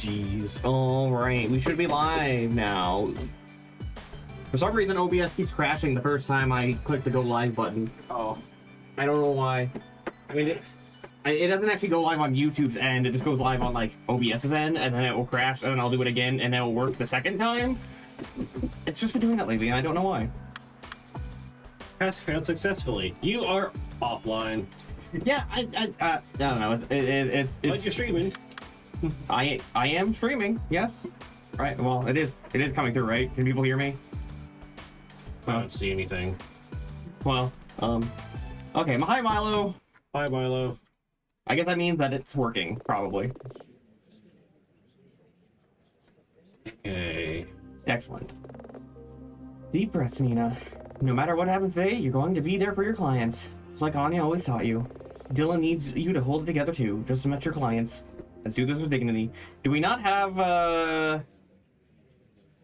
jeez. Alright, we should be live now. For some reason, OBS keeps crashing the first time I click the go live button. Oh. I don't know why. I mean, it doesn't actually go live on YouTube's end, it just goes live on, like, OBS's end, and then it will crash, and then I'll do it again, and then it'll work the second time. It's just been doing that lately, and I don't know why. Task failed successfully. You are offline. Yeah, I don't know. It's But you're streaming. I am streaming. Yes. Right. Well, it is coming through, right? Can people hear me? I don't see anything. Well, okay. Hi, Milo. Hi, Milo. I guess that means that it's working, probably. Okay. Excellent. Deep breaths, Nina. No matter what happens today, you're going to be there for your clients. It's like Anya always taught you. Dylan needs you to hold it together too, just to match your clients. Let's do this with dignity. Do we not have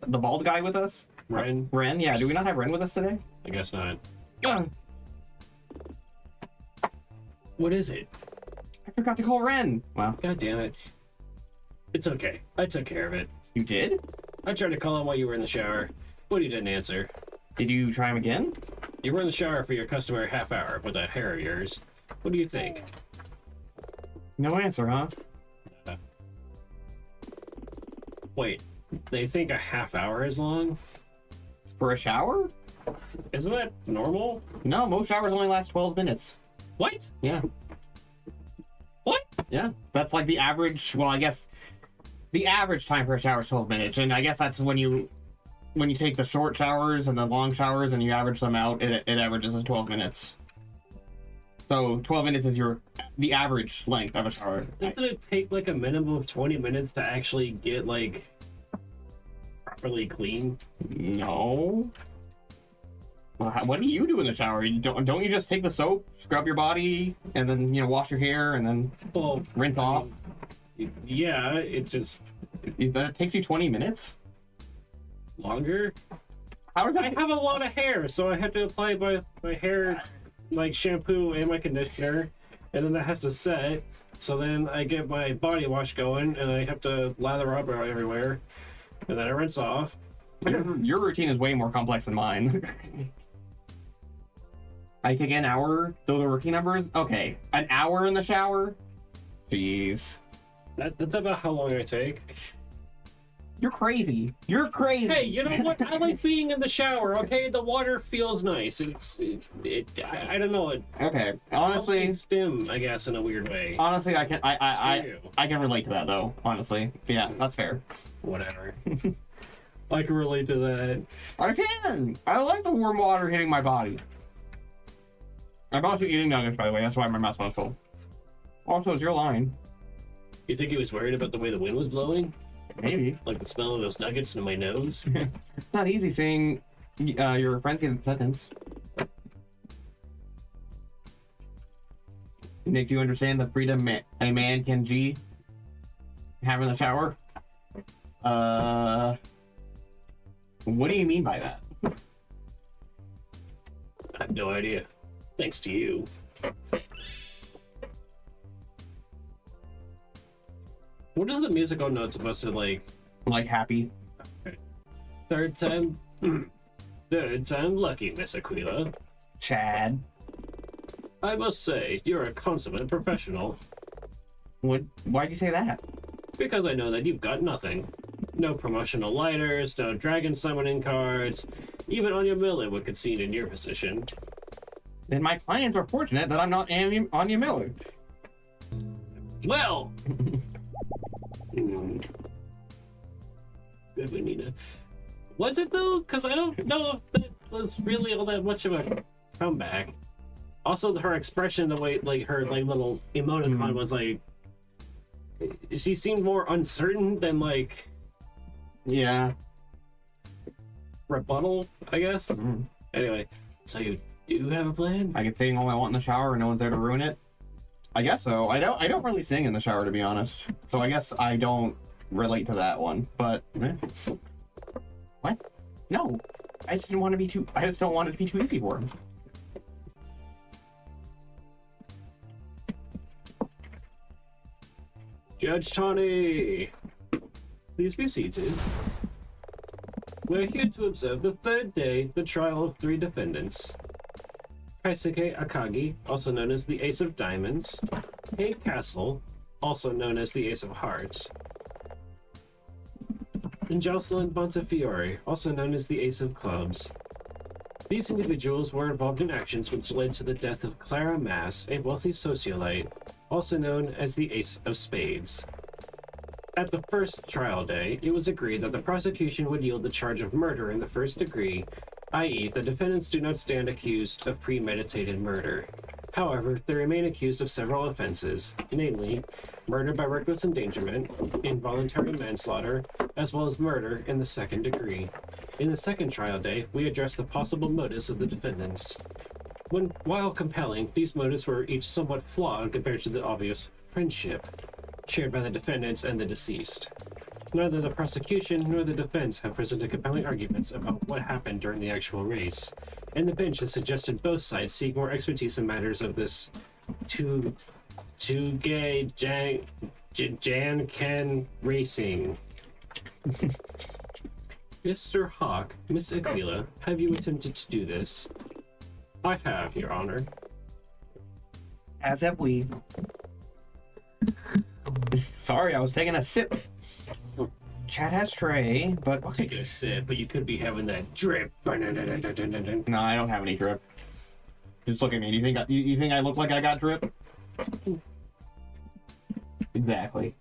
the bald guy with us? Ren? Ren? Yeah, do we not have Ren with us today? I guess not. Yeah. What is it? I forgot to call Ren. Wow. God damn it. It's okay. I took care of it. You did? I tried to call him while you were in the shower, but he didn't answer. Did you try him again? You were in the shower for your customary half hour with that hair of yours. What do you think? No answer, huh? Wait, they think a half hour is long? For a shower? Isn't that normal? No, most showers only last 12 minutes. What? Yeah. What? Yeah, that's like the average, well, I guess the average time for a shower is 12 minutes, and I guess that's when you take the short showers and the long showers and you average them out, it averages to 12 minutes. So 12 minutes is the average length of a shower. Doesn't it take like a minimum of 20 minutes to actually get like properly clean? No. Well, what do you do in the shower? Don't you just take the soap, scrub your body, and then wash your hair, and then rinse off? Yeah, it just that takes you 20 minutes. Longer. How does that? I have a lot of hair, so I have to apply my hair like shampoo and my conditioner, and then that has to set. So then I get my body wash going, and I have to lather up everywhere, and then I rinse off. Your routine is way more complex than mine. I take an hour. Those are rookie numbers. Okay, an hour in the shower. Jeez. That's about how long I take. You're crazy. You're crazy. Hey, you know what? I like being in the shower. Okay, the water feels nice. I don't know. Okay, honestly, stim, I guess, in a weird way. Honestly, I can relate to that though. Honestly, yeah, that's fair. Whatever. I can relate to that. I can. I like the warm water hitting my body. I'm also eating nuggets, by the way. That's why my mouth's not full. Also, it's your line. You think he was worried about the way the wind was blowing? Maybe. Like the smell of those nuggets in my nose? It's not easy seeing your friends get a sentence. Nick, do you understand the freedom a man can have in the shower? What do you mean by that? I have no idea. Thanks to you. What is the musical note supposed to like? Like happy. Third time lucky, Miss Aquila. Chad. I must say, you're a consummate professional. Why'd you say that? Because I know that you've got nothing. No promotional lighters, no dragon summoning cards. Even Anya Miller would concede in your position. Then my clients are fortunate that I'm not Anya Miller. Well! Good one, Nina. Was it though? Because I don't know if that was really all that much of a comeback. Also, her expression, the way like her like little emoticon was like, she seemed more uncertain than like, yeah, rebuttal, I guess. Anyway, so you do have a plan? I can sing all I want in the shower and no one's there to ruin it. I guess so. I don't really sing in the shower, to be honest. So I guess I don't relate to that one. But what? No, I just don't want it to be too easy for him. Judge Tawny! Please be seated. We're here to observe the third day, the trial of 3 defendants. Kaisuke Akagi, also known as the Ace of Diamonds. Kay Castle, also known as the Ace of Hearts. And Jocelyn Montefiore, also known as the Ace of Clubs. These individuals were involved in actions which led to the death of Clara Mass, a wealthy socialite, also known as the Ace of Spades. At the first trial day, it was agreed that the prosecution would yield the charge of murder in the first degree, i.e., the defendants do not stand accused of premeditated murder. However, they remain accused of several offenses, namely, murder by reckless endangerment, involuntary manslaughter, as well as murder in the second degree. In the second trial day, we addressed the possible motives of the defendants. While compelling, these motives were each somewhat flawed compared to the obvious friendship shared by the defendants and the deceased. Neither the prosecution nor the defense have presented compelling arguments about what happened during the actual race, and the bench has suggested both sides seek more expertise in matters of this two-gay Jan-Ken racing. Mr. Hawk, Miss Aquila, have you attempted to do this? I have, Your Honor. As have we. Sorry, I was taking a sip. Chad has tray, but I'll take a sip, but you could be having that drip. No, I don't have any drip. Just look at me. Do you think I look like I got drip? Exactly.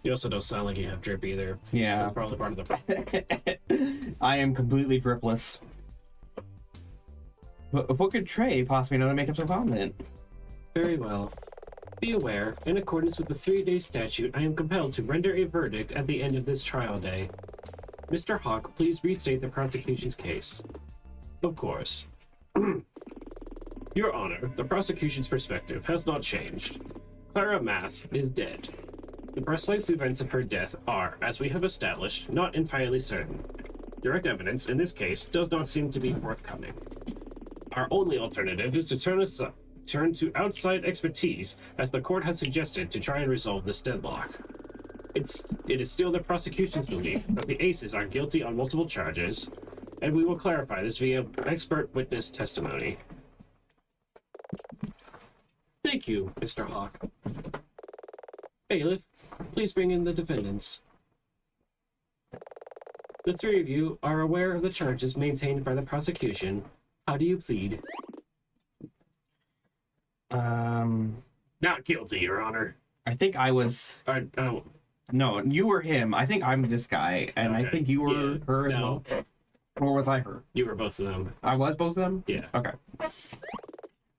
You also don't sound like you have drip either. Yeah. That's probably part of the problem. I am completely dripless. But what could Trey possibly know to make him so confident? Very well. Be aware, in accordance with the 3-day statute, I am compelled to render a verdict at the end of this trial day. Mr. Hawk, please restate the prosecution's case. Of course. Your Honor, the prosecution's perspective has not changed. Clara Mass is dead. The precise events of her death are, as we have established, not entirely certain. Direct evidence, in this case, does not seem to be forthcoming. Our only alternative is to turn to outside expertise, as the court has suggested, to try and resolve this deadlock. It is still the prosecution's belief that the Aces are guilty on multiple charges, and we will clarify this via expert witness testimony. Thank you, Mr. Hawk. Bailiff, please bring in the defendants. The 3 of you are aware of the charges maintained by the prosecution. How do you plead? Not guilty, Your Honor. I think I was. No, you were him. I think I'm this guy, and Okay. I think you were her as No. well. Or was I her? You were both of them. I was both of them? Yeah. Okay.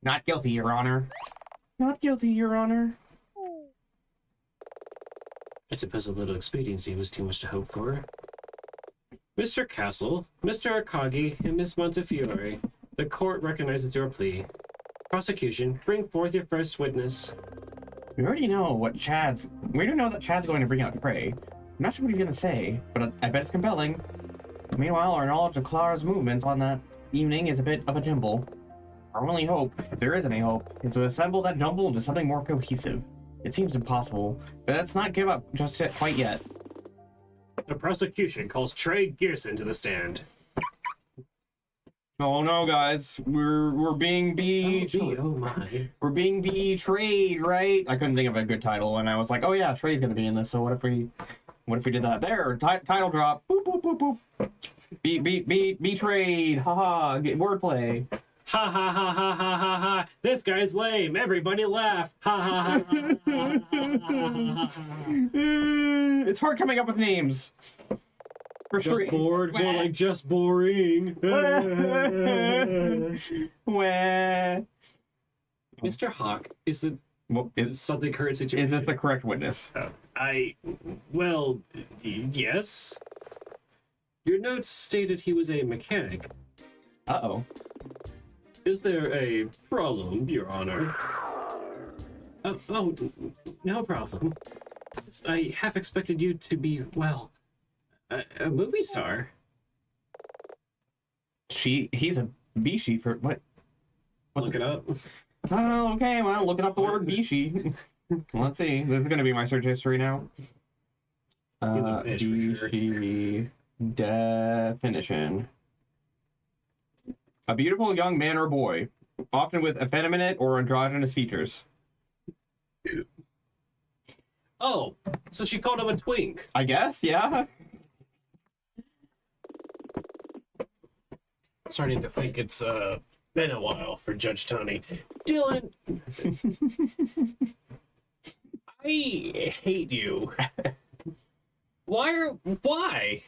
Not guilty, Your Honor. Not guilty, Your Honor. I suppose a little expediency was too much to hope for. Mr. Castle, Mr. Akagi, and Miss Montefiore, the court recognizes your plea. Prosecution, bring forth your first witness. We already know that Chad's going to bring out Prey. I'm not sure what he's going to say, but I bet it's compelling. Meanwhile, our knowledge of Clara's movements on that evening is a bit of a jumble. Our only hope, if there is any hope, is to assemble that jumble into something more cohesive. It seems impossible, but let's not give up just yet, quite yet. The prosecution calls Trey Gearson to the stand. Oh no, guys, we're being we're being betrayed, right? I couldn't think of a good title, and I was like, oh yeah, Trey's gonna be in this. So what if we did that? There, title drop. Boop boop boop boop. Betrayed. Haha. Get wordplay. Ha ha ha ha ha ha ha! This guy's lame. Everybody laugh. Ha ha ha ha ha ha ha. It's hard coming up with names. For sure. Just bored, more like just boring. Wah. Mr. Hawk, is something current situation? Is this the correct witness? Well, yes. Your notes stated he was a mechanic. Uh-oh. Is there a problem, Your Honor? Oh, no problem. I half expected you to be, well, a movie star. He's a Bishi for what? Look it up. Oh, okay, well, looking up the word Bishi. Let's see. This is gonna be my search history now. He's a bitch for sure. BC definition. A beautiful young man or boy, often with effeminate or androgynous features. Oh, so she called him a twink. I guess, yeah. Starting to think it's been a while for Judge Tony. Dylan, I hate you. Why? Why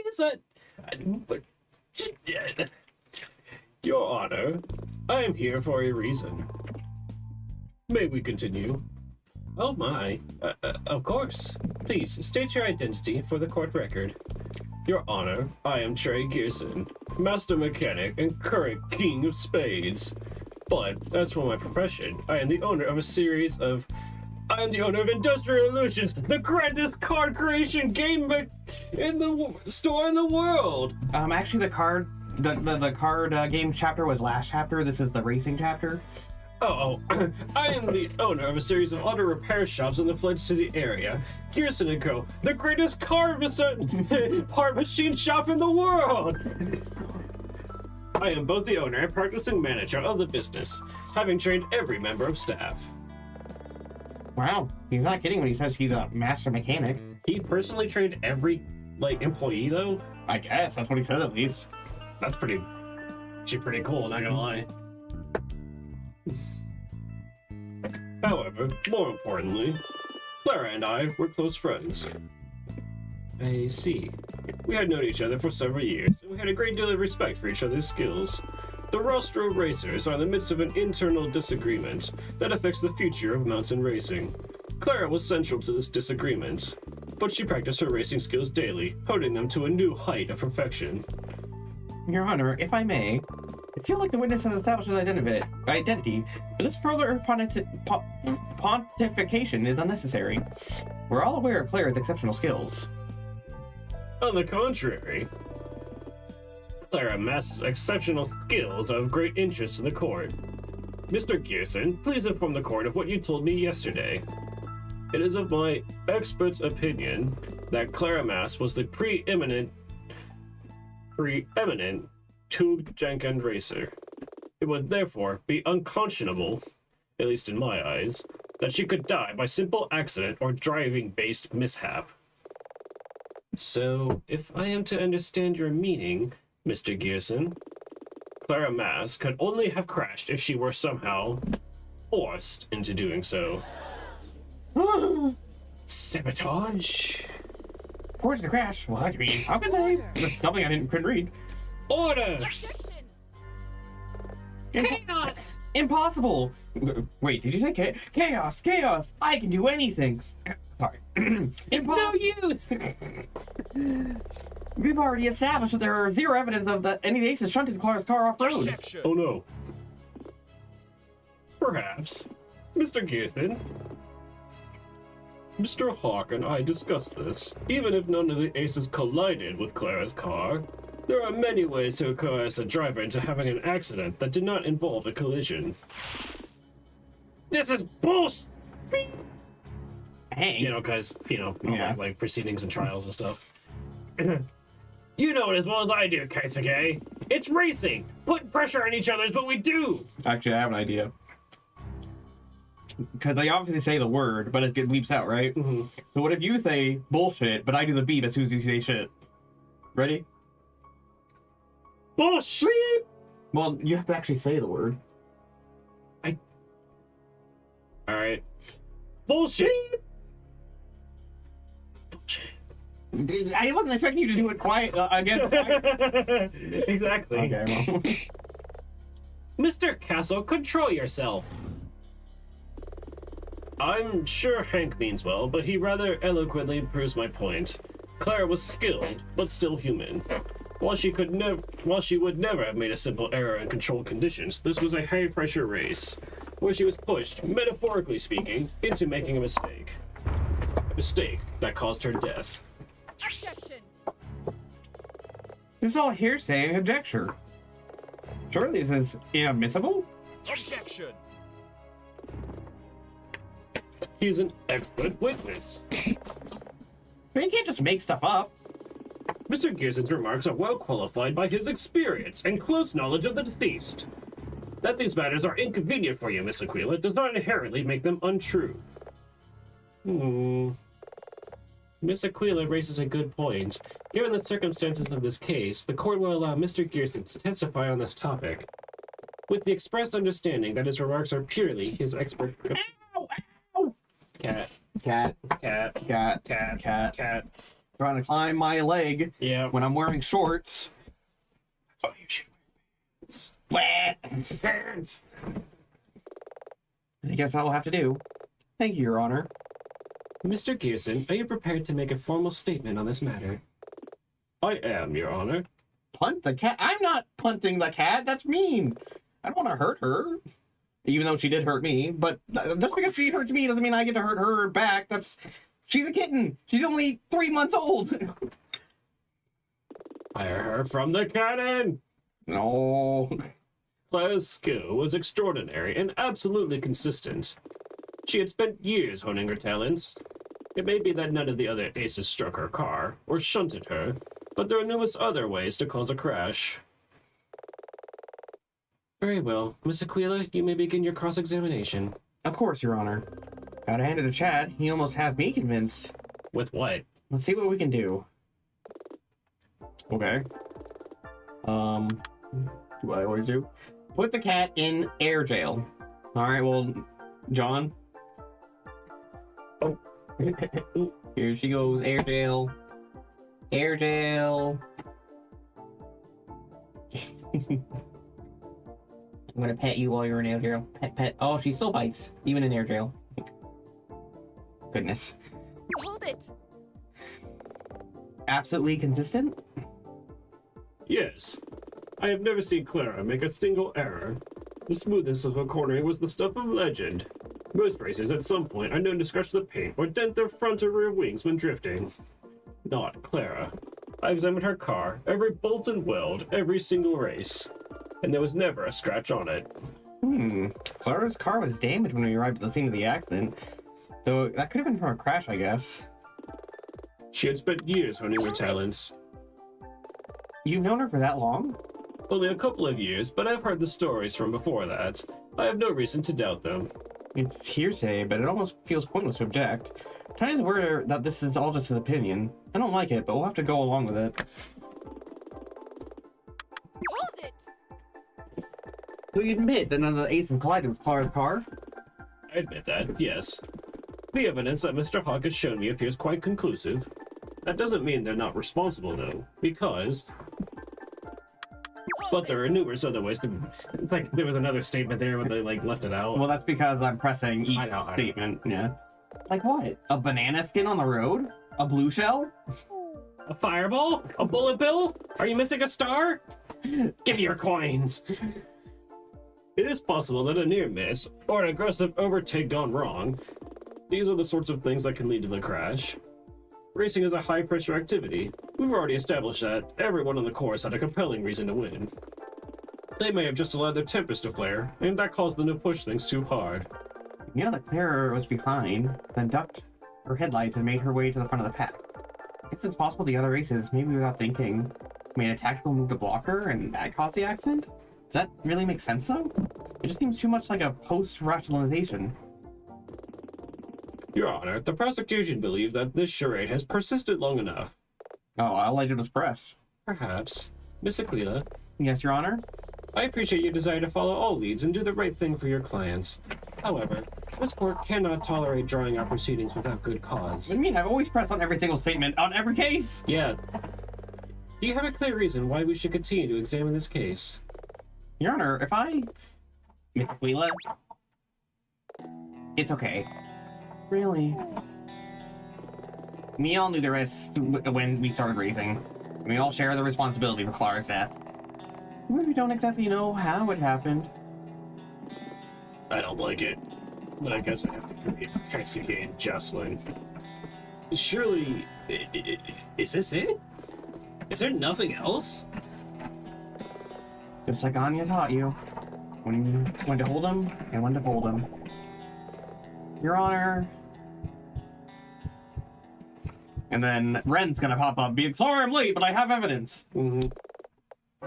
is that? Your Honor, I am here for a reason. May we continue? Oh my, of course. Please, state your identity for the court record. Your Honor, I am Trey Gearson, master mechanic and current king of spades. But, as for my profession, I am the owner of Industrial Illusions, the grandest card creation game store in the world! Actually, the card game chapter was last chapter. This is the racing chapter. Oh, I am the owner of a series of auto repair shops in the Flood City area. Gearson & Co., the greatest part machine shop in the world! I am both the owner and practicing manager of the business, having trained every member of staff. Wow, he's not kidding when he says he's a master mechanic. He personally trained every, employee, though? I guess, that's what he said at least. That's pretty cool, not gonna lie. However, more importantly, Clara and I were close friends. I see. We had known each other for several years, and we had a great deal of respect for each other's skills. The Rostro Racers are in the midst of an internal disagreement that affects the future of mountain racing. Clara was central to this disagreement, but she practiced her racing skills daily, honing them to a new height of perfection. Your Honor, if I may, I feel like the witness has established his identity, but this further pontification is unnecessary. We're all aware of Claire's exceptional skills. On the contrary, Clara amasses exceptional skills of great interest to the court. Mr. Gearson, please inform the court of what you told me yesterday. It is of my expert's opinion that Clara Mass was the preeminent tube Jenkin racer. It would therefore be unconscionable, at least in my eyes, that she could die by simple accident or driving-based mishap. So, if I am to understand your meaning, Mr. Gearson, Clara Mass could only have crashed if she were somehow forced into doing so. Sabotage? Forced to crash? What do you mean? How could they? That's something I couldn't read. Order! Chaos! Impossible! Wait, did you say chaos? Chaos! I can do anything! Sorry. It's no use! We've already established that there are zero evidence of that any aces shunted Clara's car off-road. Oh no. Perhaps. Mr. Gearson. Mr. Hawk and I discussed this. Even if none of the aces collided with Clara's car, there are many ways to coerce a driver into having an accident that did not involve a collision. This is bullshit! Hey. Guys, Yeah. like proceedings and trials and stuff. You know it as well as I do, Kaisuke. It's racing! Putting pressure on each other is what we do! Actually, I have an idea. Because they obviously say the word, but it bleeps out, right? Mm-hmm. So what if you say bullshit, but I do the beep as soon as you say shit? Ready? Bullshit! Well, you have to actually say the word. Alright. Bullshit! Bullshit. I wasn't expecting you to do it quiet again. Exactly. Okay, well. Mr. Castle, control yourself. I'm sure Hank means well, but he rather eloquently proves my point. Clara was skilled, but still human. While she would never have made a simple error in controlled conditions, this was a high-pressure race, where she was pushed, metaphorically speaking, into making a mistake. A mistake that caused her death. Objection! This is all hearsay and conjecture. Surely this is inadmissible? Objection! He's an expert witness. But you can't just make stuff up. Mr. Gearson's remarks are well qualified by his experience and close knowledge of the deceased. That these matters are inconvenient for you, Miss Aquila, does not inherently make them untrue. Miss Aquila raises a good point. Given the circumstances of this case, the court will allow Mr. Gearson to testify on this topic, with the expressed understanding that his remarks are purely his expert... Ow! Ow! Cat. Cat. Cat. Cat. Cat. Cat. Cat. Trying to climb my leg Yeah. when I'm wearing shorts. That's all you should. It's... Wet. Pants. I guess I will have to do. Thank you, Your Honor. Mr. Gearson, are you prepared to make a formal statement on this matter? I am, Your Honor. Punt the cat? I'm not punting the cat. That's mean. I don't want to hurt her. Even though she did hurt me. But just because she hurt me doesn't mean I get to hurt her back. She's a kitten. She's only 3 months old. Fire her from the cannon! No. Claire's skill was extraordinary and absolutely consistent. She had spent years honing her talents. It may be that none of the other aces struck her car, or shunted her, but there are numerous other ways to cause a crash. Very well. Miss Aquila, you may begin your cross-examination. Of course, Your Honor. Gotta hand it to Chad. He almost has me convinced. With what? Let's see what we can do. Okay. Do what I always do? Put the cat in air jail. Alright, well, John. Oh. Here she goes, air jail. Air jail. I'm gonna pet you while you're in air jail. Pet, pet. Oh, she still bites, even in air jail. Goodness. Hold it. Absolutely consistent? Yes. I have never seen Clara make a single error. The smoothness of her cornering was the stuff of legend. Most racers at some point are known to scratch the paint or dent their front or rear wings when drifting. Not Clara. I examined her car, every bolt and weld, every single race. And there was never a scratch on it. Clara's car was damaged when we arrived at the scene of the accident. So that could have been from a crash, I guess. She had spent years honing her talents. You've known her for that long? Only a couple of years, but I've heard the stories from before that. I have no reason to doubt them. It's hearsay, but it almost feels pointless to object. Tiny's aware that this is all just his opinion. I don't like it, but we'll have to go along with it. Hold it. So you admit that none of the aces collided with Clara's car? I admit that, yes. The evidence that Mr. Hawk has shown me appears quite conclusive. That doesn't mean they're not responsible, though, because... But there are numerous other ways to... It's like there was another statement there where they, like, left it out. Well, that's because I'm pressing each I know. statement, yeah. Like what? A banana skin on the road? A blue shell? A fireball? A bullet bill? Are you missing a star? Give me your coins! It is possible that a near miss, or an aggressive overtake gone wrong, these are the sorts of things that can lead to the crash. Racing is a high-pressure activity. We've already established that everyone on the course had a compelling reason to win. They may have just allowed their tempers to flare, and that caused them to push things too hard. You know that Clara was behind, then ducked her headlights and made her way to the front of the pack. I guess it's possible the other races, maybe without thinking, made a tactical move to block her and that caused the accident? Does that really make sense, though? It just seems too much like a post-rationalization. Your Honor, the prosecution believe that this charade has persisted long enough. Oh, I'll let it express. Perhaps. Miss Aquila, Yes, Your Honor? I appreciate your desire to follow all leads and do the right thing for your clients. However, this court cannot tolerate drawing out proceedings without good cause. What do you mean? I've always pressed on every single statement, on every case! Yeah. Do you have a clear reason why we should continue to examine this case? Your Honor, if I... Miss Aquila? It's okay. Really? We all knew the rest when we started racing. We all share the responsibility for Clara's death. We don't exactly know how it happened. I don't like it, but I guess I have to investigate Jocelyn. Surely, is this it? Is there nothing else? Just like Anya taught you. When to hold them and when to fold them. Your Honor. And then Ren's gonna pop up, being sorry I'm late, but I have evidence. Mm-hmm.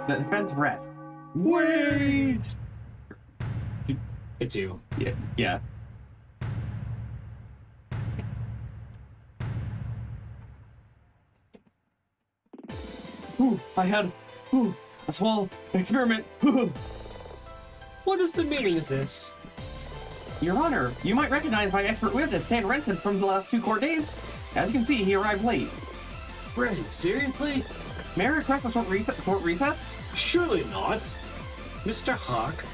The defense rest. Wait! It's you. Yeah. Yeah. I had a small experiment. What is the meaning of this? Your Honor, you might recognize my expert witness, Stan Renton, from the last 2 court days. As you can see, he arrived late. Ren, seriously? May I request a short court recess? Surely not. Mr. Hawk,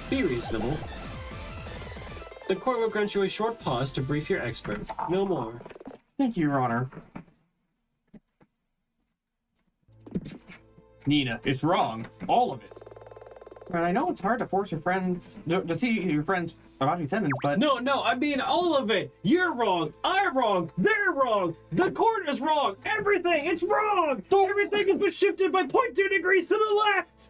be reasonable. The court will grant you a short pause to brief your expert. No more. Thank you, Your Honor. Nina, it's wrong. All of it. And I know it's hard to force your friends to see your friends about your sentence, but No, I mean all of it. You're wrong. I'm wrong. They're wrong. The court is wrong. Everything, it's wrong. Everything has been shifted by 0.2 degrees to the left.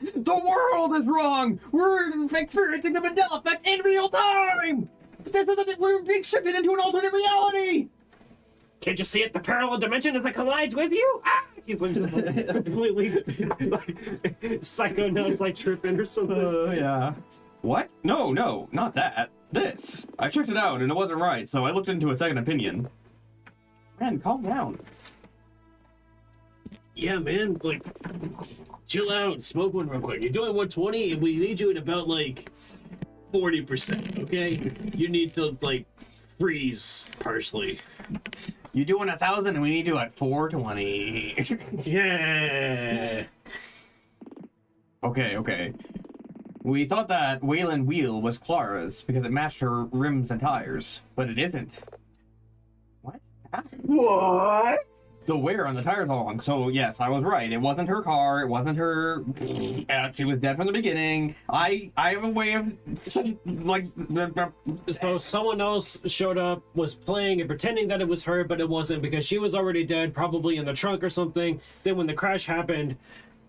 the world is wrong. We're experiencing the Mandela effect in real time. We're being shifted into an alternate reality. Can't you see it? The parallel dimension as it collides with you? Ah! He's like completely like psychonauts like tripping or something. Yeah. What? No, not that. This. I checked it out and it wasn't right, so I looked into a second opinion. Man, calm down. Yeah, man, like, chill out and smoke one real quick. You're doing 120 and we need you at about like 40%, okay? You need to like freeze partially. You're doing 1,000 and we need you at 420. Yeah. Okay. We thought that Wayland Wheel was Clara's because it matched her rims and tires, but it isn't. What? What? The wear on the tires all along. So yes, I was right. It wasn't her car. It wasn't her. She was dead from the beginning. I have a way of like. So someone else showed up, was playing and pretending that it was her, but it wasn't because she was already dead, probably in the trunk or something. Then when the crash happened,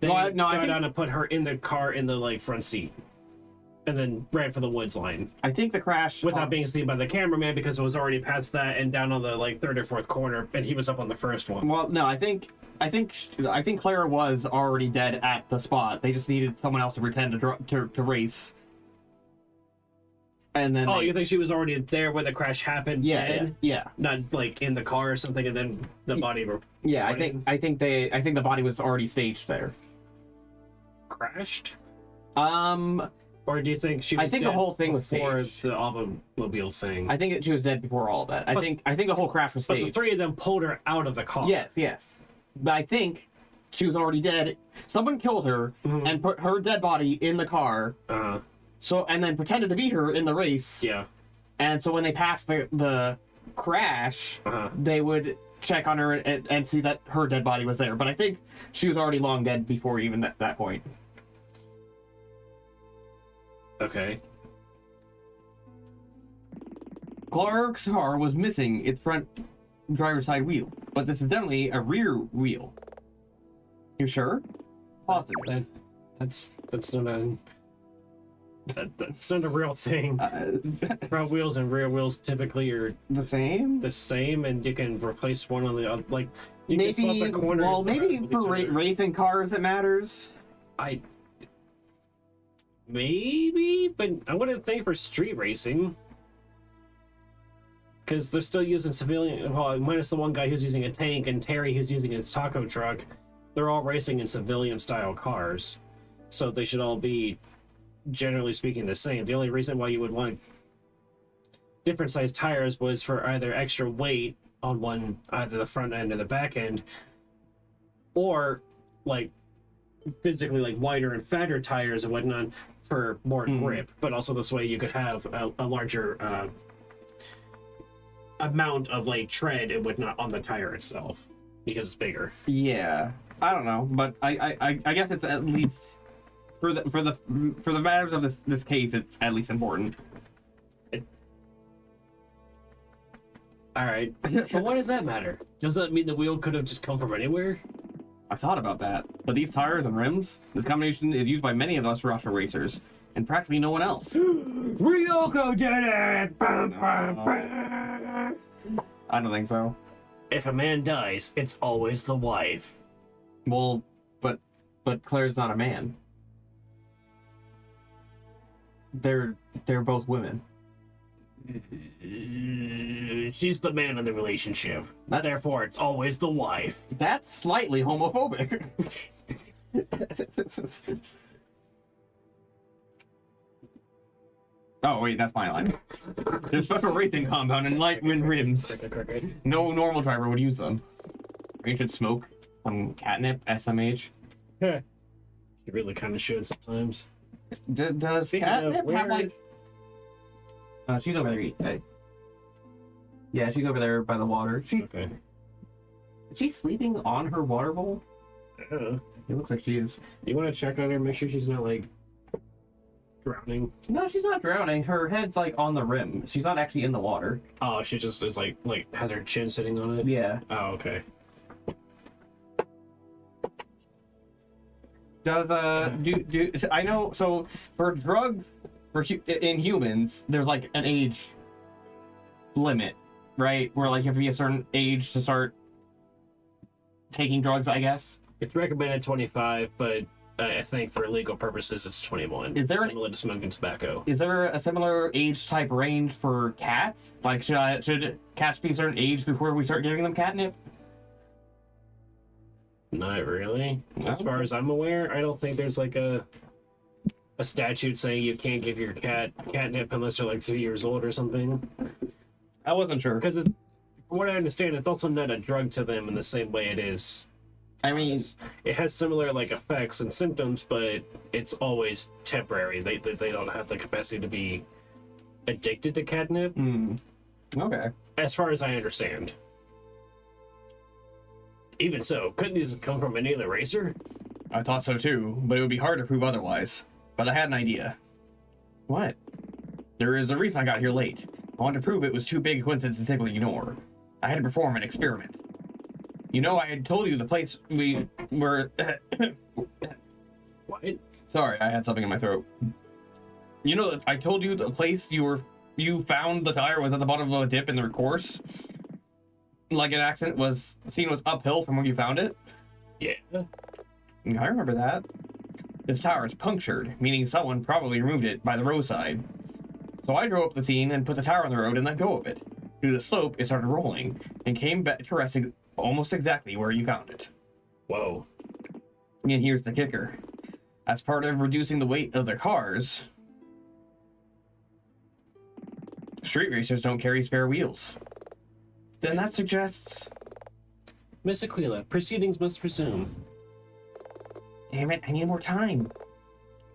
they got down and put her in the car in the like front seat, and then ran for the woods line. I think the crash without being seen by the cameraman because it was already past that and down on the like 3rd or 4th corner, and he was up on the first one. Well, no, I think Clara was already dead at the spot. They just needed someone else to pretend to race. And then you think she was already there when the crash happened? Yeah. Not like in the car or something, and then the body. Yeah, I think the body was already staged there. Crashed. Or do you think she was I think the whole thing was before staged. the automobile thing? I think she was dead before all of that. I think the whole crash was staged. But the 3 of them pulled her out of the car. Yes. But I think she was already dead. Someone killed her and put her dead body in the car. So and then pretended to be her in the race. Yeah. And so when they passed the crash, they would check on her and see that her dead body was there. But I think she was already long dead before even that point. Okay. Clark's car was missing its front driver's side wheel, but this is definitely a rear wheel. You sure? Positive. That's not a real thing. Front wheels and rear wheels typically are the same, and you can replace one on the other. Like you maybe, can swap the corners. well, maybe for racing cars it matters. Maybe, but I wouldn't think for street racing. Because they're still using civilian, well, minus the one guy who's using a tank and Terry who's using his taco truck. They're all racing in civilian-style cars. So they should all be, generally speaking, the same. The only reason why you would want different sized tires was for either extra weight on either the front end or the back end, or, like, physically, like, wider and fatter tires and whatnot for more grip. But also this way you could have a larger amount of like tread and whatnot on the tire itself because it's bigger. Yeah, I don't know, but I guess it's at least for the matters of this case, it's at least important. All right, but why does that matter? Does that mean the wheel could have just come from anywhere? I thought about that, but these tires and rims, this combination is used by many of us Russia racers, and practically no one else. Ryoko did it! Bum, bum, bum. I don't think so. If a man dies, it's always the wife. Well, but Claire's not a man. They're both women. She's the man in the relationship. Therefore, it's always the wife. That's slightly homophobic. Oh wait, that's my line. There's special racing compound and light wind rims. No normal driver would use them. You should smoke some catnip, SMH. You really kind of should sometimes. Does Speaking of catnip have weird- like? She's over there. Hey. Yeah, she's over there by the water. Okay. Is she sleeping on her water bowl? It looks like she is. You want to check on her, make sure she's not like drowning? No, she's not drowning. Her head's like on the rim. She's not actually in the water. Oh, she just is like has her chin sitting on it. Yeah. Oh, okay. Does do I know? So for drugs, in humans, there's like an age limit, right? Where like you have to be a certain age to start taking drugs, I guess. It's recommended 25, but I think for legal purposes it's 21. Is there similar to smoking tobacco? Is there a similar age type range for cats? Like should cats be a certain age before we start giving them catnip? Not really. As No? far as I'm aware, I don't think there's like a statute saying you can't give your cat catnip unless they're like 3 years old or something. I wasn't sure. Because from what I understand, it's also not a drug to them in the same way it is. I mean, It has similar like effects and symptoms, but it's always temporary. They don't have the capacity to be addicted to catnip, okay. as far as I understand. Even so, couldn't these come from any other racer? I thought so too, but it would be hard to prove otherwise. But I had an idea. What? There is a reason I got here late. I wanted to prove it was too big a coincidence to simply ignore. I had to perform an experiment. You know, I had told you the place we were... What? Sorry, I had something in my throat. You know, I told you the place you found the tire was at the bottom of a dip in the course? Like an accident was uphill from where you found it? Yeah. I remember that. This tower is punctured, meaning someone probably removed it by the roadside. So I drove up the scene and put the tower on the road and let go of it. Due to the slope, it started rolling and came back to rest almost exactly where you found it. Whoa. And here's the kicker. As part of reducing the weight of their cars, street racers don't carry spare wheels. Then that suggests... Miss Aquila, proceedings must resume. Damn it, I need more time.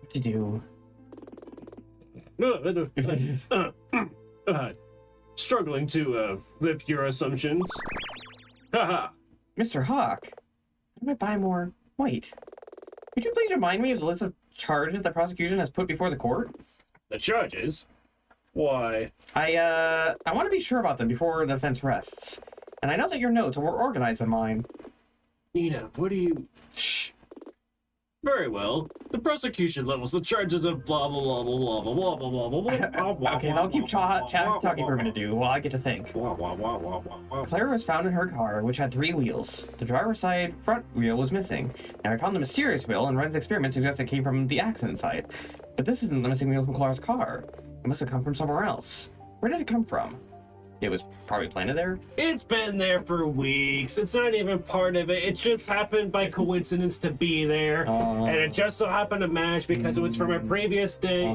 What to do? Struggling to flip your assumptions. Haha. Mr. Hawk, how do I buy more? Wait. Could you please remind me of the list of charges the prosecution has put before the court? The charges? Why? I want to be sure about them before the defense rests. And I know that your notes are more organized than mine. Nina, what do you... Shh. Very well. The prosecution levels the charges of blah blah blah blah blah blah blah blah blah blah blah. Okay, I'll keep talking for a minute, dude, while I get to think. Clara was found in her car, which had 3 wheels. The driver's side front wheel was missing. Now I found the mysterious wheel, and Ren's experiment suggests it came from the accident site. But this isn't the missing wheel from Clara's car. It must have come from somewhere else. Where did it come from? It was probably planted there? It's been there for weeks. It's not even part of it. It just happened by coincidence to be there. And it just so happened to match because it was from a previous day.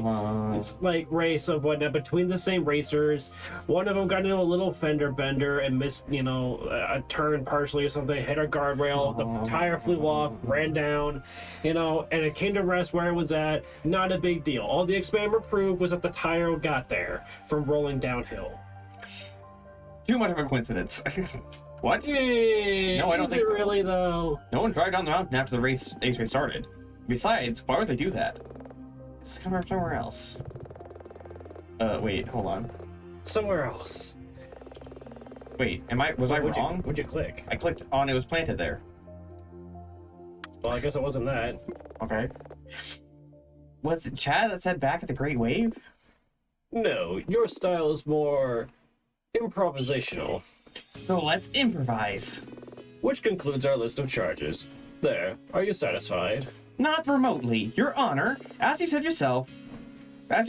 It's like race of whatnot between the same racers. One of them got into a little fender bender and missed, you know, a turn partially or something, hit a guardrail. The tire flew off, ran down, you know, and it came to rest where it was at. Not a big deal. All the experiment proved was that the tire got there from rolling downhill. Too much of a coincidence. What? Yeah, No, I don't is think it so. really though? No one drive down the mountain after the race started. Besides, why would they do that? It's coming from somewhere else. Wait, hold on. Somewhere else. Wait, was I wrong? What'd you click? I clicked on it was planted there. Well, I guess it wasn't that. Okay. Was it Chad that said back at the Great Wave? No, your style is more improvisational. So let's improvise. Which concludes our list of charges. There, are you satisfied? Not remotely. Your Honor, as you yourself have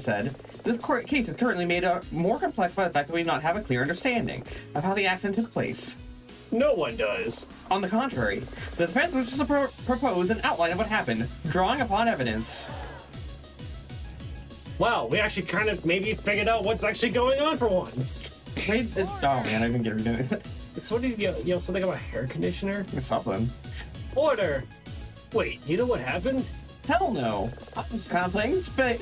said, this case is currently made more complex by the fact that we do not have a clear understanding of how the accident took place. No one does. On the contrary, the defense wishes to propose an outline of what happened, drawing upon evidence. Wow, we actually kind of maybe figured out what's actually going on for once. Oh man, I didn't get rid of it. It's what did you know something about hair conditioner? It's something. Order! Wait, you know what happened? Hell no. I'm just kind of playing speed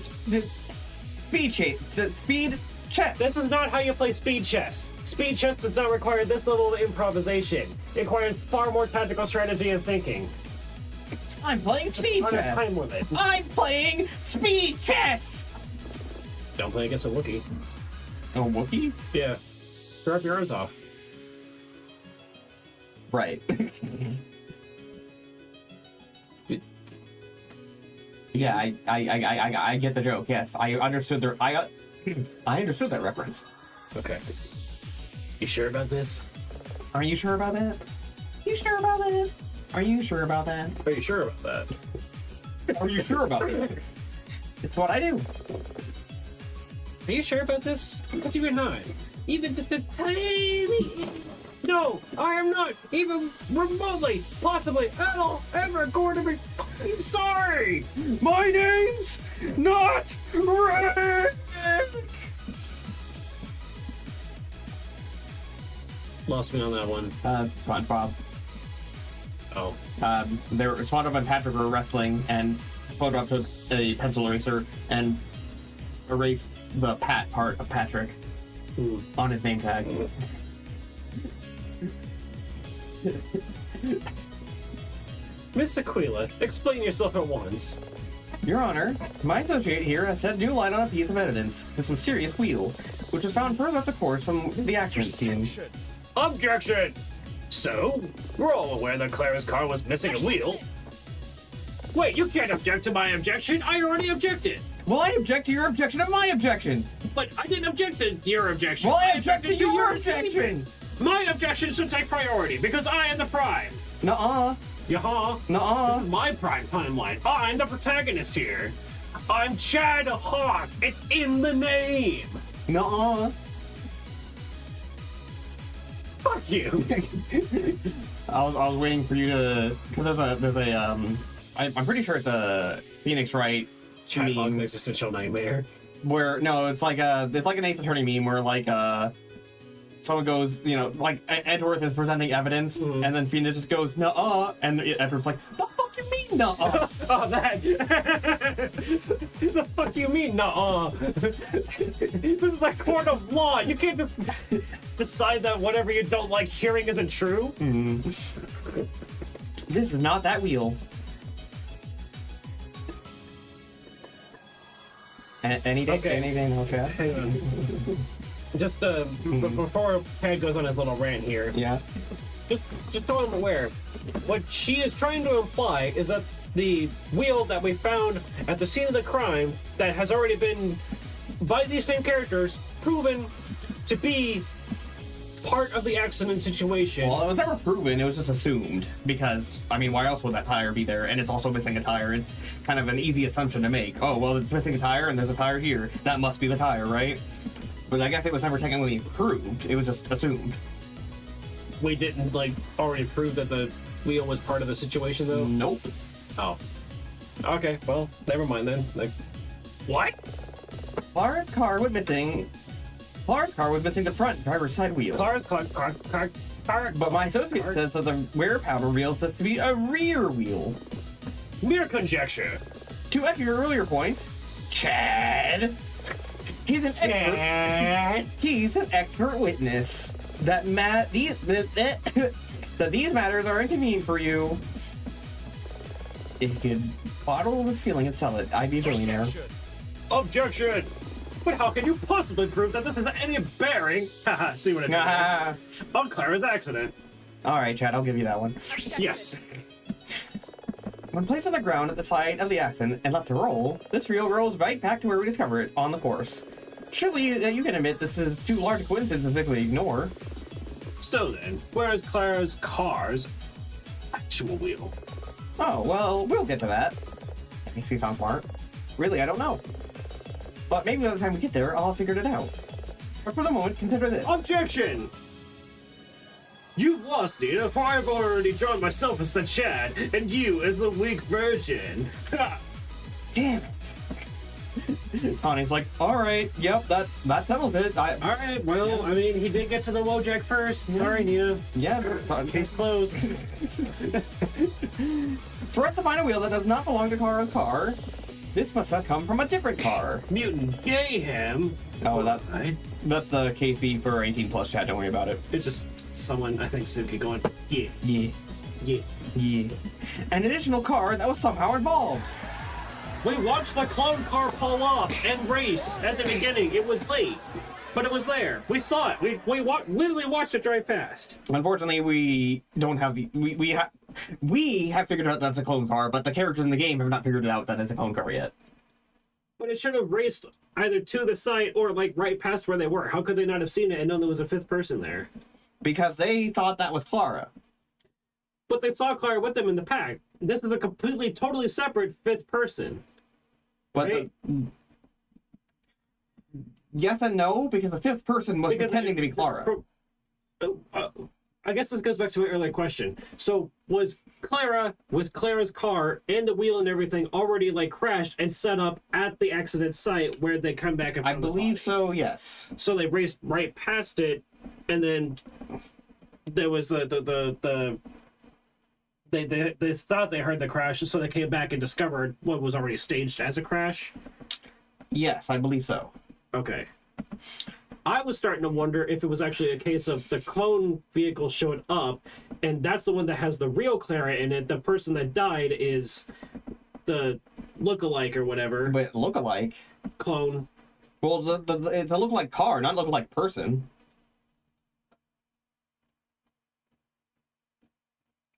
chess. This is not how you play speed chess. Speed chess does not require this little improvisation. It requires far more tactical strategy and thinking. I'm playing speed On a chess. time limit. I'm playing speed chess. Don't play against a Wookiee. A Wookiee? Yeah. Drop your arms off. Right. Yeah, I get the joke. Yes, I understood I understood that reference. Okay. You sure about this? Are you sure about that? You sure about that? Are you sure about that? Are you sure about that? Are you sure about that? It's what I do. Are you sure about this? But you're not. Even just a tiny... No, I am not even remotely, possibly, at all, ever going to be fucking sorry! My name's not Rick! Lost me on that one. SpongeBob. Oh. They were SpongeBob and Patrick were wrestling, and SpongeBob took a pencil eraser and erased the Pat part of Patrick on his name tag. Miss Aquila, explain yourself at once. Your Honor, my associate here has set new light on a piece of evidence with some serious wheel, which was found further up the course from the accident scene. Objection! So, we're all aware that Clara's car was missing a wheel. Wait, you can't object to my objection. I already objected. Well, I object to your objection of my objection. But I didn't object to your objection. Well, I object to your objection. statements. My objection should take priority because I am the prime. Nuh-uh. Yaha. Nuh-uh. This is my prime timeline. I'm the protagonist here. I'm Chad Hawk. It's in the name. Nuh-uh. Fuck you. I was waiting for you to, because I'm pretty sure it's a Phoenix Wright Chad Hawk's meme existential nightmare. where it's like an Ace Attorney meme where someone goes, like Edgeworth is presenting evidence, and then Phoenix just goes, nuh-uh, and Edgeworth's like, the fuck you mean, nuh-uh? Oh, that. The fuck you mean, nuh-uh? This is a court of law. You can't just decide that whatever you don't like hearing isn't true. This is not that wheel. Anything? Okay. Hang on. Just before Ted goes on his little rant here, Yeah. just so I'm aware, what she is trying to imply is that the wheel that we found at the scene of the crime that has already been, by these same characters, proven to be part of the accident situation. Well, it was never proven, it was just assumed. Because, why else would that tire be there? And it's also missing a tire. It's kind of an easy assumption to make. Oh, well, it's missing a tire and there's a tire here. That must be the tire, right? But I guess it was never technically proved. It was just assumed. We didn't, already prove that the wheel was part of the situation, though? Nope. Oh. Okay, well, never mind then. What? Clara's car was missing the front driver's side wheel. Car. But my associate says that the wear pattern reveals this to be a rear wheel. Mere conjecture. To echo your earlier point, Chad, he's an expert witness that these matters are inconvenient for you. If you could bottle this feeling and sell it, I'd be a billionaire. Objection! But how can you possibly prove that this has any bearing? Haha, see what I did? On Clara's accident. Alright, Chad, I'll give you that one. Yes. When placed on the ground at the site of the accident and left to roll, this reel rolls right back to where we discovered it, on the course. Surely you can admit this is too large a coincidence to simply ignore. So then, where's Clara's car's actual wheel? Oh, well, we'll get to that. That makes me sound smart. Really, I don't know. But maybe by the time we get there, I'll have figured it out. But for the moment, consider this. Objection! You've lost, Nina, for I've already drawn myself as the Chad, and you as the weak version. Damn it. Connie's like, alright, yep, that settles it. Alright, well, I mean, he did get to the Wojak first. Sorry, Nina. Yeah, Case closed. For us to find a wheel that does not belong to Clara's car, this must have come from a different car. Mutant Gayhem. Oh, Right. that's the KC for 18 plus chat, don't worry about it. It's just someone, I think, Suki going, yeah, Yeah, yeah. yeah. An additional car that was somehow involved. We watched the clone car pull up and race at the beginning. It was late, but it was there. We saw it. We literally watched it drive past. Unfortunately, we don't have the we have figured out that's a clone car, but the characters in the game have not figured out that it's a clone car yet. But it should have raced either to the site or like right past where they were. How could they not have seen it and known there was a fifth person there? Because they thought that was Clara. But they saw Clara with them in the pack. This is a completely, totally separate fifth person. But Right? yes and no, because the fifth person was pretending to be Clara. I guess this goes back to my earlier question. So was Clara with Clara's car and the wheel and everything already like crashed and set up at the accident site where they come back and I found the believe body? so, yes. So they raced right past it, and then there was they thought they heard the crash, so they came back and discovered what was already staged as a crash. Yes, I believe so. Okay. I was starting to wonder if it was actually a case of the clone vehicle showed up, and that's the one that has the real Clara in it. The person that died is the lookalike or whatever. But look-alike? Clone. Well, it's a look-alike car, not look-alike person.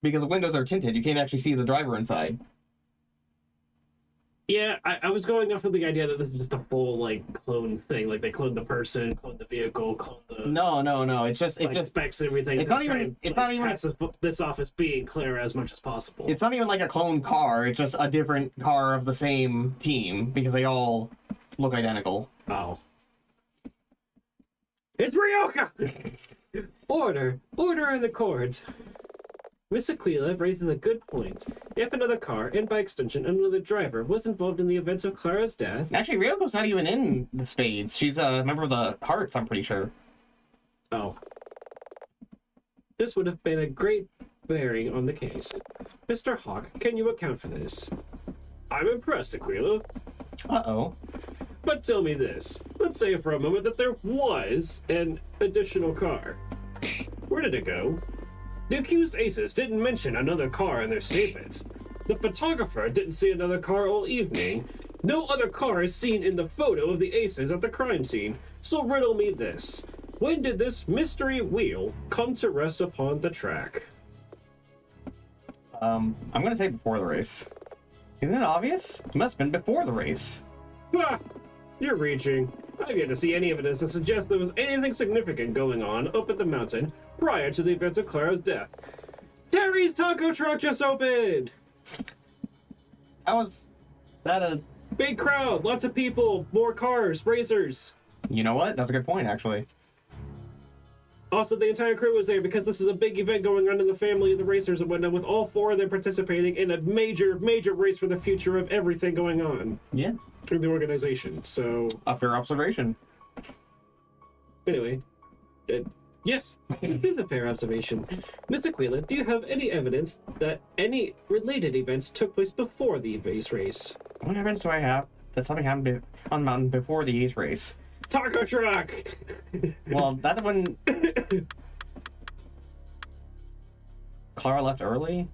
Because the windows are tinted, you can't actually see the driver inside. Yeah, I was going off of the idea that this is just a full like clone thing. Like they cloned the person, cloned the vehicle, cloned the No. It's just specs and everything. It's to not try even- and, it's like, not even- pass this off as being Clara as much as possible. It's not even like a clone car, it's just a different car of the same team, because they all look identical. Oh. It's Ryoka! Order in the court. Miss Aquila raises a good point. If another car, and by extension another driver, was involved in the events of Clara's death... Actually, Ryoko's not even in the Spades. She's a member of the Hearts, I'm pretty sure. Oh. This would have been a great bearing on the case. Mr. Hawk, can you account for this? I'm impressed, Aquila. Uh-oh. But tell me this. Let's say for a moment that there was an additional car. Where did it go? The accused aces didn't mention another car in their statements. The photographer didn't see another car all evening. No other car is seen in the photo of the aces at the crime scene. So riddle me this. When did this mystery wheel come to rest upon the track? I'm gonna say before the race. Isn't it obvious? It must have been before the race. Ah, you're reaching. I've yet to see any evidence that suggests there was anything significant going on up at the mountain prior to the events of Clara's death. Terry's taco truck just opened! How was that a... Big crowd, lots of people, more cars, racers. You know what? That's a good point, actually. Also, the entire crew was there because this is a big event going on in the family of the racers and whatnot, with all four of them participating in a major race for the future of everything going on Yeah. in the organization. So, A fair observation. anyway, yes, it is a fair observation. Miss Aquila, do you have any evidence that any related events took place before the base race? What evidence do I have that something happened on the mountain before the Ace race? Taco truck! Well, that's when Clara left early.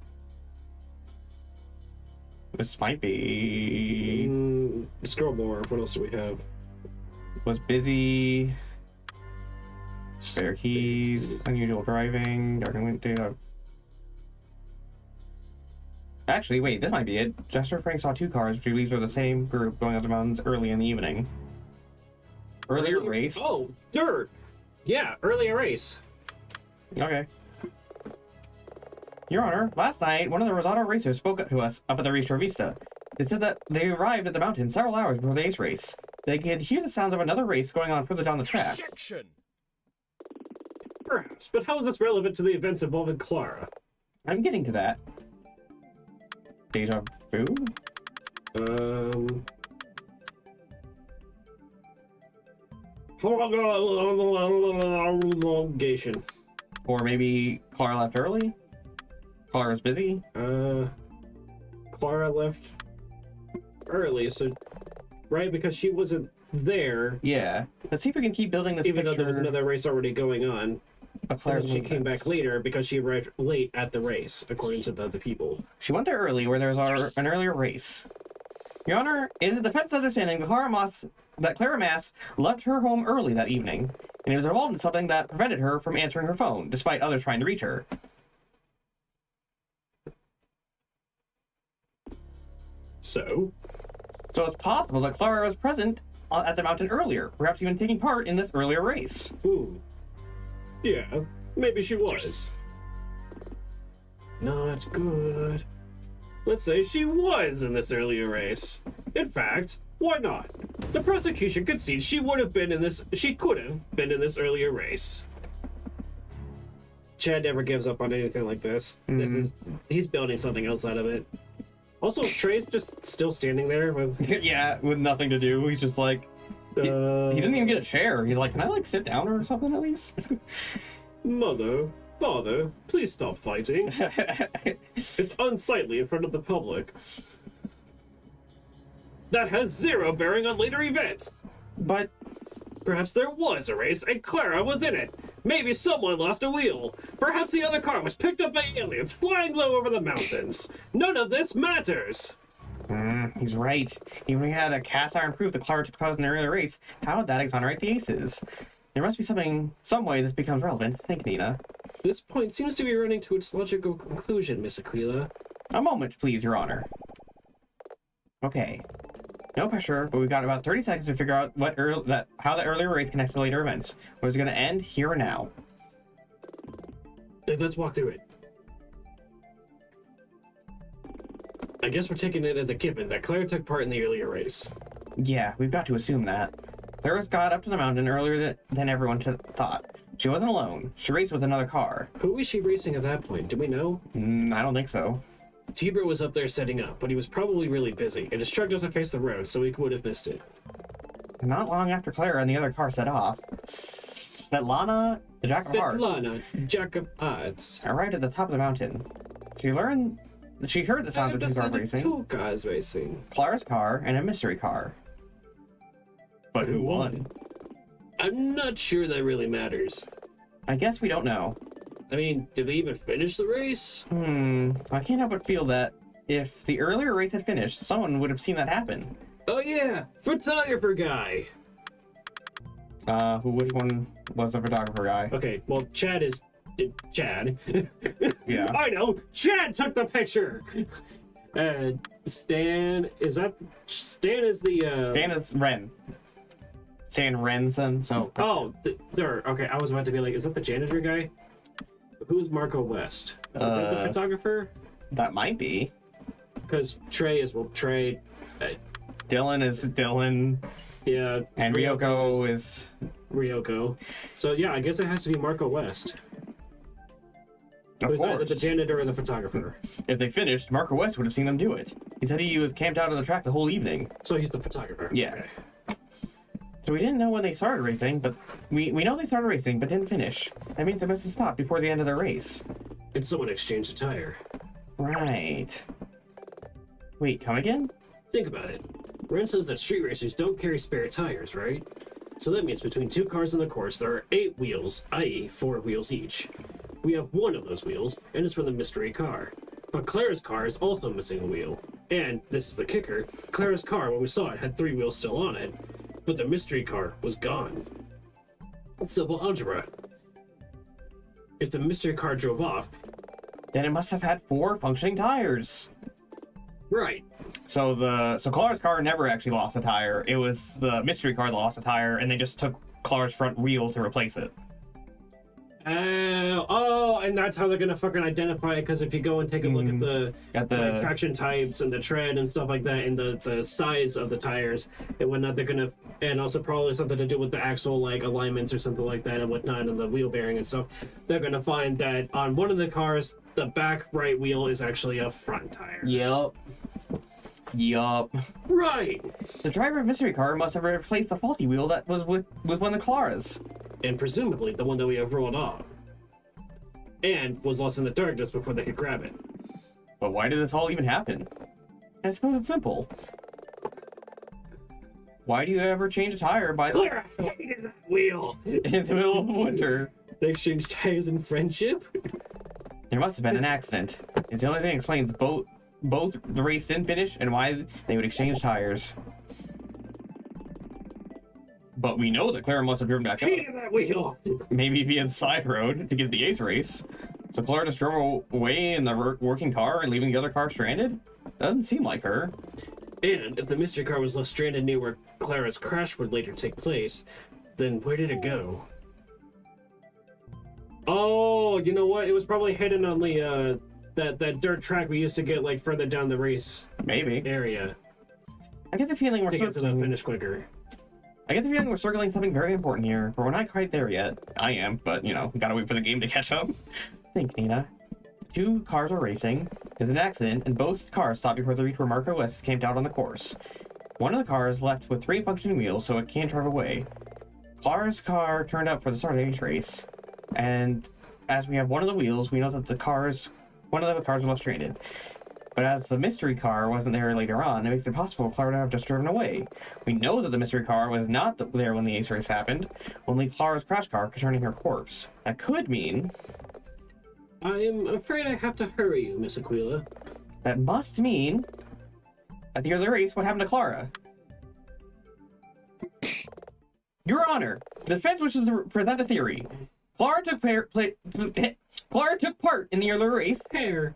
This might be... Scroll more. What else do we have? Was busy. Spare keys. Unusual driving. Dark and winter. Actually, wait, this might be it. Jester Frank saw two cars, which believes are the same group going up the mountains early in the evening. Earlier race. Oh, dirt! Yeah, earlier race. Okay. Your Honor, last night, one of the Rosado racers spoke up to us up at the Reach Vista. They said that they arrived at the mountain several hours before the ace race. They could hear the sounds of another race going on further down the track. Objection! Perhaps, but how is this relevant to the events involving Clara? I'm getting to that. Deja vu? Prolongation. Or maybe Clara left early? Clara was busy? Clara left early, so right, because she wasn't there. Yeah. Let's see if we can keep building this Even picture though there was another race already going on. of Clara's She came movements. back later because she arrived late at the race, according to the other people. She went there early where there was an earlier race. Your Honor, it is the defense understanding that Clara Mass left her home early that evening, and it was involved in something that prevented her from answering her phone, despite others trying to reach her. So So it's possible that Clara was present at the mountain earlier, perhaps even taking part in this earlier race. yeah, maybe she was. Not good. Let's say she was in this earlier race. In fact, why not? The prosecution concedes she could have been in this earlier race. Chad never gives up on anything like this. He's building something else out of it. Also, Trey's just still standing there with Yeah, with nothing to do. He's just like, he didn't even get a chair. He's like, can I like sit down or something at least? Mother, father, please stop fighting. It's unsightly in front of the public. That has zero bearing on later events. But Perhaps there was a race and Clara was in it. Maybe someone lost a wheel. Perhaps the other car was picked up by aliens flying low over the mountains. None of this matters. he's right. Even if we had a cast iron proof that Clara took part in the earlier race, how would that exonerate the aces? There must be some way this becomes relevant. Think, Nina. This point seems to be running to its logical conclusion, Miss Aquila. A moment, please, Your Honor. Okay. No pressure, but we've got about 30 seconds to figure out how the earlier race connects to later events. Where it's going to end here and now. Let's walk through it. I guess we're taking it as a given that Clara took part in the earlier race. Yeah, we've got to assume that. Clara's got up to the mountain earlier than everyone thought. She wasn't alone. She raced with another car. Who was she racing at that point? Do we know? I don't think so. Tibra was up there setting up, but he was probably really busy, and his truck doesn't face the road, so he would have missed it. Not long after Clara and the other car set off, Svetlana, the Jack of Hearts, Svetlana, Jack of Odds. arrived at the top of the mountain. She heard the sounds of two cars racing. Two cars racing. Clara's car and a mystery car. But who won? I'm not sure that really matters. I guess we don't know. I mean, did they even finish the race? I can't help but feel that if the earlier race had finished, someone would have seen that happen. Oh yeah, photographer guy. Which one was the photographer guy? Okay, well, Chad is Chad. Yeah. I know. Chad took the picture. Stan is the Stan is Ren. Stan Renson. So. Oh, there. Okay, I was about to be like, is that the janitor guy? Who's Marco West? Is that the photographer? That might be. Because Trey is Trey. Dylan is Dylan. Yeah. And Ryoko is Ryoko. So yeah, I guess it has to be Marco West. Of Who's either course. the janitor or the photographer. If they finished, Marco West would have seen them do it. He said he was camped out on the track the whole evening. So he's the photographer. Yeah. Okay. So we didn't know when they started racing, but we know they started racing, but didn't finish. That means they must have stopped before the end of their race. And someone exchanged a tire. Right. Wait, come again? Think about it. Ren says that street racers don't carry spare tires, right? So that means between two cars on the course, there are 8 wheels, i.e. 4 wheels each. We have one of those wheels, and it's from the mystery car. But Clara's car is also missing a wheel. And, this is the kicker, Clara's car, when we saw it, had 3 wheels still on it. But the mystery car was gone. It's simple algebra. If the mystery car drove off... Then it must have had 4 functioning tires. Right. So Clara's car never actually lost a tire. It was the mystery car that lost a tire, and they just took Clara's front wheel to replace it. and that's how they're gonna fucking identify it, because if you go and take a look at the like, traction types and the tread and stuff like that, and the size of the tires and whatnot, they're gonna, and also probably something to do with the axle like alignments or something like that and whatnot, and the wheel bearing and stuff, they're gonna find that on one of the cars, the back right wheel is actually a front tire. Yup. Right. The driver of mystery car must have replaced the faulty wheel that was with one of Clara's. And presumably the one that we have rolled off. And was lost in the darkness before they could grab it. But why did this all even happen? I suppose it's simple. Why do you ever change a tire by Clara hated that wheel! in the middle of winter? They exchanged tires in friendship? There must have been an accident. It's the only thing that explains both the race didn't finish and why they would exchange tires. But we know that Clara must have driven back up. Hated that wheel! Maybe via the side road to get the ace race. So Clara just drove away in the working car, leaving the other car stranded? Doesn't seem like her. And if the mystery car was left stranded near where Clara's crash would later take place, then where did it go? Oh, you know what? It was probably hidden on the that dirt track we used to get like further down the race Maybe. area I get the feeling we're to get to the circling. finish quicker. I get the feeling we're circling something very important here, but we're not quite there yet. I am, but you know, gotta wait for the game to catch up. Think, Nina. Two cars are racing. There's an accident, and both cars stop before they reach where Marco West camped out on the course. One of the cars left with 3 functioning wheels, so it can't drive away. Clara's car turned up for the start of the race, and as we have one of the wheels, we know that one of the cars was left stranded. But as the mystery car wasn't there later on, it makes it possible for Clara to have just driven away. We know that the mystery car was not there when the ace race happened, only Clara's crash car returning her corpse. That could mean... I'm afraid I have to hurry you, Miss Aquila. That must mean... At the early race, what happened to Clara? Your Honor, the defense wishes to present a theory. Clara took part in the earlier race. Hair.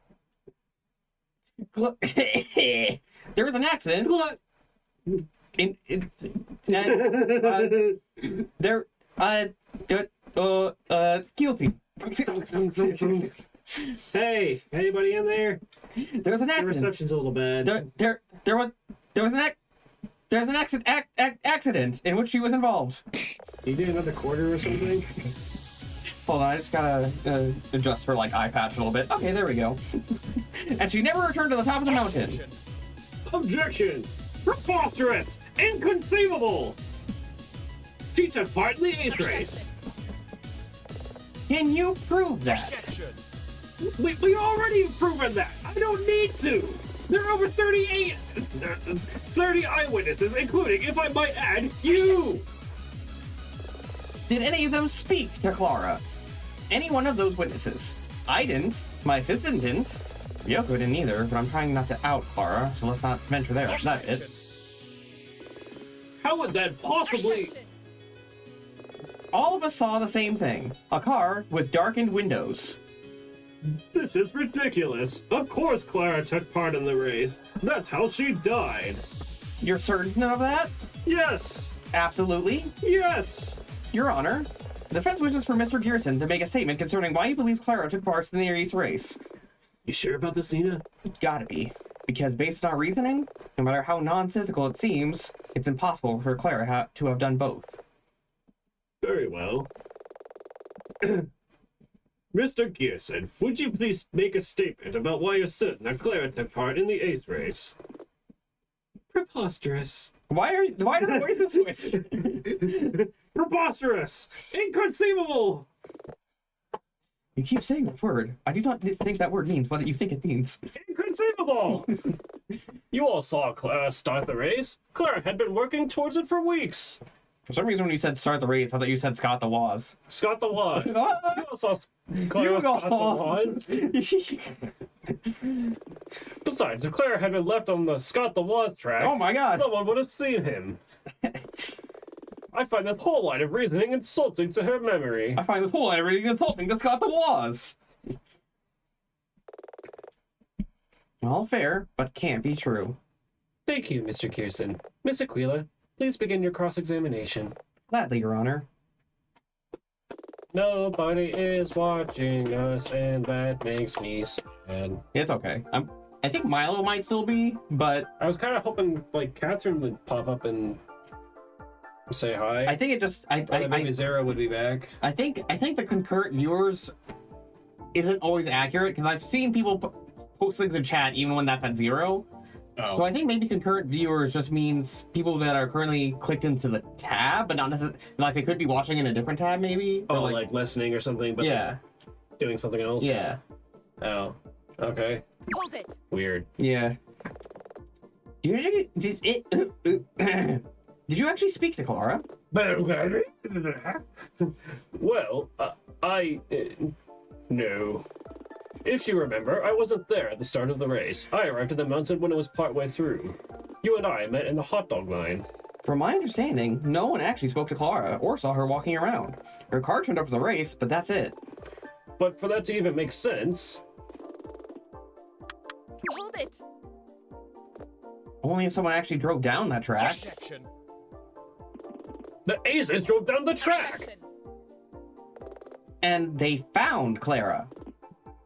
There was an accident. Guilty. Hey, anybody in there? There was an The accident. reception's a little bad. There was an accident in which she was involved. You do another quarter or something? Hold on, I just gotta adjust her like eye patch a little bit. Okay, there we go. And she never returned to the top of the mountain. Objection! Preposterous! Inconceivable! She took part in the ace race. Can you prove that? We already proven that. I don't need to. There are over 30 eyewitnesses, including, if I might add, you. Did any of them speak to Clara? Any one of those witnesses? I didn't. My assistant didn't. Yoko didn't either, but I'm trying not to out Clara, so let's not venture there. That's it. How would that possibly... All of us saw the same thing. A car with darkened windows. This is ridiculous. Of course Clara took part in the race. That's how she died. You're certain of that? Yes. Absolutely. Yes. Your Honor, the defense wishes for Mr. Gearson to make a statement concerning why he believes Clara took part in the ace race. You sure about this, Nina? Gotta be. Because based on our reasoning, no matter how nonsensical it seems, it's impossible for Clara to have done both. Very well. Mr. Gearson, would you please make a statement about why you're certain that Clara took part in the ace race? Preposterous. Why do the voices switch? Preposterous! Inconceivable! You keep saying that word. I do not think that word means what you think it means. Inconceivable! You all saw Clara start the race. Clara had been working towards it for weeks. For some reason, when you said start the race, I thought you said Scott the Waz. Scott the Waz. You all saw Clara Scott the Waz. Besides, if Clara had been left on the Scott the Waz track, oh my god, someone would have seen him. I find this whole line of reasoning insulting to her memory. I find this whole line of reasoning insulting to Scott the Waz. All fair, but can't be true. Thank you, Mr. Gearson. Miss Aquila, please begin your cross-examination. Gladly, Your Honor. Nobody is watching us, and that makes me sad. It's okay. I think Milo might still be, but I was kind of hoping like Catherine would pop up and say hi. I think it just Or that maybe Zara would be back. I think the concurrent viewers isn't always accurate because I've seen people post things in chat even when that's at 0. Oh. So I think maybe concurrent viewers just means people that are currently clicked into the tab, but not necessarily like they could be watching in a different tab maybe. Oh, Or like listening or something, but yeah, doing something else. yeah, Oh. Okay. Hold it. Weird. yeah. Did you actually speak to Clara? Well, no. If you remember, I wasn't there at the start of the race. I arrived at the mountain when it was partway through. You and I met in the hot dog line. From my understanding, no one actually spoke to Clara or saw her walking around. Her car turned up for the race, but that's it. But for that to even make sense, Hold it. Only if someone actually drove down that track. Objection. the Aces drove down the track! Objection. And they found Clara.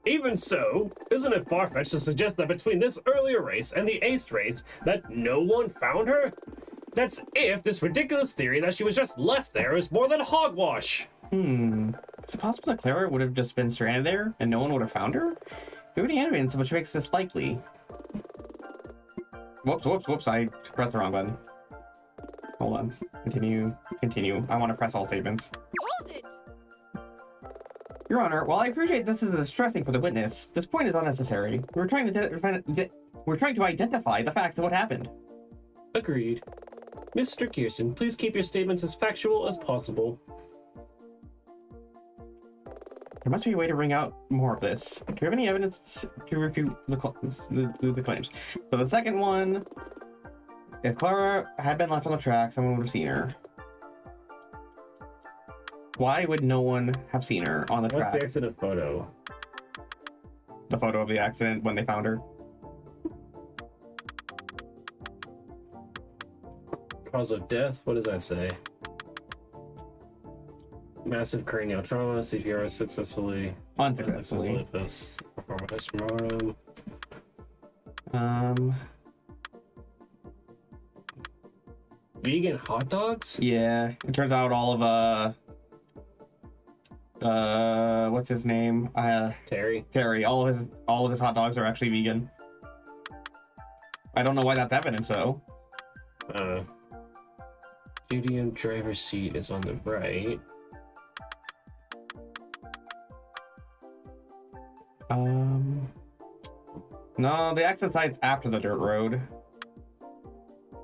Even so, isn't it far-fetched to suggest that between this earlier race and the Ace race, that no one found her? That's if this ridiculous theory that she was just left there is more than hogwash. Is it possible that Clara would have just been stranded there and no one would have found her? Do you have any evidence which makes this likely? Whoops, I pressed the wrong button. Hold on. Continue. I want to press all statements. Hold it. Your Honor, while I appreciate this is distressing for the witness, this point is unnecessary. We're trying to identify the facts of what happened. Agreed. Mr. Gearson, please keep your statements as factual as possible. There must be a way to bring out more of this. Do you have any evidence to refute the claims? So the second one, if Clara had been left on the track, someone would have seen her. Why would no one have seen her on the What's track? the accident photo? The photo of the accident when they found her. Cause of death? What does that say? Massive cranial trauma, CPR successfully. Unsuccessfully. Postmortem. Vegan hot dogs? Yeah. It turns out all of what's his name? Terry. Terry. All of his hot dogs are actually vegan. I don't know why that's evidence though. Duty and driver's seat is on the right. No, the accident site's after the dirt road.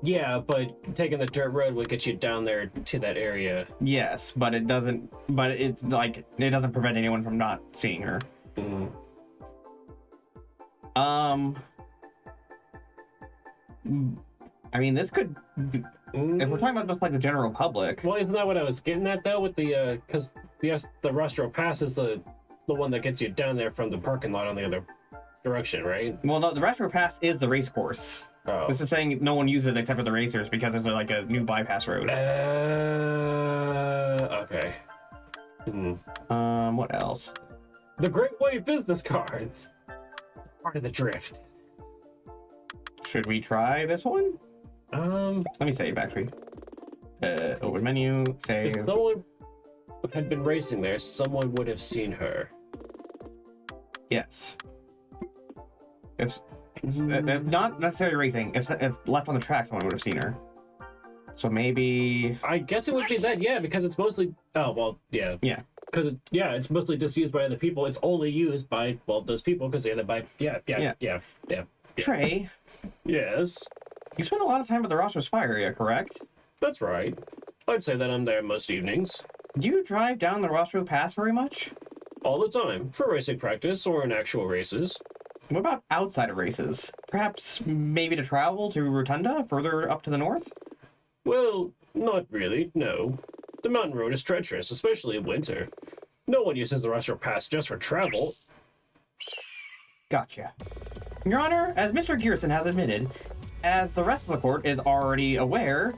Yeah, but taking the dirt road would get you down there to that area. Yes, but it doesn't. But it's like it doesn't prevent anyone from not seeing her. Mm. I mean, this could. If we're talking about just like the general public. Well, isn't that what I was getting at though? With the because the Rostro Pass is the one that gets you down there from the parking lot on the other direction, right? Well, no, the retro pass is the race course. Oh. This is saying no one uses it except for the racers because there's like a new bypass road. Okay. What else? The Great White business card. Part of the drift. Should we try this one? Let Let me save actually. Open menu, save. If someone had been racing there, someone would have seen her. Yes. If not necessarily racing, if left on the track, someone would have seen her. So maybe. I guess it would be that, yeah, because it's mostly. Oh well, yeah. Yeah. Because it's mostly just used by other people. It's only used by those people because they're by yeah. Trey, Yes, you spend a lot of time at the Roster Spy area, correct? that's right. I'd say that I'm there most evenings, Do you drive down the Rostro Pass very much? all the time for racing practice or in actual races. What about outside of races? Perhaps maybe to travel to Rotunda, further up to the north? Well, not really. No, the mountain road is treacherous, especially in winter. No one uses the Rostro Pass just for travel. Gotcha. Your Honor, as Mr. Gearson has admitted, as the rest of the court is already aware,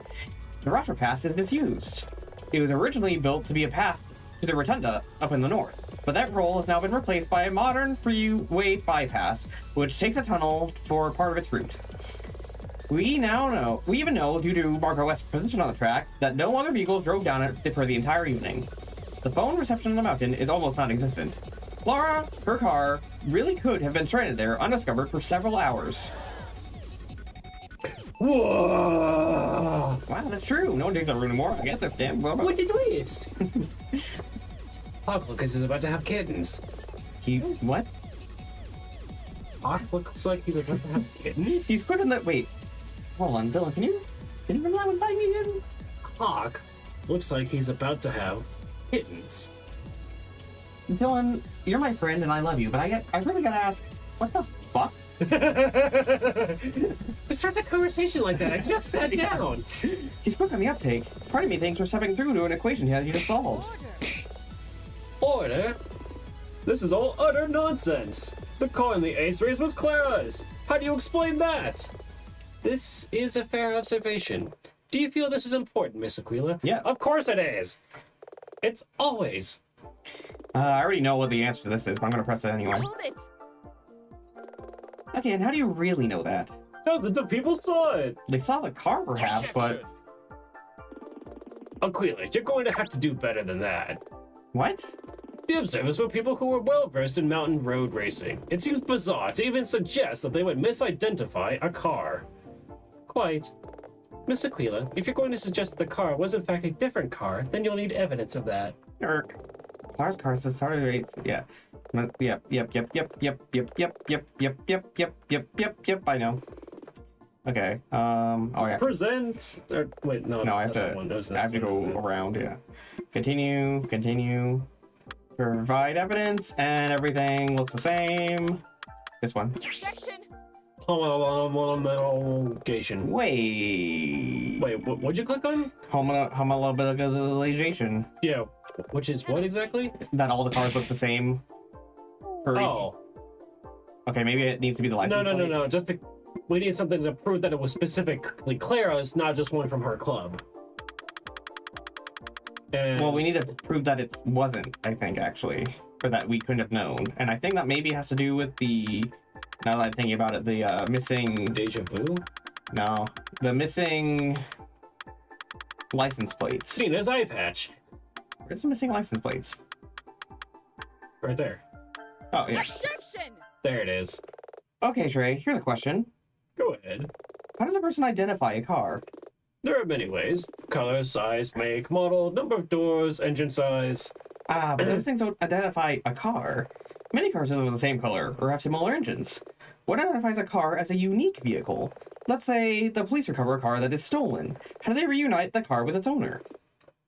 the Rostro Pass is misused. It was originally built to be a path to the rotunda up in the north, but that role has now been replaced by a modern freeway bypass, which takes a tunnel for part of its route. We even know, due to Marco West's position on the track, that no other vehicles drove down it for the entire evening. The phone reception on the mountain is almost non-existent. Clara, her car, really could have been stranded there undiscovered for several hours. Whoa! Wow, that's true. No one takes that route anymore. I guess that's damn well. What did we twist? Hawk looks is about to have kittens. What? Hawk looks like he's about to have kittens? He's put in that. Wait. Hold on, Dylan. Can you remember that one by me again? Hawk looks like he's about to have kittens. Dylan, you're my friend and I love you, but I really gotta ask, what the fuck? We start a conversation like that. I just sat down. He's quick on the uptake. Part of me thinks we're stepping through to an equation he has you to solve. Order? This is all utter nonsense. The car in the ace race was Clara's. How do you explain that? This is a fair observation. Do you feel this is important, Miss Aquila? Yeah. Of course it is. It's always. I already know what the answer to this is, but I'm gonna press it anyway. Hold it. Okay, and how do you really know that? Dozens of people saw it. They saw the car, perhaps, but... Aquila, you're going to have to do better than that. What? The observers were people who were well-versed in mountain road racing. It seems bizarre to even suggest that they would misidentify a car. Quite. Miss Aquila, if you're going to suggest that the car was in fact a different car, then you'll need evidence of that. Erk. Clara's car says started race. Yeah. Yep. I know. Okay. Oh yeah. Present. Or, wait, no. No, I have to go around. Yeah. Continue. Provide evidence, and everything looks the same. This one. Objection. Homologation. Wait, what'd you click on? Homologation. Yeah. Which is what exactly? That all the cars look the same. Furry. Oh. Okay, maybe it needs to be the license plate. No. We need something to prove that it was specifically Clara's, not just one from her club. And... Well, we need to prove that it wasn't, I think, actually. Or that we couldn't have known. And I think that maybe has to do with the... Now that I'm thinking about it, the missing... Deja vu? No. The missing... license plates. Tina's eye patch. Where's the missing license plates? Right there. Oh, yeah. Objection. There it is. Okay, Trey, here's a question. Go ahead. How does a person identify a car? There are many ways. Color, size, make, model, number of doors, engine size. But those things don't identify a car. Many cars are the same color, or have similar engines. What identifies a car as a unique vehicle? Let's say the police recover a car that is stolen. How do they reunite the car with its owner?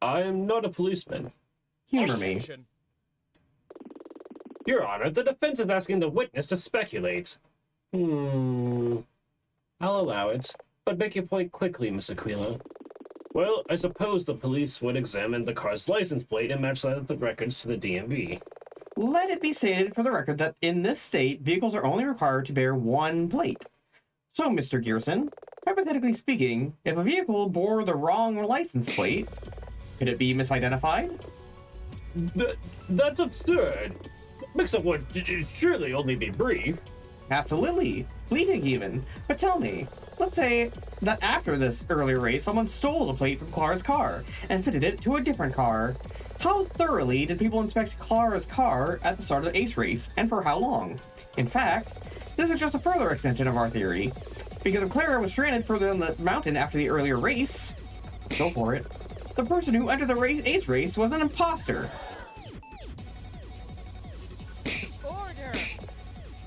I am not a policeman. Humor me. Your Honor, the defense is asking the witness to speculate. I'll allow it, but make your point quickly, Miss Aquila. Well, I suppose the police would examine the car's license plate and match that of the records to the DMV. Let it be stated for the record that in this state, vehicles are only required to bear one plate. So, Mr. Gearson, hypothetically speaking, if a vehicle bore the wrong license plate, could it be misidentified? That's absurd. Mix-up would surely only be brief. Absolutely. Fleeting even. But tell me, let's say that after this earlier race, someone stole the plate from Clara's car and fitted it to a different car. How thoroughly did people inspect Clara's car at the start of the ace race, and for how long? In fact, this is just a further extension of our theory. Because if Clara was stranded further on the mountain after the earlier race, go for it, the person who entered the ace race was an imposter.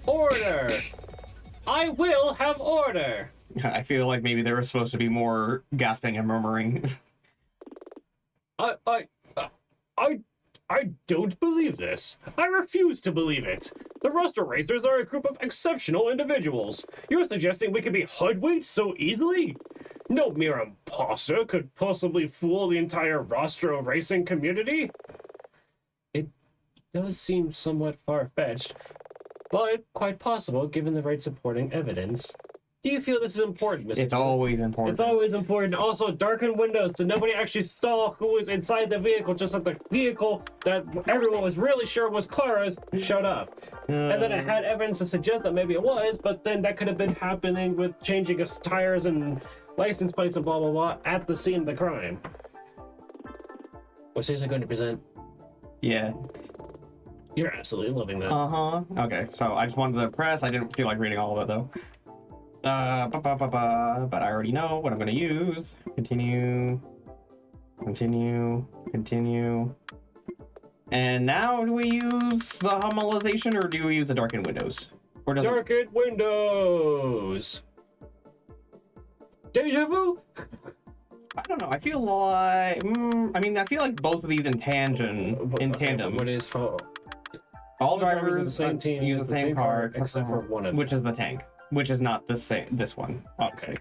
Order! I will have order! I feel like maybe there was supposed to be more gasping and murmuring. I don't believe this. I refuse to believe it. The roster racers are a group of exceptional individuals. You're suggesting we can be hoodwinked so easily? No mere imposter could possibly fool the entire roster racing community. It does seem somewhat far-fetched, but quite possible given the right supporting evidence. Do you feel this is important, Mr. It's always important. It's always important. Also, darken windows so nobody actually saw who was inside the vehicle, just like the vehicle that everyone was really sure was Clara's showed up. And then it had evidence to suggest that maybe it was, but then that could have been happening with changing of tires and license plates and blah, blah, blah at the scene of the crime. Which isn't going to present. Yeah. You're absolutely loving this. Okay, so I just wanted to press. I didn't feel like reading all of it, though. But I already know what I'm gonna use. Continue. And now do we use the homolization or do we use the darkened windows? Or does Darkened windows! Deja vu? I don't know. I feel like I mean I feel like both of these in tandem. What is All drivers of the same team use the same car except for one of them. which is the tank, which is not the same. This one, obviously.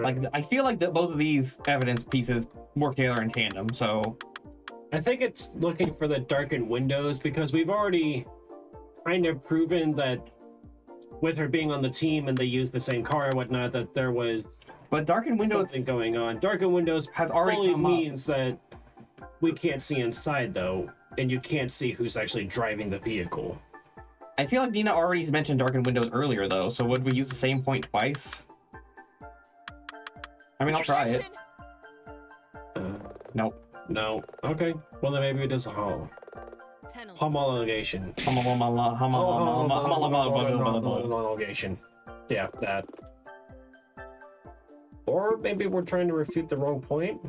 Like I feel like that both of these evidence pieces work together in tandem. So I think it's looking for the darkened windows because we've already kind of proven that with her being on the team and they used the same car and whatnot, that there was but darkened windows something going on. Darkened windows has already only come up. means that we can't see inside though, and you can't see who's actually driving the vehicle. I feel like Nina already mentioned darkened windows earlier though. So would we use the same point twice? I mean, I'll try it. Nope. No. Okay. Well, then maybe it does a Penalty. homologation. Homologation. Yeah, that. Or maybe we're trying to refute the wrong point.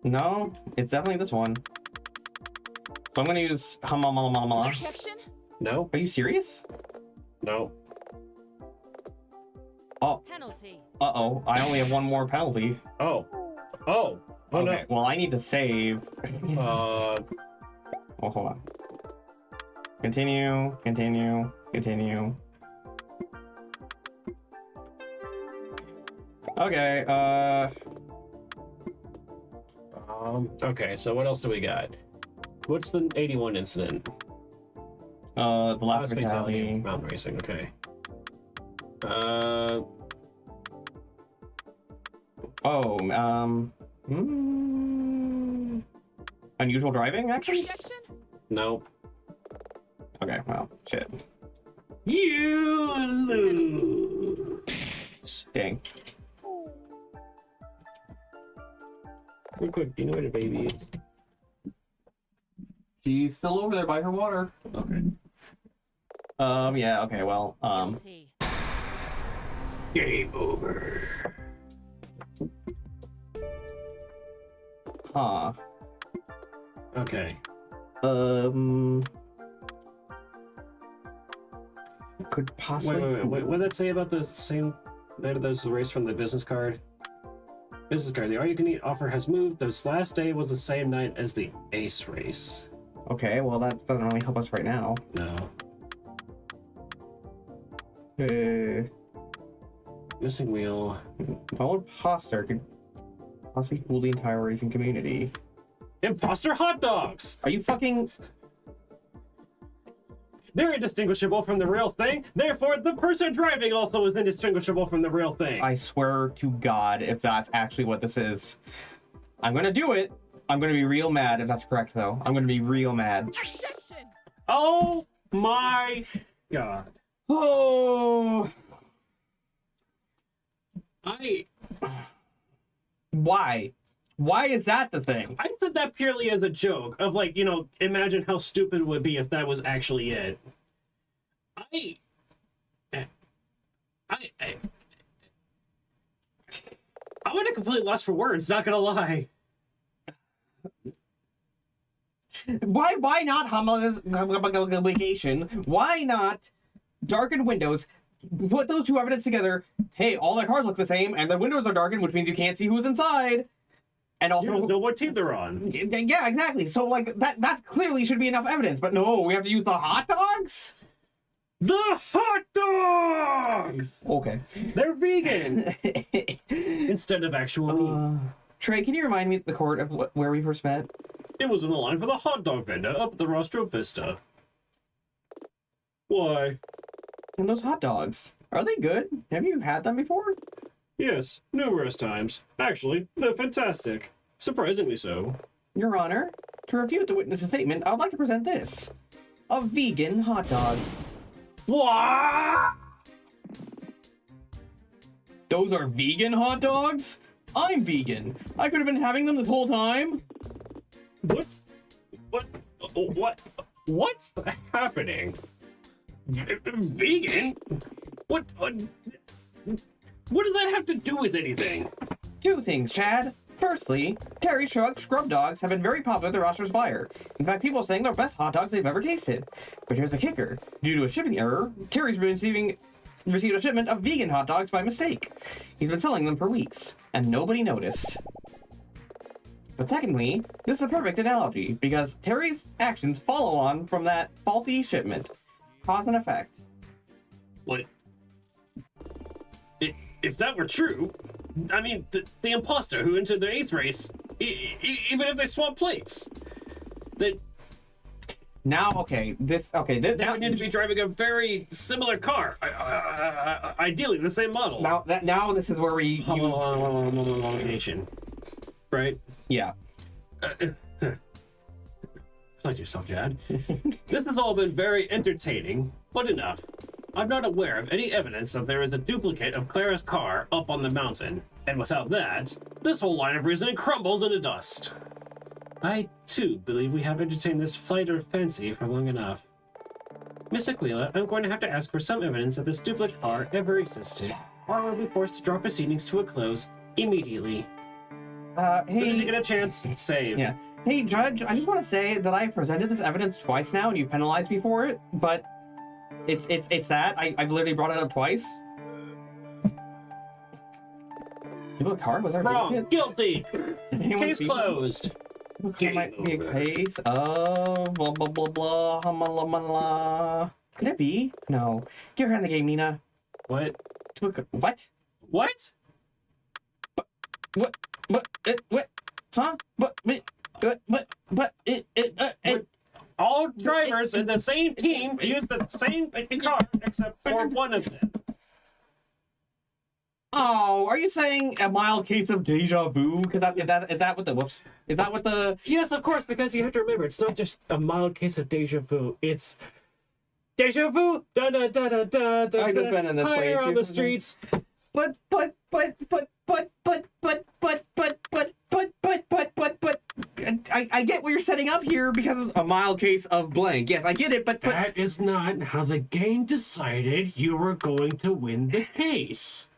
No, it's definitely this one. So I'm gonna use Objection. No. Are you serious? No. Oh, Penalty. uh-oh. I only have one more penalty. Oh. Oh. Oh Okay, well, I need to save. no. Oh, hold on. Continue. Okay, Okay, so what else do we got? What's the 81 incident? the last fatality. Mountain racing, okay. Unusual driving, actually? Objection. No. Okay, well, shit. You lose. Dang. Real quick, do you know where the baby is? She's still over there by her water. Okay. Yeah, okay, well, Penalty. Game over. huh. Okay. Could possibly... Wait, what did that say about the same night of those race from the business card? Business card, the all-you-can-eat offer has moved. This last day was the same night as the ace race. Okay, well, that doesn't really help us right now. No. Missing wheel. Well, imposter could possibly fool the entire racing community. Imposter hot dogs! Are you fucking... They're indistinguishable from the real thing. Therefore, the person driving also is indistinguishable from the real thing. I swear to God, if that's actually what this is. I'm gonna do it. I'm gonna be real mad if that's correct, though. I'm gonna be real mad. Objection. Oh my God. Oh! Why? Why is that the thing? I said that purely as a joke of like, you know, imagine how stupid it would be if that was actually it. I'm at a complete loss for words, not gonna lie. Why not homologation? Why not darkened windows? Put those two evidence together. Hey, all the cars look the same, and the windows are darkened, which means you can't see who's inside. And also, You don't know what team they're on. yeah, exactly. So like that clearly should be enough evidence. But no, we have to use the hot dogs. The hot dogs! Okay. They're vegan instead of actual meat. Trey, can you remind me of the court of where we first met? It was in the line for the hot dog vendor up at the Rostro Vista. Why? And those hot dogs, are they good? Have you had them before? Yes, numerous times. Actually, they're fantastic. Surprisingly so. Your Honor, to refute the witness's statement, I would like to present this. A vegan hot dog. What? Those are vegan hot dogs? I'm vegan. I could have been having them this whole time. What? What's happening? Vegan? What does that have to do with anything? Two things, Chad. Firstly, Terry Shrug Scrub Dogs have been very popular at the roster's buyer. In fact, people are saying they're the best hot dogs they've ever tasted. But here's the kicker. Due to a shipping error, Terry's been received a shipment of vegan hot dogs by mistake. He's been selling them for weeks, and nobody noticed. But secondly, this is a perfect analogy, because Terry's actions follow on from that faulty shipment. Cause and effect. What? If that were true, I mean, the imposter who entered the 8th race, even if they swap plates, that Now, okay, they would need to be driving a very similar car, ideally the same model. Now this is where we... Right? Yeah. Like yourself, Jad. This has all been very entertaining, but enough. I'm not aware of any evidence that there is a duplicate of Clara's car up on the mountain, and without that, this whole line of reasoning crumbles into dust. I, too, believe we have entertained this flight of fancy for long enough. Miss Aquila, I'm going to have to ask for some evidence that this duplicate car ever existed, or I will be forced to draw proceedings to a close immediately. As soon as you get a chance, save. Yeah. Hey, Judge, I just want to say that I presented this evidence twice now, and you penalized me for it, but it's that. I've literally brought it up twice. Duplicate car? Was there Wrong. Guilty. Case closed. Might be a case of blah blah blah blah blah blah. Could it be? No. Get her in the game, Nina. What? What? What? What? Huh? All drivers in the same team use the same car except for one of them. Oh, are you saying a mild case of deja vu? Because is that what the whoops? Is that what the? Yes, of course, because you have to remember, it's not just a mild case of deja vu. It's deja vu. Da da da da da da. I've just been in this place. Higher on the streets. But. I get what you're setting up here because of a mild case of blank. Yes, I get it, but that is not how the game decided you were going to win the case.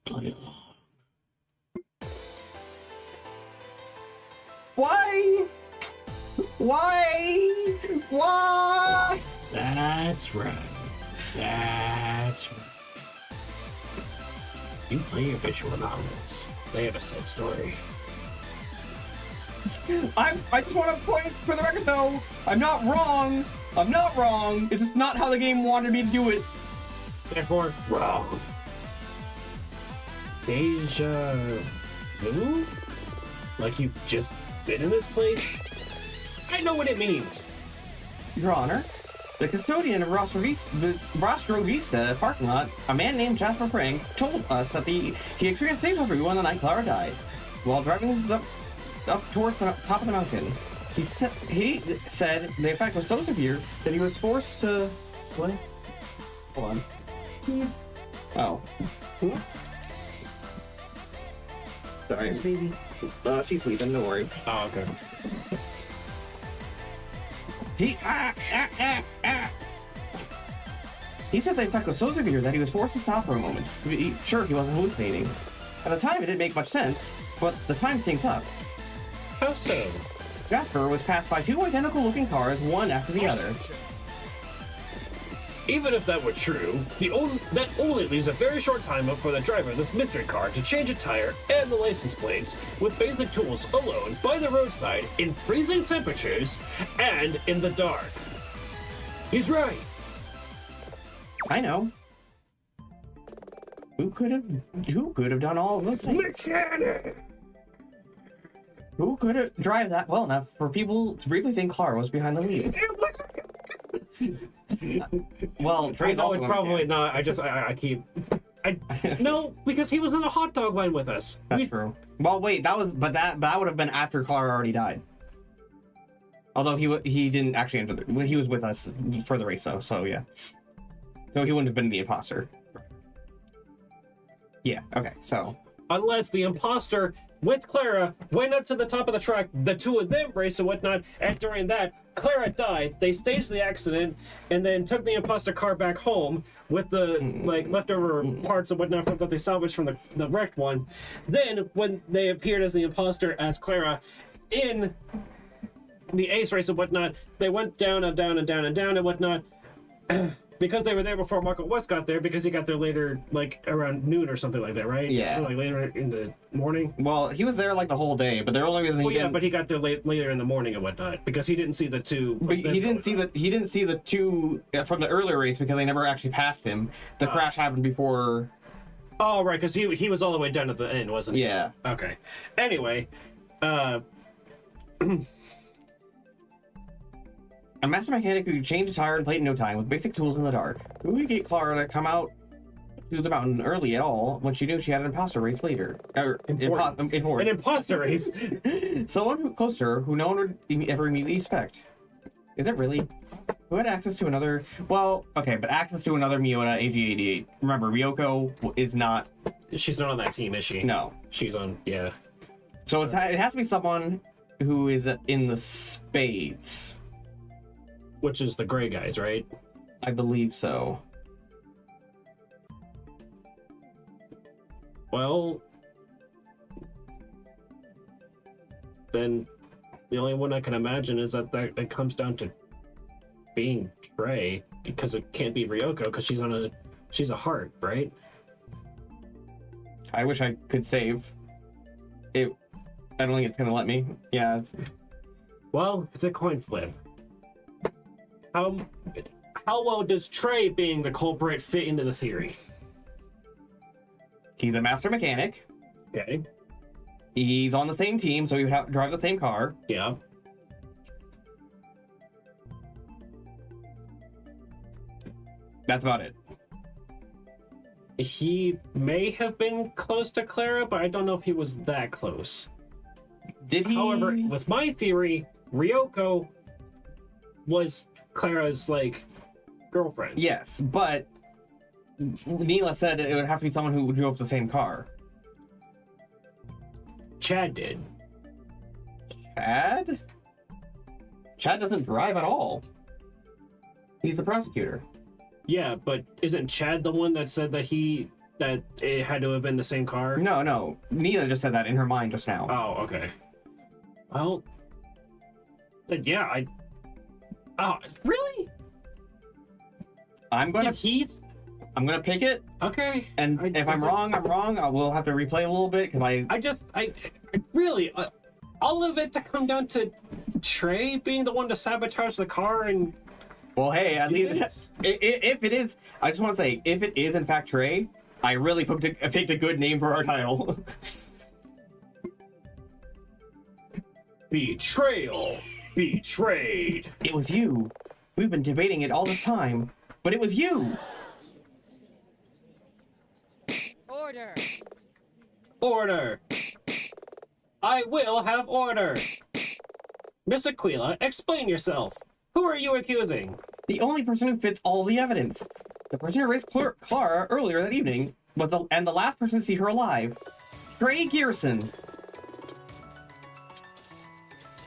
Play along. Why? That's right. That's right. You play your visual novels. They have a set story. I just want to point for the record though, I'm not wrong. It's just not how the game wanted me to do it. Therefore, wrong. Deja vu? Like you've just been in this place? I know what it means. Your Honor, the custodian of Rostro Vista parking lot, a man named JustBored, told us that he experienced same recovery when the night Clara died. While driving up towards the top of the mountain, he said the effect was so severe that he was forced to... What? Hold on. Please. Oh. Sorry, baby. She's sleeping, don't worry. Oh, okay. He said the effect was so severe that he was forced to stop for a moment. Sure, he wasn't hallucinating. At the time, it didn't make much sense, but the time syncs up. How so? Jasper was passed by two identical-looking cars, one after the other. Even if that were true, that only leaves a very short time for the driver of this mystery car to change a tire and the license plates with basic tools alone by the roadside in freezing temperatures and in the dark. He's right. I know. Who could have done all of those things? Mechanic! Who could drive that well enough for people to briefly think Clara was behind the wheel? Well, Trey's I know also it's a probably mechanic. not. I keep. No, because he was in the hot dog line with us. That's true. Well, wait, that would have been after Clara already died. Although he didn't actually enter he was with us for the race though, so yeah. So he wouldn't have been the imposter. Yeah. Okay. So. Unless the imposter with Clara went up to the top of the track, the two of them raced and whatnot, and during that, Clara died. They staged the accident and then took the imposter car back home with the like leftover parts and whatnot that they salvaged from the wrecked one. Then, when they appeared as the imposter as Clara in the ace race and whatnot, they went down and down and down and down and whatnot. Because they were there before Marco West got there, because he got there later, like around noon or something like that, right? Yeah. Or, like later in the morning. Well, he was there like the whole day, but the only reason he Well, yeah, didn't. but he got there later in the morning and whatnot, because he didn't see the two. But he didn't see the. he didn't see the two from the earlier race because they never actually passed him. The crash happened before. Oh, right, because he was all the way down at the end, wasn't he? Yeah. Okay. Anyway, A master mechanic who could change a tire and plate in no time with basic tools in the dark. Who would get Clara to come out to the mountain early at all when she knew she had an imposter race later? Important. Important. An imposter race. Someone close to her who no one would ever immediately expect. Is it really? Who had access to another? Well, okay, but access to another Miota AG88. Remember, Ryoko is not. She's not on that team, is she? No. She's on. Yeah. So it has to be someone who is in the spades. Which is the gray guys, right? I believe so. Well, then the only one I can imagine is that it comes down to being Trey, because it can't be Ryoko because she's a heart, right? I wish I could save. I don't think it's gonna let me. Yeah. Well, it's a coin flip. How well does Trey being the culprit fit into the theory? He's a master mechanic. Okay. He's on the same team, so he would have to drive the same car. Yeah. That's about it. He may have been close to Clara, but I don't know if he was that close. Did he? However, with my theory, Ryoko was Clara's, like, girlfriend. Yes, but Neela said it would have to be someone who drove the same car. Chad did. Chad? Chad doesn't drive at all. He's the prosecutor. Yeah, but isn't Chad the one that said that it had to have been the same car? No. Neela just said that in her mind just now. Oh, okay. Well, then yeah, oh, really? I'm gonna pick it, Okay. and if I'm wrong, I'm wrong. I will have to replay a little bit because I really, all of it to come down to Trey being the one to sabotage the car and. Well, hey, at Do least this? if it is, I just want to say, if it is in fact Trey, I really picked a good name for our title. Betrayal. Be-TREY-ed. It was you. We've been debating it all this time, but it was you. Order. Order. I will have order. Miss Aquila, explain yourself. Who are you accusing? The only person who fits all the evidence. The person who raced Clara earlier that evening was the last person to see her alive. Trey Gearson.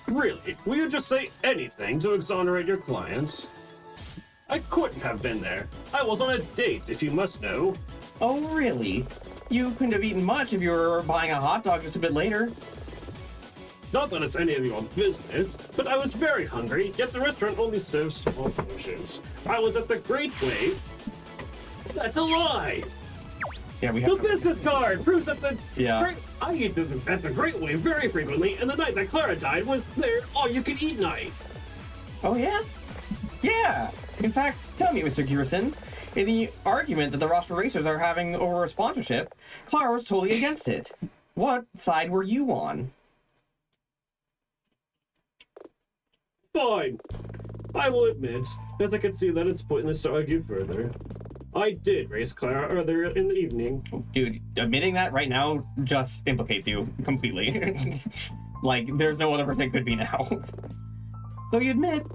Really? Will you just say anything to exonerate your clients? I couldn't have been there. I was on a date, if you must know. Oh, really? You couldn't have eaten much if you were buying a hot dog just a bit later. Not that it's any of your business, but I was very hungry, yet the restaurant only serves small portions. I was at the Great Way. That's a lie! Yeah, we The have. business card proves that Yeah. I eat at the Great Way very frequently, and the night that Clara died was their all-you-can-eat night. Oh, yeah? Yeah! In fact, tell me, Mr. Gearson, in the argument that the roster racers are having over a sponsorship, Clara was totally against it. What side were you on? Fine. I will admit, as I can see that it's pointless to argue further. I did race Clara earlier in the evening. Dude, admitting that right now just implicates you completely. Like, there's no other person it could be now. So you admit.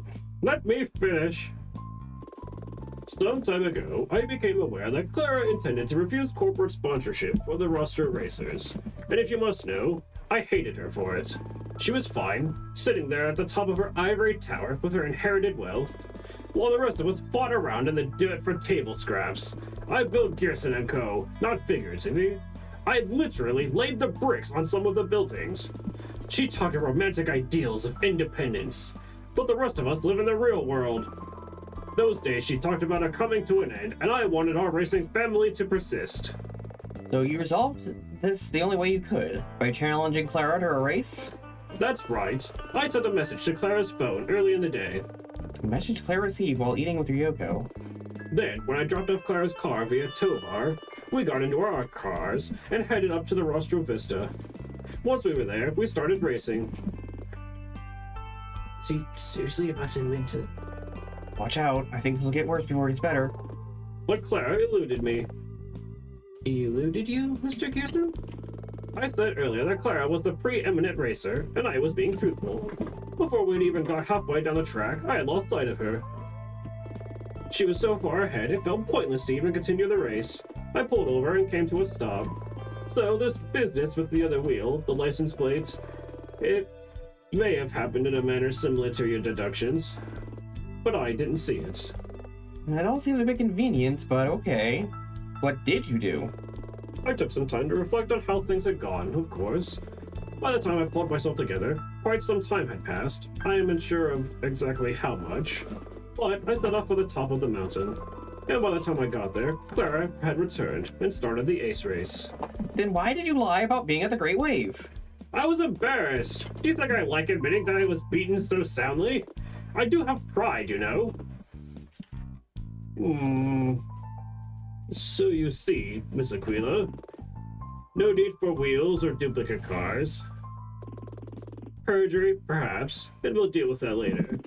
Let me finish. Some time ago, I became aware that Clara intended to refuse corporate sponsorship for the roster racers. And if you must know, I hated her for it. She was fine, sitting there at the top of her ivory tower with her inherited wealth, while the rest of us fought around in the dirt for table scraps. I built Gearson & Co., not figuratively. I literally laid the bricks on some of the buildings. She talked of romantic ideals of independence, but the rest of us live in the real world. Those days she talked about it coming to an end, and I wanted our racing family to persist. So you resolved this the only way you could, by challenging Clara to a race? That's right. I sent a message to Clara's phone early in the day. A message Clara received while eating with Ryoko. Then, when I dropped off Clara's car via tow bar, we got into our cars and headed up to the Rostro Vista. Once we were there, we started racing. Is he seriously about to admit to... Watch out, I think this will get worse before it gets better. But Clara eluded me. Eluded you, Mr. Kirsten? I said earlier that Clara was the preeminent racer, and I was being truthful. Before we'd even got halfway down the track, I had lost sight of her. She was so far ahead, it felt pointless to even continue the race. I pulled over and came to a stop. So this business with the other wheel, the license plates, it may have happened in a manner similar to your deductions, but I didn't see it. It all seems a bit convenient, but okay. What did you do? I took some time to reflect on how things had gone, of course. By the time I pulled myself together, quite some time had passed. I am unsure of exactly how much, but I set off for the top of the mountain. And by the time I got there, Clara had returned and started the ace race. Then why did you lie about being at the Great Wave? I was embarrassed. Do you think I like admitting that I was beaten so soundly? I do have pride, you know. So you see, Miss Aquila, no need for wheels or duplicate cars. Perjury, perhaps, and we'll deal with that later.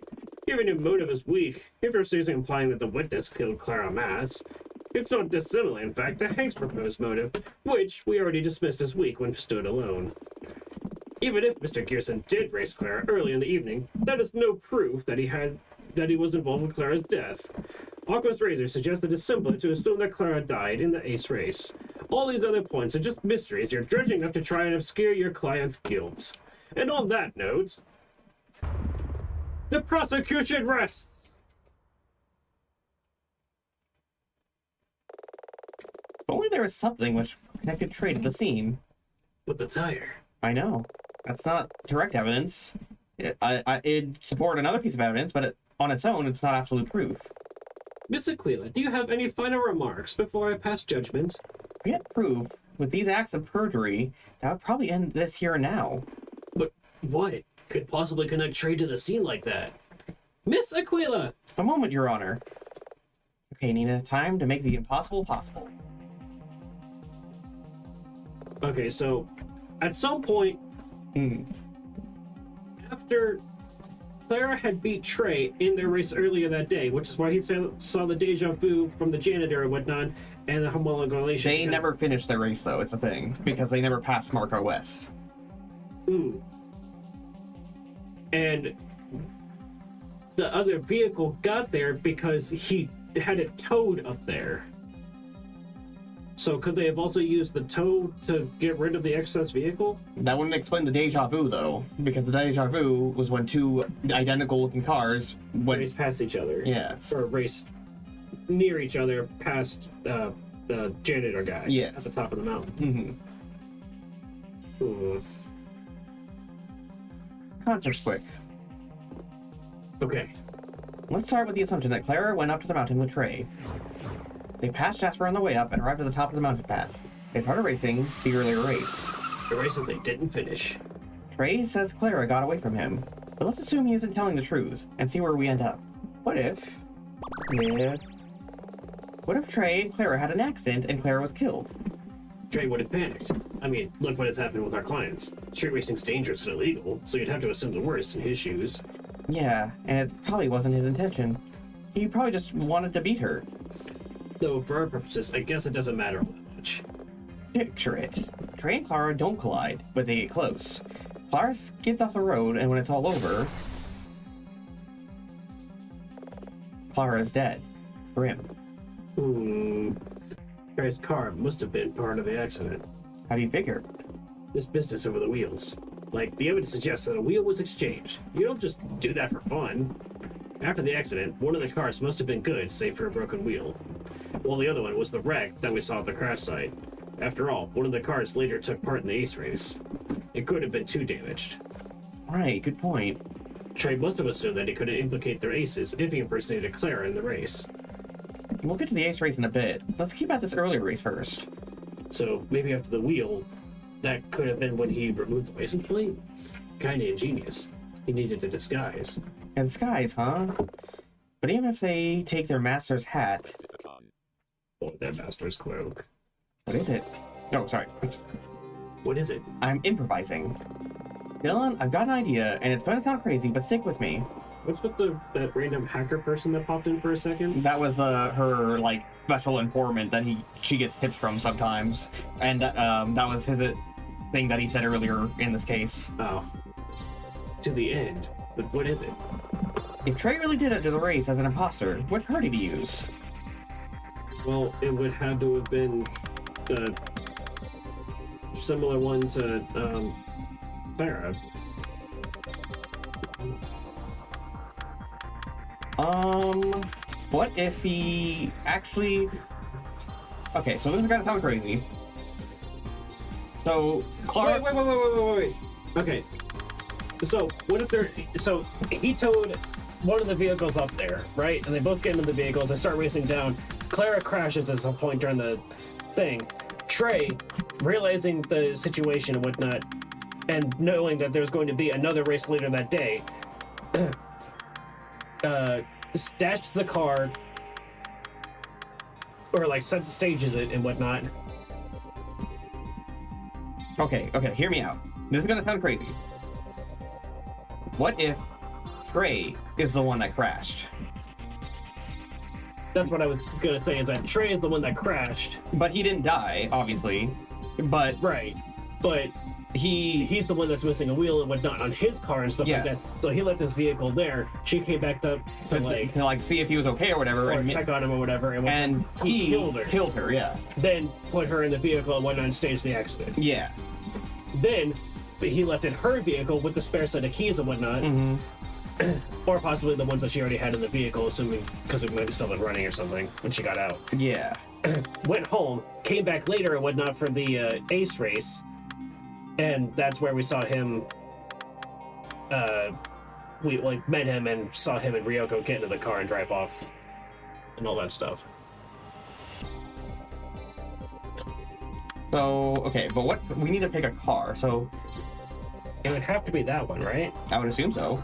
Even your motive is weak, if you're seriously implying that the witness killed Clara Mass. It's not dissimilar, in fact, to Hank's proposed motive, which we already dismissed as weak when stood alone. Even if Mr. Gearson did race Clara early in the evening, that is no proof that he was involved with Clara's death. Aqua's razor suggested it's simpler to assume that Clara died in the ace race. All these other points are just mysteries you're dredging up to try and obscure your client's guilt. And on that note, the prosecution rests! If only there was something which connected Trey to the scene. With the tire. I know. That's not direct evidence. It'd support another piece of evidence, but on its own, it's not absolute proof. Miss Aquila, do you have any final remarks before I pass judgment? If we had proof, with these acts of perjury, that would probably end this here and now. But what could possibly connect Trey to the scene like that? Miss Aquila! A moment, Your Honor. Okay, Nina, time to make the impossible possible. Okay, so at some point, after Clara had beat Trey in their race earlier that day, which is why he saw the deja vu from the janitor and whatnot, and the homologation. They never finished their race, though, it's a thing, because they never passed Marco West. And the other vehicle got there because he had it towed up there. So could they have also used the tow to get rid of the excess vehicle? That wouldn't explain the deja vu, though, because the deja vu was when two identical-looking cars Raced past each other. Yes. Or raced near each other past the janitor guy. Yes. At the top of the mountain. Context quick. Okay. Let's start with the assumption that Clara went up to the mountain with Trey. They passed Jasper on the way up and arrived at the top of the mountain pass. They started racing the earlier race. The race that they didn't finish. Trey says Clara got away from him, but let's assume he isn't telling the truth and see where we end up. What if Trey and Clara had an accident and Clara was killed? Trey would have panicked. I mean, look what has happened with our clients. Street racing's dangerous and illegal, so you'd have to assume the worst in his shoes. Yeah, and it probably wasn't his intention. He probably just wanted to beat her. Though for our purposes, I guess it doesn't matter that much. Picture it. Trey and Clara don't collide, but they get close. Clara skids off the road, and when it's all over, Clara is dead. For him. Trey's car must have been part of the accident. How do you figure? This business over the wheels. Like, the evidence suggests that a wheel was exchanged. You don't just do that for fun. After the accident, one of the cars must have been good, save for a broken wheel. While the other one was the wreck that we saw at the crash site. After all, one of the cars later took part in the ace race. It could have been too damaged. Right, good point. Trey must have assumed that he couldn't implicate their aces if he impersonated Clara in the race. We'll get to the ace race in a bit. Let's keep at this earlier race first. So maybe after the wheel, that could have been when he removed the license plate? Kinda ingenious. He needed a disguise. And disguise, huh? But even if they take their master's hat... Oh, that master's cloak. What is it? Oh, sorry. What is it? I'm improvising. Dylan, I've got an idea, and it's gonna sound crazy, but stick with me. What's with that random hacker person that popped in for a second? That was her, like, special informant that she gets tips from sometimes. And that was his thing that he said earlier in this case. Oh. To the end. But what is it? If Trey really did enter the race as an imposter, what car did he use? Well, it would have to have been a similar one to Clara. What if he actually... Okay, so this is gonna sound crazy. So, Clara... Wait. Okay. So, what if they're... So, he towed one of the vehicles up there, right? And they both get into the vehicles, they start racing down. Clara crashes at some point during the thing. Trey, realizing the situation and whatnot, and knowing that there's going to be another race later that day, stashed the car, or like stages it and whatnot. Okay, hear me out. This is gonna sound crazy. What if Trey is the one that crashed? That's what I was gonna say, is that Trey is the one that crashed. But he didn't die, obviously. But Right. But he's the one that's missing a wheel and whatnot on his car and stuff like that. So he left his vehicle there. She came back up to see if he was okay or whatever, or check on him or whatever, and he killed her. Yeah. Then put her in the vehicle and whatnot and staged the accident. Yeah. Then he left in her vehicle with the spare set of keys and whatnot. Mm-hmm. Or possibly the ones that she already had in the vehicle, assuming because it might have still been running or something when she got out. Yeah. Went home, came back later and whatnot for the ace race, and that's where we saw him. We met him and saw him and Ryoko get into the car and drive off, and all that stuff. So okay, but what we need to pick a car. So it would have to be that one, right? I would assume so.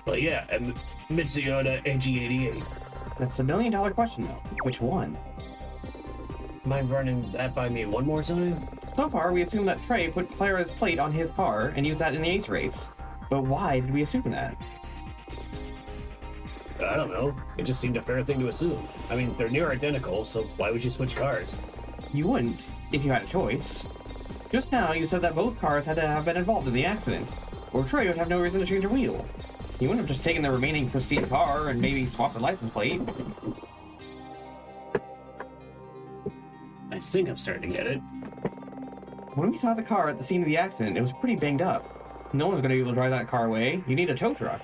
But yeah, and Mitsuyoda AG88. That's the $1 million question, though. Which one? Mind running that by me one more time? So far, we assume that Trey put Clara's plate on his car and used that in the ace race. But why did we assume that? I don't know. It just seemed a fair thing to assume. I mean, they're near identical, so why would you switch cars? You wouldn't, if you had a choice. Just now, you said that both cars had to have been involved in the accident, or Trey would have no reason to change a wheel. He wouldn't have just taken the remaining pristine car and maybe swapped the license plate. I think I'm starting to get it. When we saw the car at the scene of the accident, it was pretty banged up. No one's going to be able to drive that car away. You need a tow truck.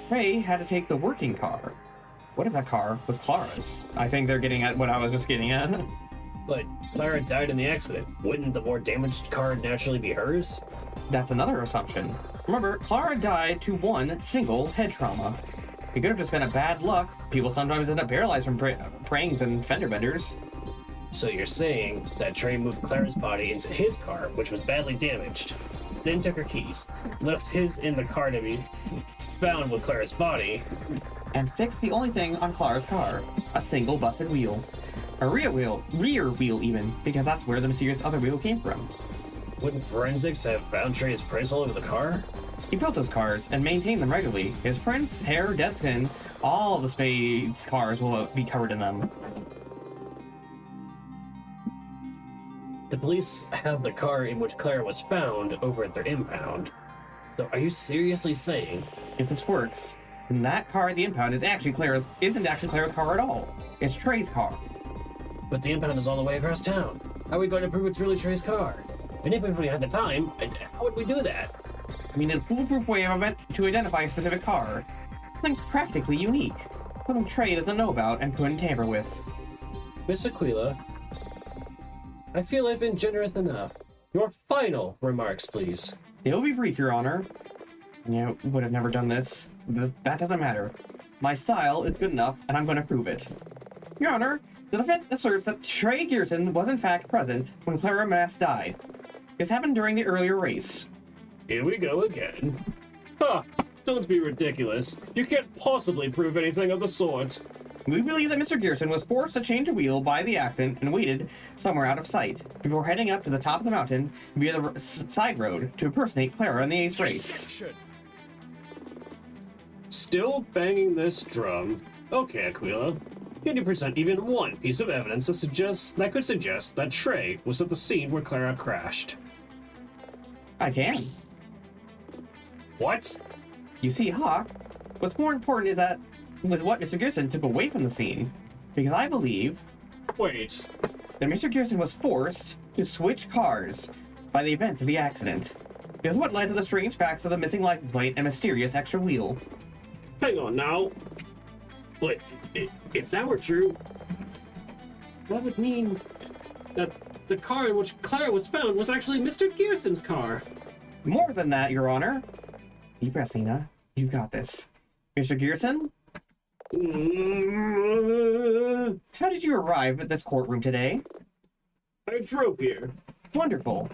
Trey had to take the working car. What if that car was Clara's? I think they're getting at what I was just getting at. But Clara died in the accident. Wouldn't the more damaged car naturally be hers? That's another assumption. Remember, Clara died to one single head trauma. It could have just been a bad luck. People sometimes end up paralyzed from prangs and fender benders. So you're saying that Trey moved Clara's body into his car, which was badly damaged, then took her keys, left his in the car to be found with Clara's body, and fixed the only thing on Clara's car, a single busted wheel. A rear wheel even, because that's where the mysterious other wheel came from. Wouldn't forensics have found Trey's prints all over the car? He built those cars and maintained them regularly. His prints, hair, dead skin, all the Spade's cars will be covered in them. The police have the car in which Clara was found over at their impound. So are you seriously saying? If this works, then that car at the impound isn't actually Clara's car at all. It's Trey's car. But the impound is all the way across town. How are we going to prove it's really Trey's car? And if we had the time, how would we do that? We need a foolproof way to identify a specific car. Something practically unique. Something Trey doesn't know about and couldn't tamper with. Miss Aquila, I feel I've been generous enough. Your final remarks, please. It will be brief, Your Honor. You would have never done this. That doesn't matter. My style is good enough, and I'm going to prove it. Your Honor, the defense asserts that Trey Gearson was in fact present when Clara Mass died. This happened during the earlier race. Here we go again. Ha! Don't be ridiculous. You can't possibly prove anything of the sort. We believe that Mr. Gearson was forced to change a wheel by the accident and waited somewhere out of sight before heading up to the top of the mountain via the side road to impersonate Clara in the ace race. Still banging this drum. Okay, Aquila. Can you present even one piece of evidence that could suggest that Trey was at the scene where Clara crashed? I can. What? You see, Hawk, what's more important is that was what Mr. Gearson took away from the scene, because I believe Wait. that Mr. Gearson was forced to switch cars by the events of the accident. This is what led to the strange facts of the missing license plate and mysterious extra wheel. Hang on now. Wait, if that were true, that would mean that the car in which Clara was found was actually Mr. Gearson's car. More than that, Your Honor. Deep breath, Cena. You've got this. Mr. Gearson? How did you arrive at this courtroom today? I drove here. Wonderful.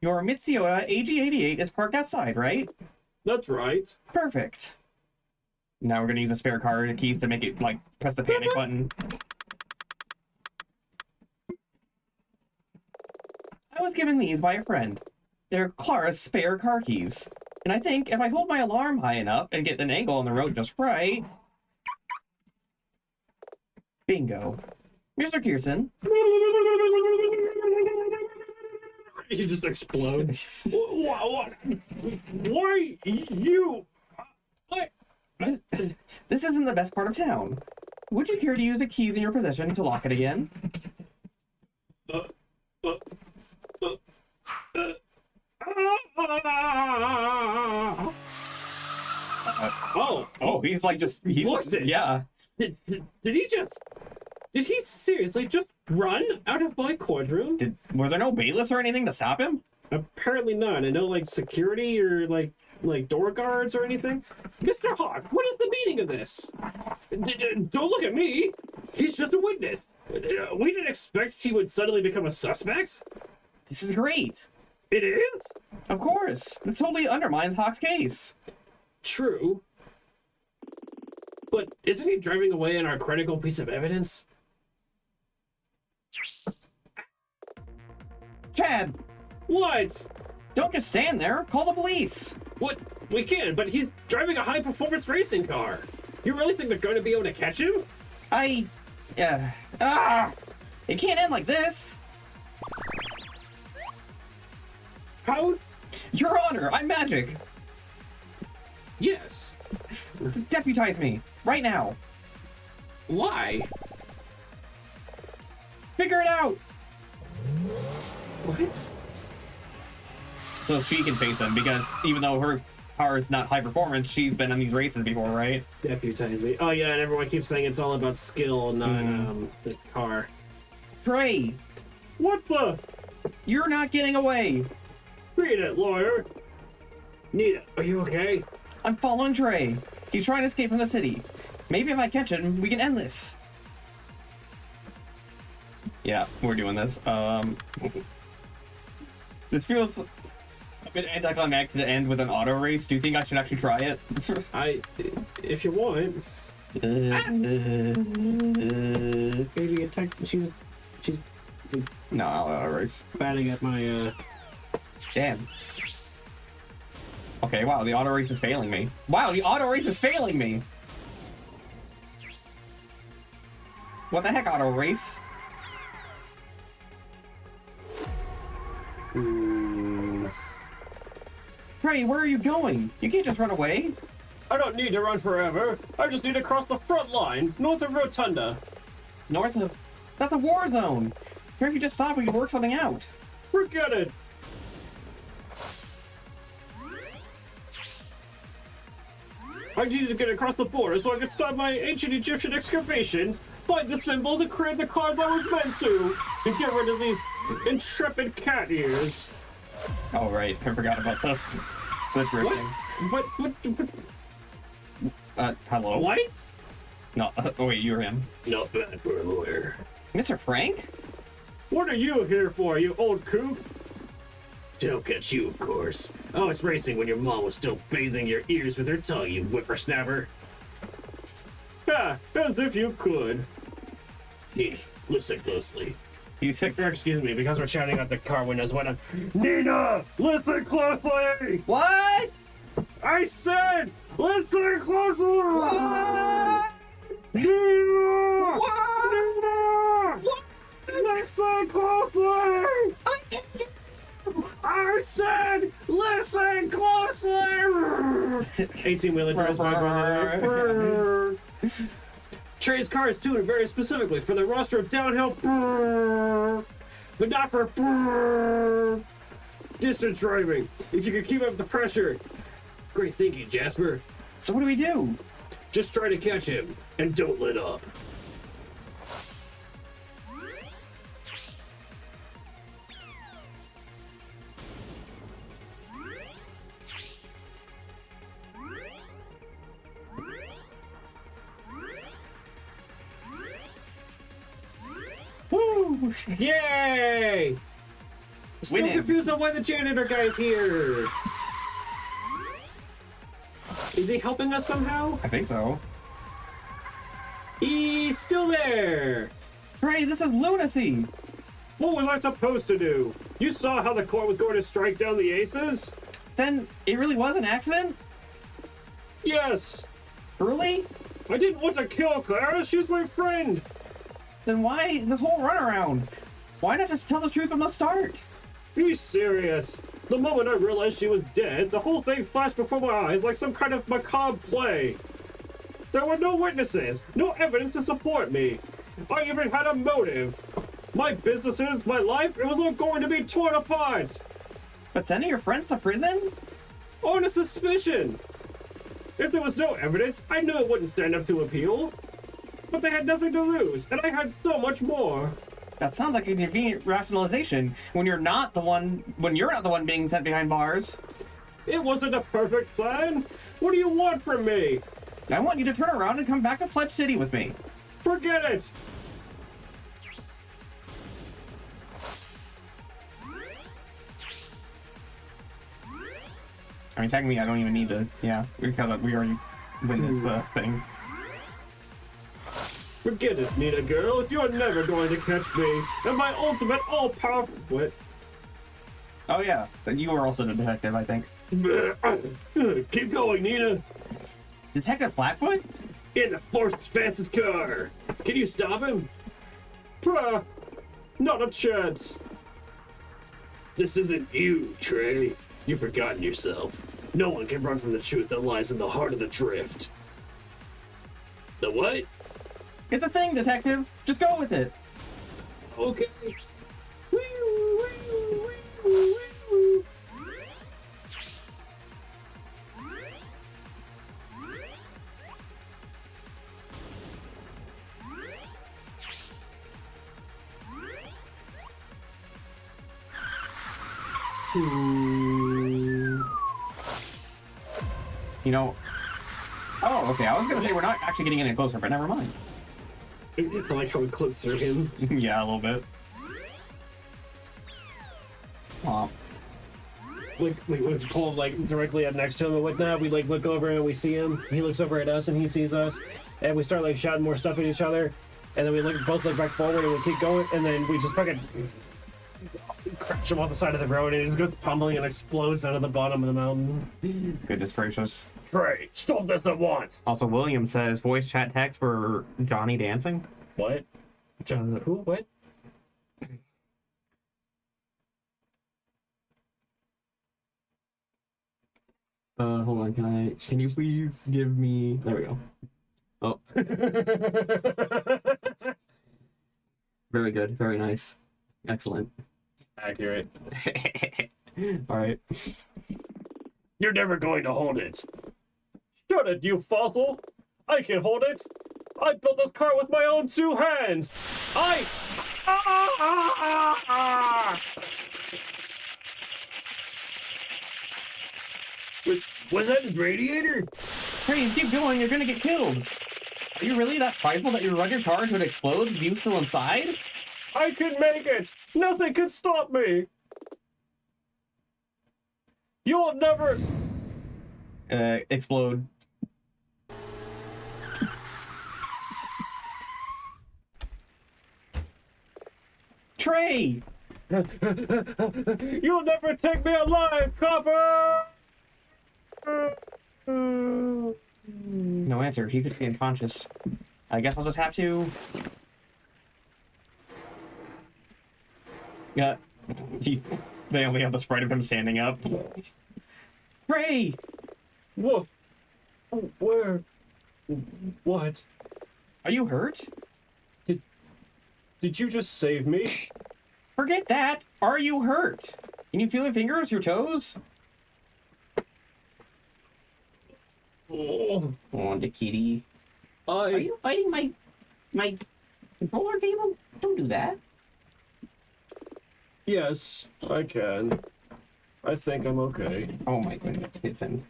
Your Mitsubishi AG88 is parked outside, right? That's right. Perfect. Now we're gonna use the spare car keys to make it, like, press the panic button. I was given these by a friend. They're Clara's spare car keys. And I think if I hold my alarm high enough and get an angle on the road just right... Bingo. Mr. Gearson. He just explodes. What? Why you? This isn't the best part of town. Would you care to use the keys in your possession to lock it again? Oh, he's like just... He Looked it. Yeah. Did he seriously just run out of my courtroom? Were there no bailiffs or anything to stop him? Apparently not. And no, like, security or, like door guards or anything. Mr. Hawk, what is the meaning of this? Don't look at me. He's just a witness. We didn't expect he would suddenly become a suspect. This is great. It is? Of course. This totally undermines Hawk's case. True. But isn't he driving away in our critical piece of evidence? Chad, What? don't just stand there. Call the police. What? We can, but he's driving a high-performance racing car. You really think they're going to be able to catch him? It can't end like this. How? Your Honor, I'm magic. Yes. Deputize me. Right now. Why? Figure it out. What? So she can face him, because even though her car is not high performance, she's been in these races before, right? Deputize me. Oh yeah, and everyone keeps saying it's all about skill, not the car. Trey, What the? you're not getting away. Read it, lawyer. Nita, are you okay? I'm following Trey. He's trying to escape from the city. Maybe if I catch him, we can end this. Yeah, we're doing this. This feels a bit anticlimactic to end with an auto race. Do you think I should actually try it? If you want. Maybe attack. She's No, I'll auto race. batting at my. Damn. Okay, wow, the auto race is failing me. Wow, the auto race is failing me! What the heck, auto race? Trey, where are you going? You can't just run away. I don't need to run forever. I just need to cross the front line, north of Rotunda. North of... That's a war zone! Here, if you just stop, we can work something out. Forget it. I need to get across the border so I can start my ancient Egyptian excavations, find the symbols, and create the cards I was meant to, and get rid of these intrepid cat ears. Oh, right. I forgot about the drifting. What? Hello? What? No, oh wait, you're him. Not bad for a lawyer. Mr. Frank? What are you here for, you old kook? Don't catch you, of course. I was racing when your mom was still bathing your ears with her tongue, you whippersnapper. Ah, as if you could. Listen closely. You sick? Excuse me, because we're shouting out the car windows when I'm... Nina! Listen closely! What? I said, listen closely! What? Nina! What? Nina! What? Listen closely! I said, listen closely! 18-wheeler drives by brother. Trey's car is tuned very specifically for the roster of downhill, but not for distance driving. If you can keep up the pressure. Great thinking, Jasper. So what do we do? Just try to catch him, and don't let up. Woo! Yay! Still Winning. confused on why the janitor guy's here. Is he helping us somehow? I think so. He's still there. Trey, this is lunacy! What was I supposed to do? You saw how the court was going to strike down the aces? Then it really was an accident? Yes. Truly? I didn't want to kill Clara. She was my friend. Then why this whole runaround? Why not just tell the truth from the start? Be serious. The moment I realized she was dead, the whole thing flashed before my eyes like some kind of macabre play. There were no witnesses, no evidence to support me. I even had a motive. My businesses, my life, it was all going to be torn apart. But sending your friends to prison? On a suspicion. If there was no evidence, I knew it wouldn't stand up to appeal. But they had nothing to lose, and I had so much more. That sounds like a convenient rationalization when you're not the one being sent behind bars. It wasn't a perfect plan. What do you want from me? I want you to turn around and come back to Pledge City with me. Forget it. I mean, technically, I don't even need to. Yeah, because we already win this thing. Forget it, Nina girl. You're never going to catch me. And my ultimate all-powerful... What? Oh yeah, but you were also the detective, I think. Keep going, Nina. Detective Flatfoot? In the Force fastest car. Can you stop him? Bruh. Not a chance. This isn't you, Trey. You've forgotten yourself. No one can run from the truth that lies in the heart of the drift. The what? It's a thing, detective. Just go with it. Okay. You know. Oh, okay. I was gonna say we're not actually getting any closer, but never mind. I like how we clipped through him. Yeah, a little bit. Aw. We pull like directly up next to him and whatnot. We like look over and we see him. He looks over at us and he sees us, and we start like shouting more stuff at each other. And then we both look back forward and we keep going, and then we just fucking crash him off the side of the road, and he goes tumbling and explodes out of the bottom of the mountain. Goodness gracious. Trey, stop this at once! Also, William says voice chat text for Johnny dancing. What? Who? What? Hold on, can you please give me... There we go. Oh. Very good, very nice. Excellent. Accurate. Alright. You're never going to hold it. Shut it, you fossil! I can hold it! I built this car with my own 2 hands! Was that his radiator? Hey, you keep going, you're gonna get killed! Are you really that prideful that you run your car to explode with you still inside? I can make it! Nothing can stop me! You'll never... Explode. Trey! You'll never take me alive, copper! No answer, he could be unconscious. I guess I'll just have to... Yeah. They only have the sprite of him standing up. Trey! Whoa. Where? What? Are you hurt? Did you just save me? Forget that! Are you hurt? Can you feel your fingers, your toes? Oh, the kitty. Are you biting my controller cable? Don't do that. Yes, I can. I think I'm okay. Oh my goodness, Gibson.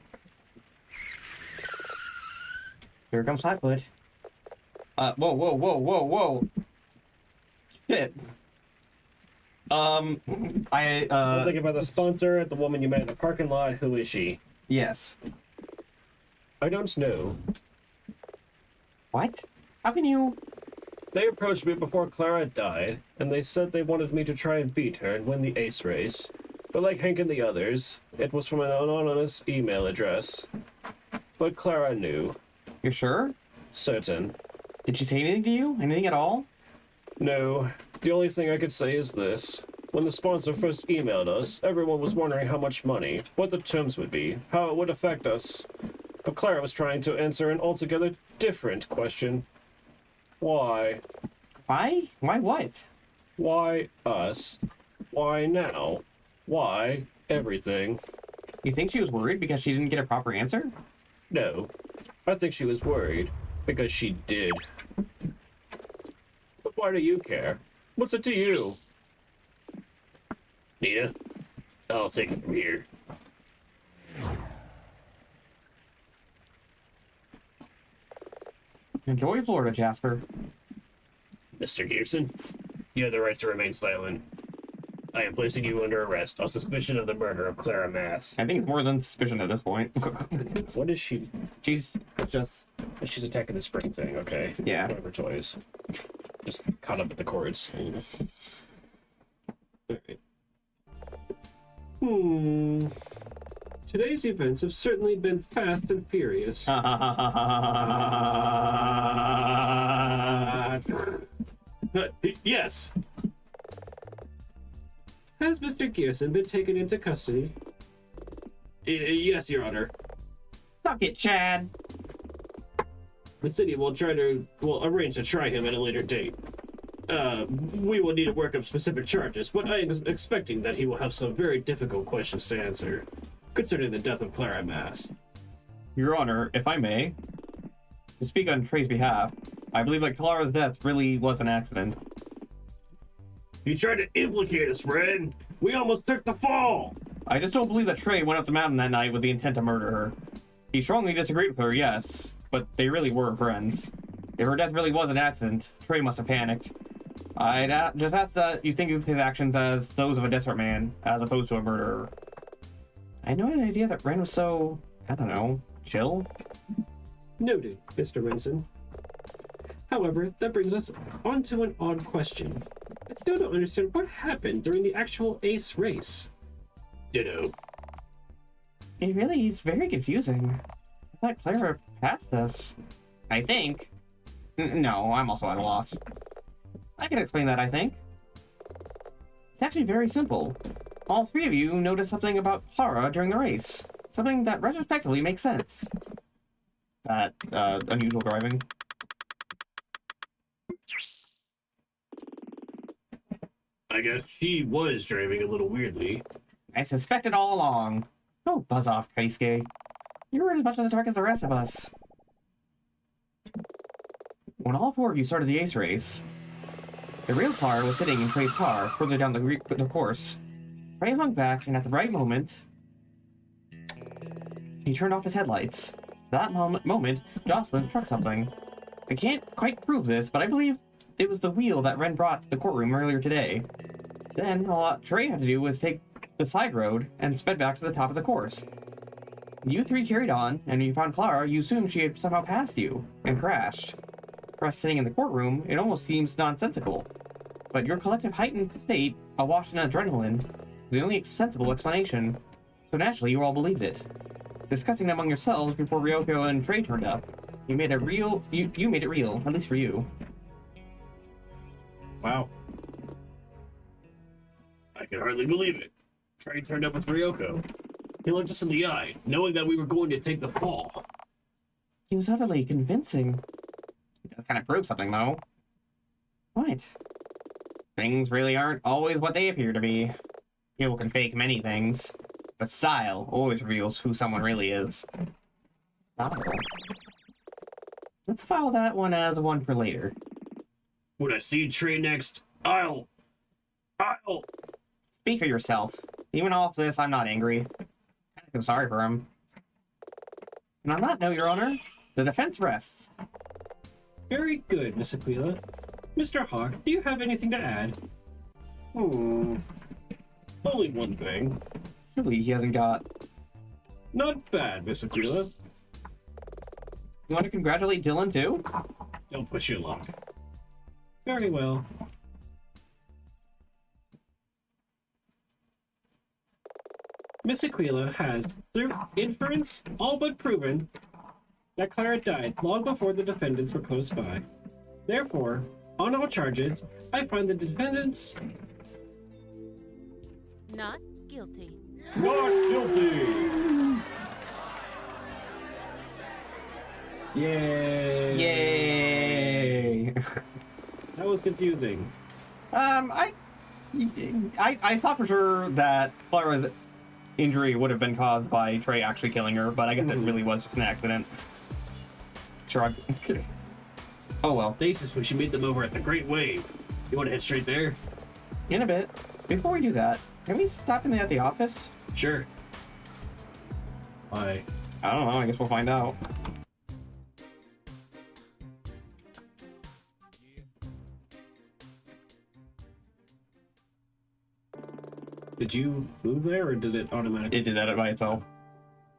Here comes Flatfoot. Whoa. Shit. I'm thinking about the sponsor, the woman you met in the parking lot. Who is she? Yes. I don't know. What? How can you... They approached me before Clara died, and they said they wanted me to try and beat her and win the ace race. But like Hank and the others, it was from an anonymous email address. But Clara knew. You're sure? Certain. Did she say anything to you? Anything at all? No. The only thing I could say is this. When the sponsor first emailed us, everyone was wondering how much money, what the terms would be, how it would affect us. But Clara was trying to answer an altogether different question. Why? Why? Why what? Why us? Why now? Why everything? You think she was worried because she didn't get a proper answer? No. I think she was worried because she did. But why do you care? What's it to you? Nita, I'll take it from here. Enjoy Florida, Jasper. Mr. Gearson, you have the right to remain silent. I am placing you under arrest on suspicion of the murder of Clara Mass. I think it's more than suspicion at this point. What is she? She's just... She's attacking the spring thing, okay. Yeah. One of her toys. Just caught up at the cords. Alright. Today's events have certainly been fast and furious. Yes. Has Mr. Gearson been taken into custody? Yes, Your Honor. Suck it, Chad. The city will arrange to try him at a later date. We will need to work up specific charges, but I am expecting that he will have some very difficult questions to answer concerning the death of Clara Mass. Your Honor, if I may, to speak on Trey's behalf, I believe that Clara's death really was an accident. You tried to implicate us, Red. We almost took the fall. I just don't believe that Trey went up the mountain that night with the intent to murder her. He strongly disagreed with her, yes, but they really were friends. If her death really was an accident, Trey must have panicked. I'd just ask that you think of his actions as those of a desperate man, as opposed to a murderer. I had no idea that Ren was so, I don't know, chill. Noted, Mr. Renson. However, that brings us on to an odd question. It's still don't understand what happened during the actual ace race. Ditto. It really is very confusing. I thought Clara passed us. I think. No, I'm also at a loss. I can explain that, I think. It's actually very simple. All three of you noticed something about Clara during the race. Something that retrospectively makes sense. That, unusual driving. I guess she was driving a little weirdly. I suspected all along. Oh, buzz off, Keisuke. You were in as much of the dark as the rest of us. When all four of you started the ace race, the real car was sitting in Trey's car further down the course. Trey hung back, and at the right moment, he turned off his headlights. That moment, Jocelyn struck something. I can't quite prove this, but I believe it was the wheel that Ren brought to the courtroom earlier today. Then, all Trey had to do was take the side road and sped back to the top of the course. You three carried on, and when you found Clara, you assumed she had somehow passed you and crashed. For us sitting in the courtroom, it almost seems nonsensical. But your collective heightened state, awash in adrenaline, is the only sensible explanation. So naturally, you all believed it. Discussing it among yourselves before Ryoko and Trey turned up, you made it real. You made it real, at least for you. Wow. I can hardly believe it. Trey turned up with Ryoko. He looked us in the eye, knowing that we were going to take the fall. He was utterly convincing. That kind of proves something, though. What? Things really aren't always what they appear to be. People can fake many things, but style always reveals who someone really is. Style. Let's file that one as one for later. When I see Trey next, I'll... Speak for yourself. Even off this, I'm not angry. I feel sorry for him. And on that note, Your Honor, the defense rests. Very good, Miss Aquila. Mr. Hawk, do you have anything to add? Only one thing. Surely he hasn't got... Not bad, Miss Aquila. You want to congratulate Dylan, too? Don't push your luck. Very well. Miss Aquila has, through inference, all but proven that Clara died long before the defendants were close by. Therefore, on all charges, I find the defendants Not guilty. not guilty. Yay! Yay! That was confusing. I thought for sure that Clara's injury would have been caused by Trey actually killing her, but I guess it really was just an accident. Shrug. Oh well. Basis when she made them over at the Great Wave. You want to head straight there? In a bit. Before we do that, can we stop in at the office? Sure. Why? I don't know, I guess we'll find out. Did you move there, or did it automatically? It did that by itself.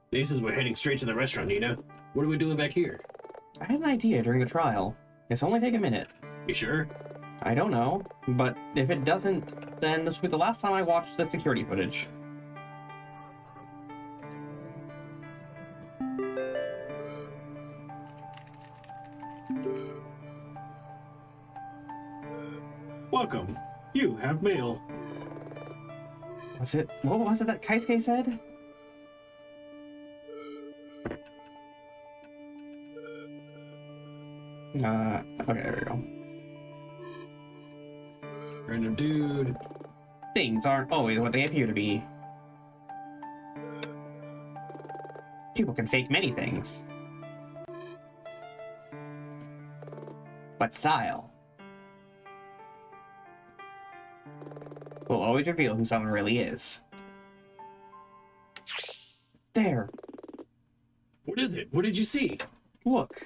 They says we're heading straight to the restaurant, Nina. What are we doing back here? I had an idea during the trial. It's only take a minute. You sure? I don't know, but if it doesn't, then this will be the last time I watch the security footage. Welcome. You have mail. What was it that Keisuke said? Okay, there we go. Random dude. Things aren't always what they appear to be. People can fake many things. But style will always reveal who someone really is. There. What is it? What did you see? Look.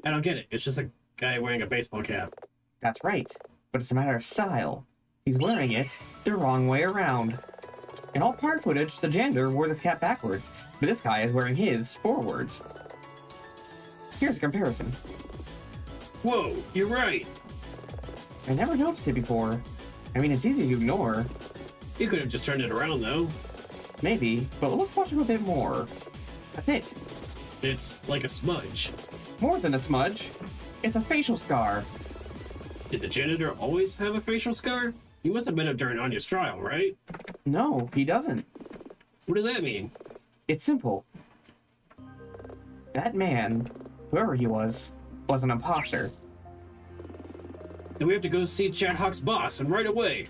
I don't get it. It's just a guy wearing a baseball cap. That's right. But it's a matter of style. He's wearing it the wrong way around. In all part footage, the janitor wore this cap backwards, but this guy is wearing his forwards. Here's a comparison. Whoa, you're right. I never noticed it before. I mean, it's easy to ignore. You could have just turned it around, though. Maybe, but let's watch him a bit more. That's it. It's like a smudge. More than a smudge. It's a facial scar. Did the janitor always have a facial scar? He must have been up during Anya's trial, right? No, he doesn't. What does that mean? It's simple. That man, whoever he was an imposter. Then we have to go see Chad Hawk's boss, and right away.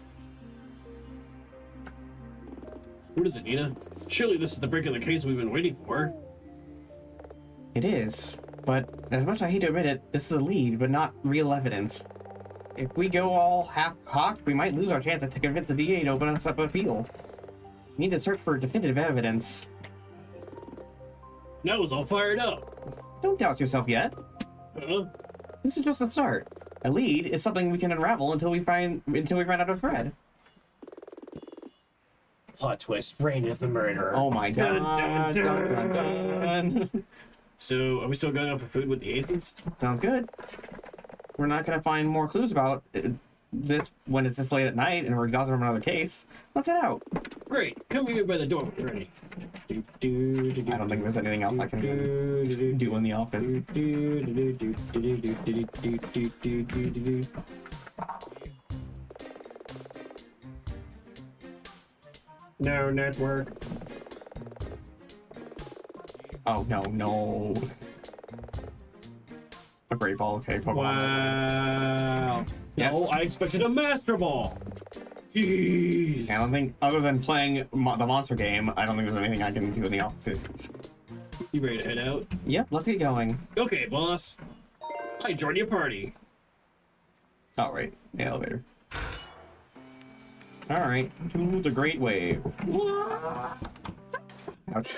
What is it, Nina? Surely this is the break of the case we've been waiting for. It is, but as much as I hate to admit it, this is a lead, but not real evidence. If we go all half-cocked, we might lose our chance to convince the DA to open us up appeal. We need to search for definitive evidence. Now it's all fired up. Don't doubt yourself yet. Huh? This is just the start. A lead is something we can unravel until we run out of thread. Plot twist. Rain is the murderer. Oh my god. Dun, dun, Dun, dun, dun. So, are we still going up for food with the Aces? Sounds good. We're not gonna find more clues about this when it's this late at night and we're exhausted from another case. Let's head out. Great. Come meet me by the door when you're ready. I don't think there's anything else I can do in the office. No network. Oh no. A great ball, okay, Pokemon. Wow. Yep. No, I expected a Master Ball. Jeez. I don't think, other than playing the monster game, I don't think there's anything I can do in the office. You ready to head out? Yep, let's get going. Okay, boss. I joined your party. Oh, right, the elevator. Alright, to the Great Wave. Ouch.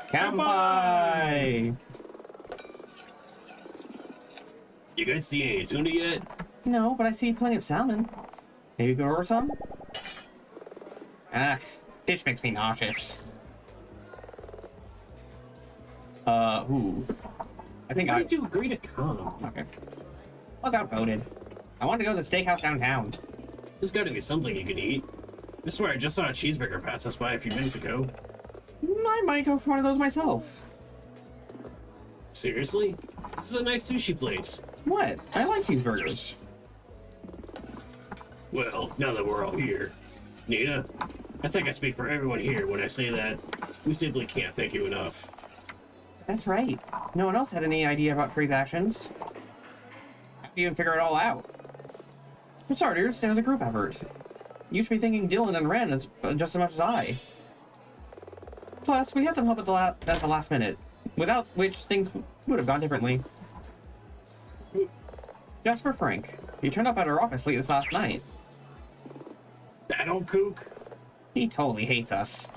Kampai! You guys see any tuna yet? No, but I see plenty of salmon. Maybe we could order some? Ah, fish makes me nauseous. Ooh. I think Why did you agree to come? Okay. I was outvoted. I wanted to go to the steakhouse downtown. There's gotta be something you can eat. I swear I just saw a cheeseburger pass us by a few minutes ago. I might go for one of those myself. Seriously? This is a nice sushi place. What? I like cheeseburgers. Well, now that we're all here, Nina, I think I speak for everyone here when I say that we simply can't thank you enough. That's right. No one else had any idea about Trey's actions. How do you even figure it all out? For starters, it was a group effort. You should be thinking Dylan and Ren as just as much as I. Plus, we had some help at the last minute, without which things would have gone differently. Just for Frank. He turned up at our office late this last night. That old kook? He totally hates us.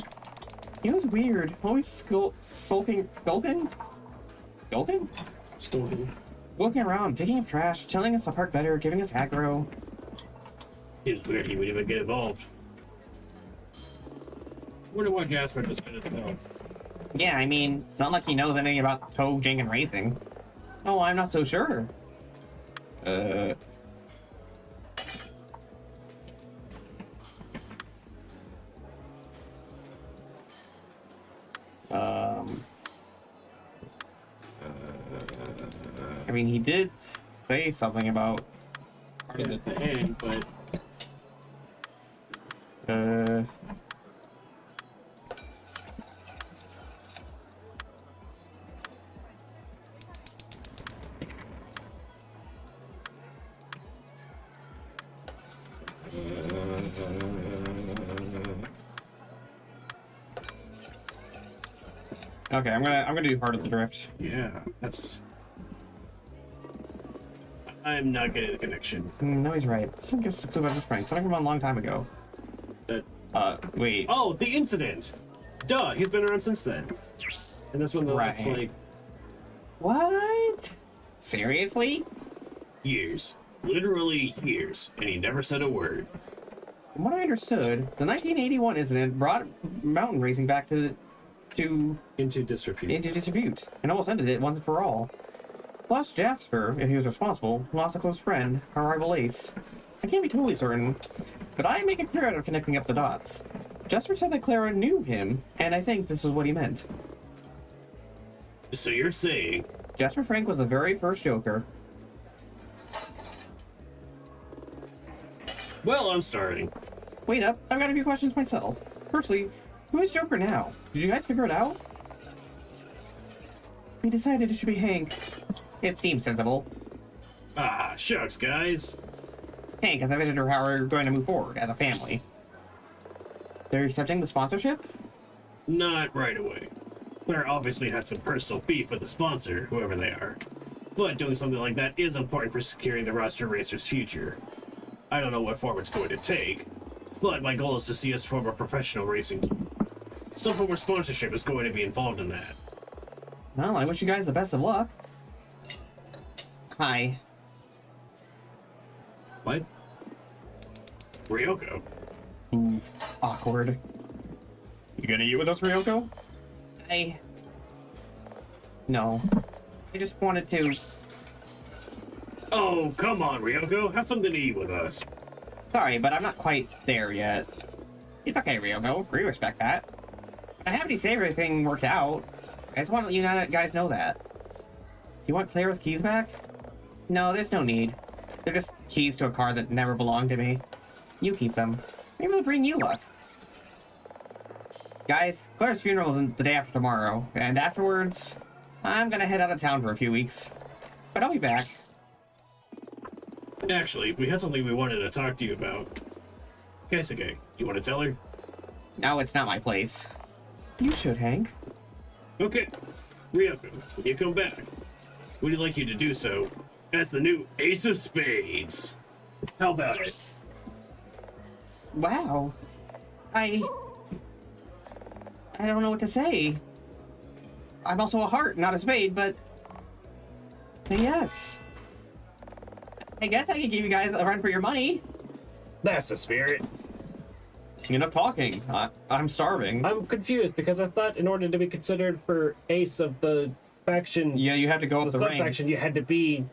He was weird. Always skulking? Walking around, picking up trash, telling us to park better, giving us aggro. Seems weird he would even get involved. Wonder why Jasper just spent it out. Yeah, I mean, it's not like he knows anything about toe and racing. Oh, I'm not so sure. I mean, he did say something about It at the end, but okay, I'm gonna do part of the drift. yeah, that's. I'm not getting the connection. No, he's right. Someone gives us a clue about his friend. Something from a long time ago. Wait. Oh, the incident! Duh, he's been around since then. And this one, though, it's Right. like What? Seriously? years. Literally years. And he never said a word. From what I understood, the 1981 incident brought mountain racing back into Into disrepute. disrepute and almost ended it once and for all. Plus, Jasper, if he was responsible, lost a close friend, our rival Ace. I can't be totally certain, but I make a clear out of connecting up the dots. Jasper said that Clara knew him, and I think this is what he meant. So you're saying... Jasper Frank was the very first Joker. Well, I'm starting. Wait up, I've got a few questions myself. Firstly, who is Joker now? Did you guys figure it out? We decided it should be Hank. It seems sensible. Ah, shucks, guys. Hank has evident how we're going to move forward as a family. They're accepting the sponsorship? Not right away. Claire obviously had some personal beef with the sponsor, whoever they are. But doing something like that is important for securing the roster racer's future. I don't know what form it's going to take, but my goal is to see us form a professional racing team. Some form of sponsorship is going to be involved in that. Well, I wish you guys the best of luck. Hi. What? Ryoko? Ooh, awkward. You gonna eat with us, Ryoko? No. I just wanted to... Oh, come on, Ryoko. Have something to eat with us. Sorry, but I'm not quite there yet. It's okay, Ryoko. We respect that. I haven't saved everything worked out. I just want to let you guys know that. You want Clara's keys back? No, there's no need. They're just keys to a car that never belonged to me. You keep them. Maybe they'll bring you luck. Guys, Clara's funeral is the day after tomorrow, and afterwards, I'm gonna head out of town for a few weeks. But I'll be back. Actually, we had something we wanted to talk to you about. Keisuke, you want to tell her? No, it's not my place. You should, Hank. Okay. Ryoko, when you come back, we'd like you to do so as the new Ace of Spades. How about it? Wow. I don't know what to say. I'm also a heart, not a spade, but yes. I guess I could give you guys a run for your money. That's the spirit. Enough talking. I'm starving. I'm confused because I thought in order to be considered for Ace of the faction, Yeah, you have to go up the ranks. sub-faction, you had to be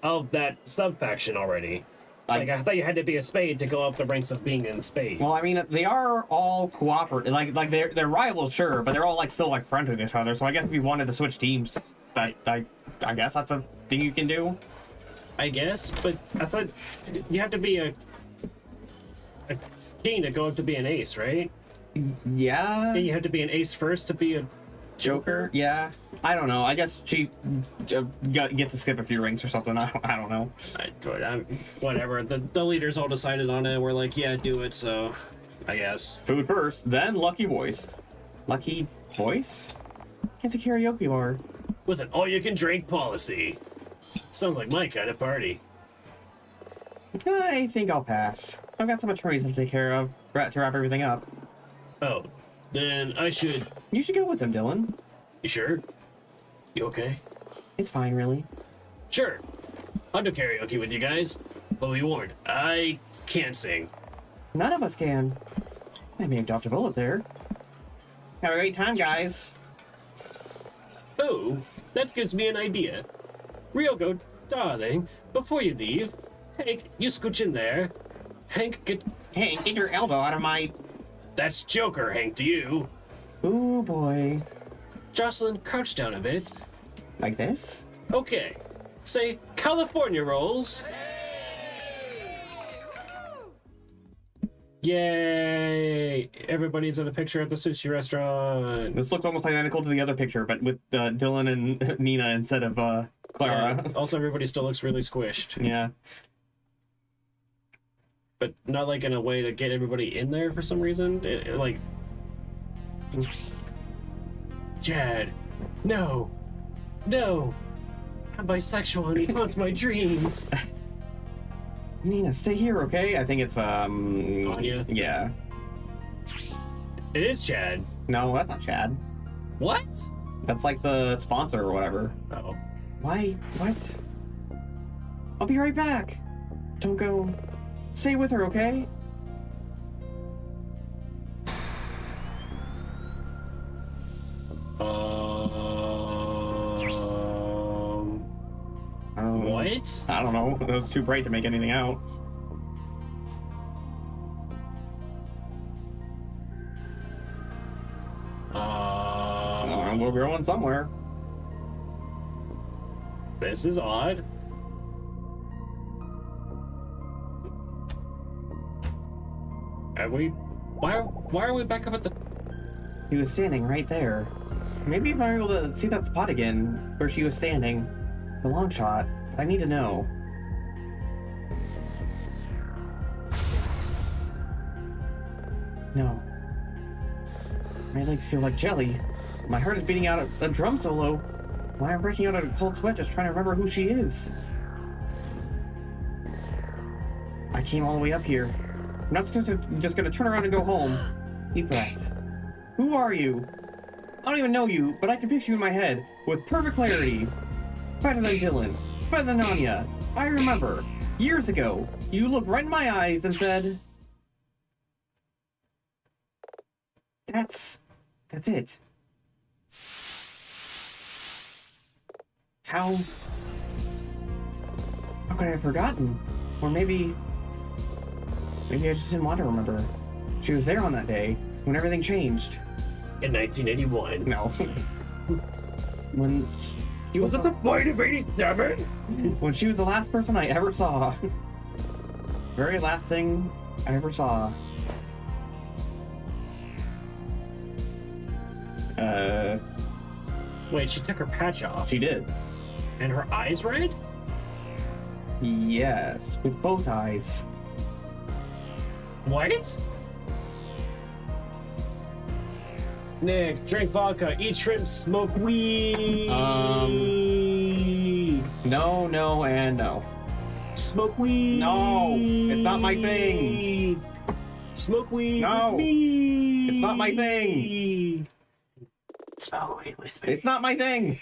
of that sub-faction already. Like, I thought you had to be a spade to go up the ranks of being in the spade. Well, I mean, they are all cooperative. Like they're rivals, sure, but they're all still friends with each other. So I guess if you wanted to switch teams, I guess that's a thing you can do. I guess, but I thought you have to be a king to go up to be an ace, right? Yeah. You have to be an ace first to be a Joker? Yeah. I don't know. I guess she gets to skip a few rings or something. I don't know. Whatever. The leaders all decided on it. We're like, yeah, do it. So, I guess. Food first, then lucky voice. Lucky voice? It's a karaoke bar. With an all-you-can-drink policy. Sounds like my kind of party. I think I'll pass. I've got some attorneys to take care of to wrap everything up. Oh, then I should... You should go with them, Dylan. You sure? You okay? It's fine, really. Sure. I'll do karaoke with you guys. But be warned, I can't sing. None of us can. I may have dodged a bullet there. Have a great time, guys. Oh, that gives me an idea. Ryoko, darling, before you leave, Hank, you scooch in there. Hank, get your elbow out of my... That's Joker, Hank, to you. Ooh, boy. Jocelyn, crouch down a bit. Like this? Okay. Say, California rolls. Yay! Everybody's in a picture at the sushi restaurant. This looks almost identical to the other picture, but with Dylan and Nina instead of Clara. Also, everybody still looks really squished. Yeah. But not like in a way to get everybody in there for some reason. Like... Chad, no. No. I'm bisexual and he haunts my dreams. Nina, stay here, okay? I think it's, Anya? Yeah. It is Chad. No, that's not Chad. What? That's like the sponsor or whatever. Oh. Why? What? I'll be right back. Don't go. Stay with her, okay? What? I don't know. It was too bright to make anything out. We're going somewhere. This is odd. Are we? Why are we back up at the? He was standing right there. Maybe if I'm able to see that spot again where she was standing. It's a long shot. I need to know. No. My legs feel like jelly. My heart is beating out a drum solo. Why I'm breaking out in a cold sweat just trying to remember who she is. I came all the way up here. I'm not just gonna turn around and go home. Deep breath. Who are you? I don't even know you, but I can picture you in my head with perfect clarity. Better than Dylan. Better than Anya. I remember. Years ago, you looked right in my eyes and said... That's it. How could I have forgotten? Or maybe I just didn't want to remember. She was there on that day when everything changed. In 1981. No. When she was at the fight of 87? When she was the last person I ever saw. Very last thing I ever saw. Wait, she took her patch off. She did. And her eyes red? Yes, with both eyes. What? Nick, drink vodka, eat shrimp, smoke weed. No, and no. Smoke weed. No, it's not my thing. Smoke weed. No, with me. it's not my thing. Smoke weed with me. It's not my thing.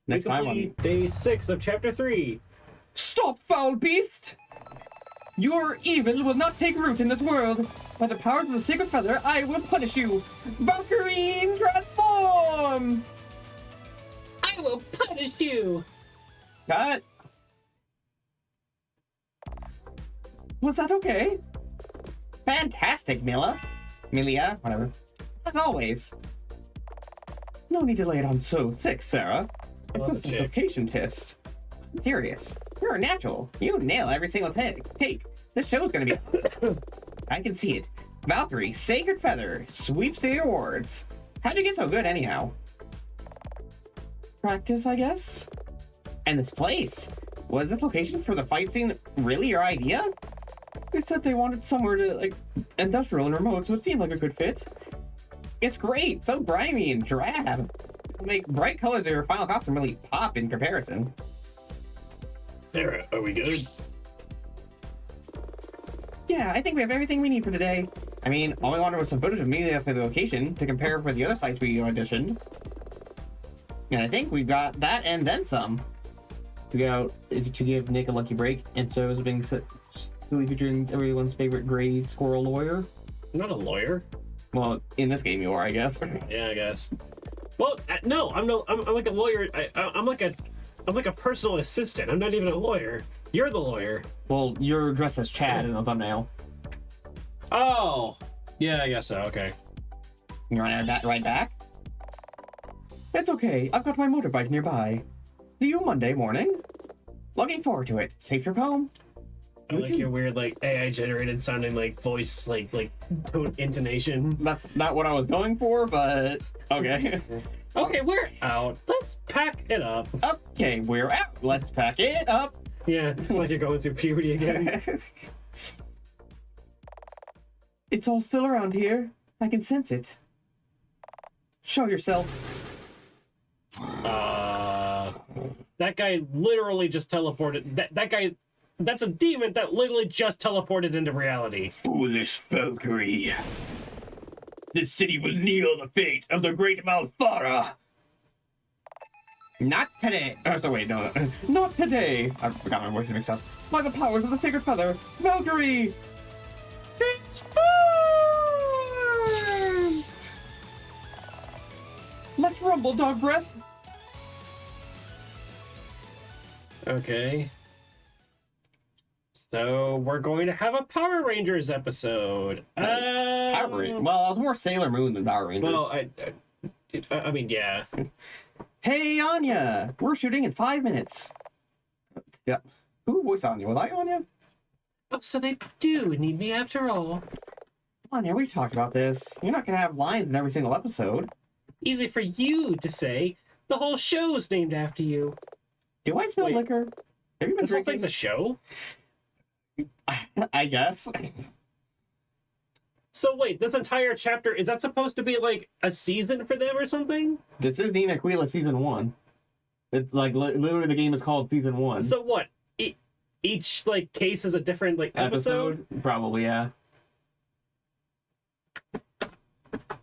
Next time on Day 6 of Chapter 3. Stop, foul beast! Your evil will not take root in this world. By the powers of the sacred feather, I will punish you. Valkyrie, transform! I will punish you. Cut. Was that okay? Fantastic, Milia, whatever. As always. No need to lay it on so thick, Sarah. I love It's the a chick. location test. I'm serious. You're a natural. You nail every single take. This show's gonna be... I can see it. Valkyrie, Sacred Feather, sweeps the awards. How'd you get so good, anyhow? Practice, I guess? And this place? Was this location for the fight scene really your idea? They said they wanted somewhere to, like, industrial and remote, so it seemed like a good fit. It's great, so grimy and drab. It'll make bright colors of your final costume really pop in comparison. Sarah, are we good? Yeah, I think we have everything we need for today. I mean, all we wanted was some footage of me at the location to compare with the other sites we auditioned. And I think we've got that and then some. To give Nick a lucky break, and so is being featuring everyone's favorite gray squirrel lawyer. I'm not a lawyer. Well, in this game you are, I guess. Yeah, I guess. Well, no, I'm like a lawyer. I'm like a personal assistant. I'm not even a lawyer. You're the lawyer. Well, you're dressed as Chad in the thumbnail. Oh, yeah, I guess so. Okay. You want to add that right back? It's okay. I've got my motorbike nearby. See you Monday morning. Looking forward to it. Safe trip home. I like your weird, like, AI generated sounding, like, voice, like tone, intonation. That's not what I was going for, but okay. Okay, we're out. Let's pack it up. Okay, we're out. Let's pack it up. Yeah, like you're going through puberty again. It's all still around here. I can sense it. Show yourself. That guy literally just teleported. That guy, that's a demon that literally just teleported into reality. Foolish Valkyrie. This city will kneel the fate of the great Malfara. Not today. Oh, wait, no. Not today. I forgot my voice mixed up. By the powers of the Sacred Feather, Valkyrie! Transform! Let's rumble, dog breath. Okay. So we're going to have a Power Rangers episode. Power Rangers. Well, I was more Sailor Moon than Power Rangers. Well, I mean, yeah. Hey, Anya! We're shooting in 5 minutes. Yeah. Who voiced Anya? Was I Anya? Oh, so they do need me after all. Anya, we talked about this. You're not gonna have lines in every single episode. Easy for you to say. The whole show's named after you. Do I smell Wait. liquor? Have you been This whole drinking? thing's a show? I guess. So wait, this entire chapter, is that supposed to be like a season for them or something? This is Nina Aquila season 1. It's like literally the game is called season 1. So what? Each like case is a different like episode? Probably, yeah.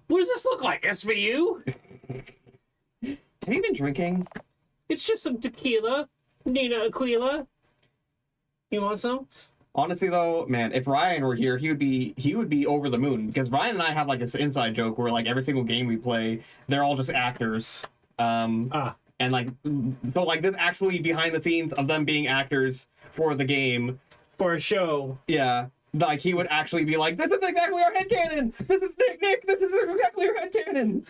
What does this look like, SVU? Have you been drinking? It's just some tequila. Nina Aquila. You want some? Honestly, though, man, if Ryan were here, he would be over the moon, because Ryan and I have like this inside joke where like every single game we play, they're all just actors. And like, so like this actually behind the scenes of them being actors for the game. For a show. Yeah. Like he would actually be like, this is exactly our headcanon! This is Nick, this is exactly our headcanon!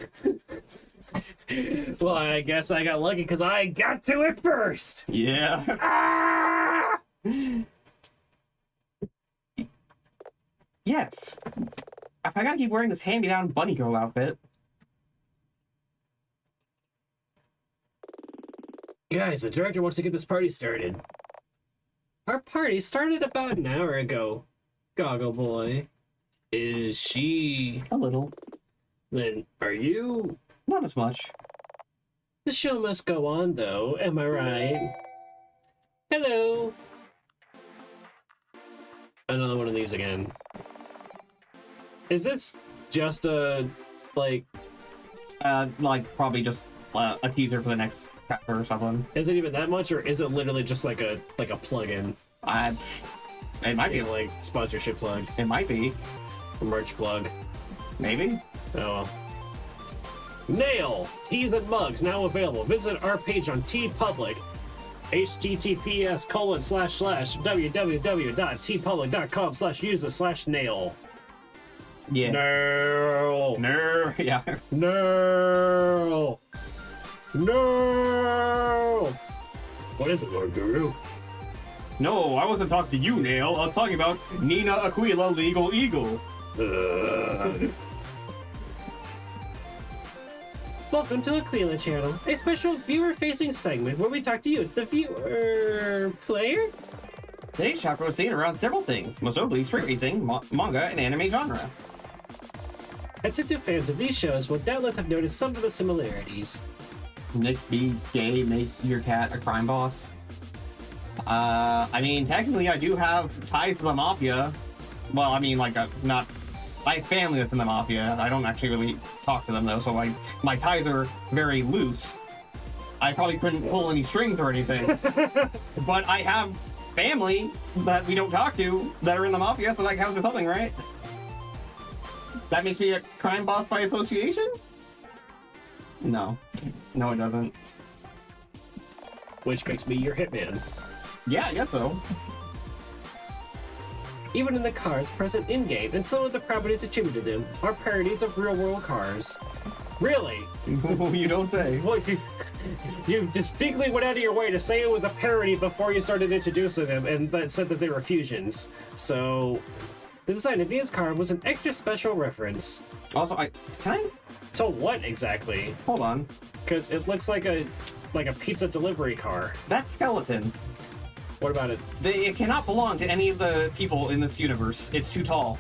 Well, I guess I got lucky because I got to it first. Yeah. Ah! Yes. I gotta keep wearing this hand-me-down bunny girl outfit. Guys, the director wants to get this party started. Our party started about an hour ago. Goggle boy. Is she... A little. Then are you... Not as much. The show must go on, though. Am I right? Hello. Another one of these again. Is this just a, like... Like, probably just a teaser for the next chapter or something. Is it even that much, or is it literally just like a plug-in? It might be. Like, sponsorship plug. It might be. Merch plug. Maybe. Oh well. Nail! Teas and mugs now available. Visit our page on TeePublic. https://www.tpublic.com/user/nail. Yeah. No. No. Yeah. No. No. What is it, Lord Guru? No, I wasn't talking to you, Nail. I was talking about Nina Aquila, Legal Eagle. Welcome to Aquila Channel, a special viewer-facing segment where we talk to you, the viewer player. Today's chapter was centered around several things, most notably street racing, manga, and anime genre. Attentive fans of these shows will doubtless have noticed some of the similarities. Nick, be gay, make your cat a crime boss. I mean, technically I do have ties to the Mafia. Well, I mean, like, not... I have family that's in the Mafia. I don't actually really talk to them, though, so my ties are very loose. I probably couldn't pull any strings or anything. But I have family that we don't talk to that are in the Mafia, so that counts for something, right? That makes me a crime boss by association? No. No, it doesn't. Which makes me your hitman. Yeah, I guess so. Even in the cars present in-game and some of the properties attributed to them are parodies of real-world cars. Really? You don't say. Well, you distinctly went out of your way to say it was a parody before you started introducing them, and that said that they were fusions. So, the design of Ian's car was an extra special reference. Also, can I? To what exactly? Hold on. Because it looks like a pizza delivery car. That skeleton. What about it? It cannot belong to any of the people in this universe. It's too tall.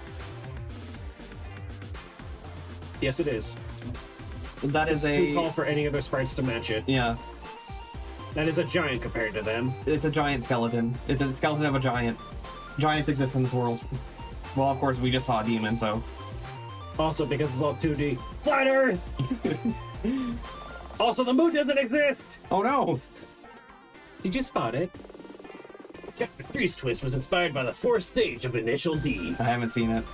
Yes, it is. That is Too tall for any other sprites to match it. Yeah. That is a giant compared to them. It's a giant skeleton. It's a skeleton of a giant. Giants exist in this world. Well, of course, we just saw a demon, so... Also, because it's all 2D. Flat Earth! Also, the moon doesn't exist! Oh no! Did you spot it? Chapter 3's twist was inspired by the fourth stage of Initial D. I haven't seen it.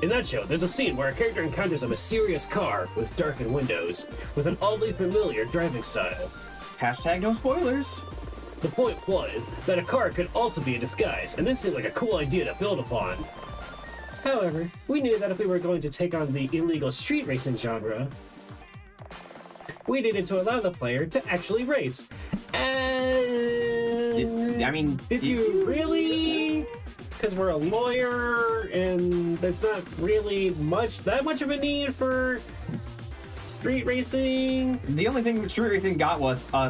In that show, there's a scene where a character encounters a mysterious car with darkened windows, with an oddly familiar driving style. Hashtag no spoilers. The point was that a car could also be a disguise, and this seemed like a cool idea to build upon. However, we knew that if we were going to take on the illegal street racing genre, we needed to allow the player to actually race. And... Did you really? Because we're a lawyer, and there's not really that much of a need for street racing. The only thing street racing got was, I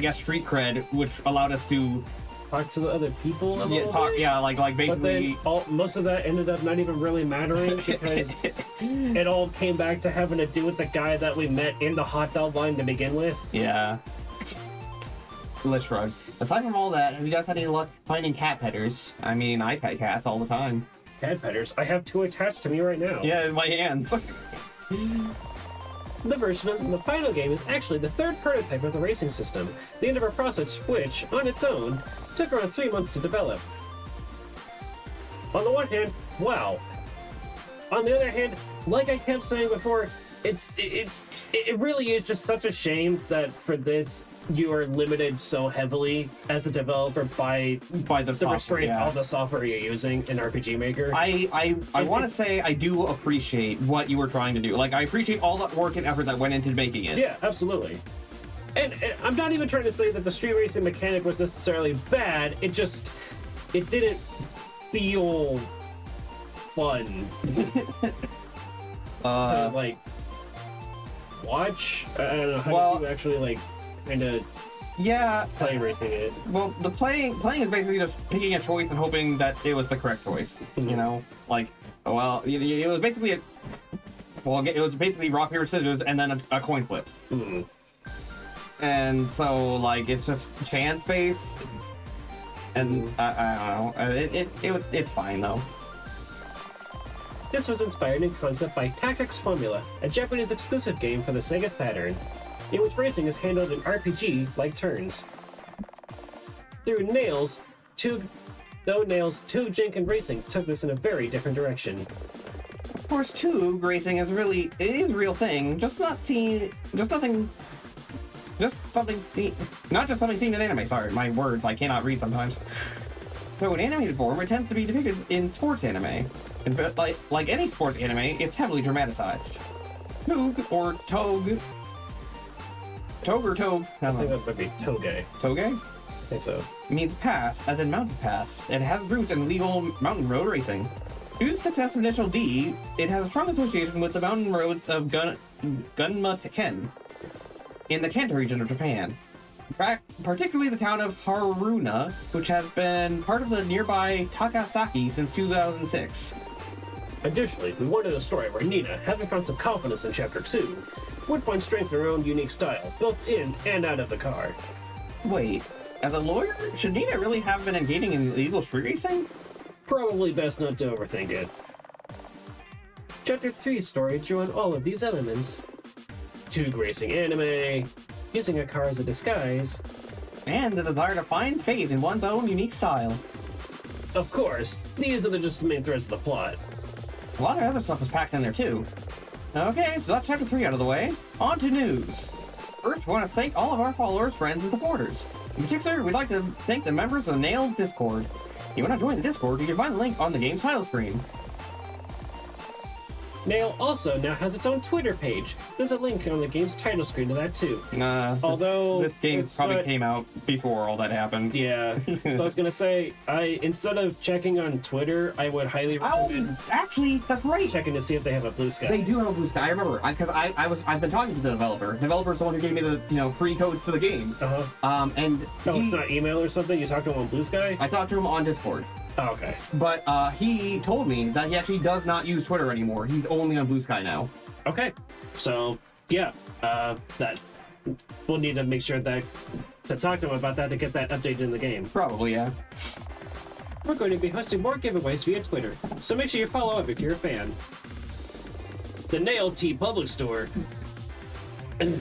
guess, street cred, which allowed us to talk to the other people a little bit. Yeah, like basically. But then most of that ended up not even really mattering because it all came back to having to do with the guy that we met in the hot dog line to begin with. Yeah. Let's shrug. Aside from all that, have you guys had any luck finding cat petters? I mean, I pet cats all the time. Cat petters? I have 2 attached to me right now. Yeah, in my hands. The version of the final game is actually the 3rd prototype of the racing system, the end of a process which, on its own, took around 3 months to develop. On the one hand, wow. On the other hand, like I kept saying before, it really is just such a shame that for this you are limited so heavily as a developer by the restraint of the software you're using in RPG Maker. I want to say I do appreciate what you were trying to do. Like, I appreciate all that work and effort that went into making it. Yeah, absolutely. And I'm not even trying to say that the street racing mechanic was necessarily bad. It didn't feel fun. To, like, watch. I don't know how you actually like kind of play racing it. Well, the playing is basically just picking a choice and hoping that it was the correct choice. Mm-hmm. You know, like, well, it was basically it was basically rock paper scissors and then a coin flip. Mm-hmm. And so, like, it's just chance based, and I don't know. It's fine though. This was inspired in concept by Tactics Formula, a Japanese exclusive game for the Sega Saturn, in which racing is handled in RPG-like turns. Through Nails, Tug, Jink, Racing took this in a very different direction. Of course, Tug Racing is a real thing, not just something seen in anime. Sorry, my words, I cannot read sometimes. So in animated form, it tends to be depicted in sports anime. And like any sports anime, it's heavily dramatized. Tug or Toge. Toge or Toge? I think that might be Toge. Toge? I think so. It means pass, as in mountain pass. It has roots in legal mountain road racing. Due to the success of Initial D, it has a strong association with the mountain roads of Gunma-Ken in the Kanto region of Japan. Particularly the town of Haruna, which has been part of the nearby Takasaki since 2006. Additionally, we wanted a story where Nina, having found some confidence in Chapter 2, would find strength in her own unique style, both in and out of the car. Wait, as a lawyer, should Nina really have been engaging in illegal street racing? Probably best not to overthink it. Chapter 3's story drew on all of these elements. Tug racing anime, using a car as a disguise, and the desire to find faith in one's own unique style. Of course, these are just the main threads of the plot. A lot of other stuff was packed in there too. Okay, so that's Chapter 3 out of the way. On to news. First, we want to thank all of our followers, friends, and supporters. In particular, we'd like to thank the members of the Nailed Discord. If you want to join the Discord, you can find the link on the game's title screen. Nail also now has its own Twitter page. There's a link on the game's title screen to that too. Although this game probably came out before all that happened. Yeah, so I was gonna say, instead of checking on Twitter, I would highly recommend. Actually, that's right. Checking to see if they have a Blue Sky. They do have a Blue Sky. I remember because I've been talking to the developer. The developer's the one who gave me the free codes to the game. And it's not email or something. You talked to him on Blue Sky. I talked to him on Discord. Oh, okay. But he told me that he actually does not use Twitter anymore. He's only on Blue Sky now. Okay. So, yeah. That we'll need to make sure to talk to him about that to get that updated in the game. Probably, yeah. We're going to be hosting more giveaways via Twitter, so make sure you follow up if you're a fan. The Nail Tea Public Store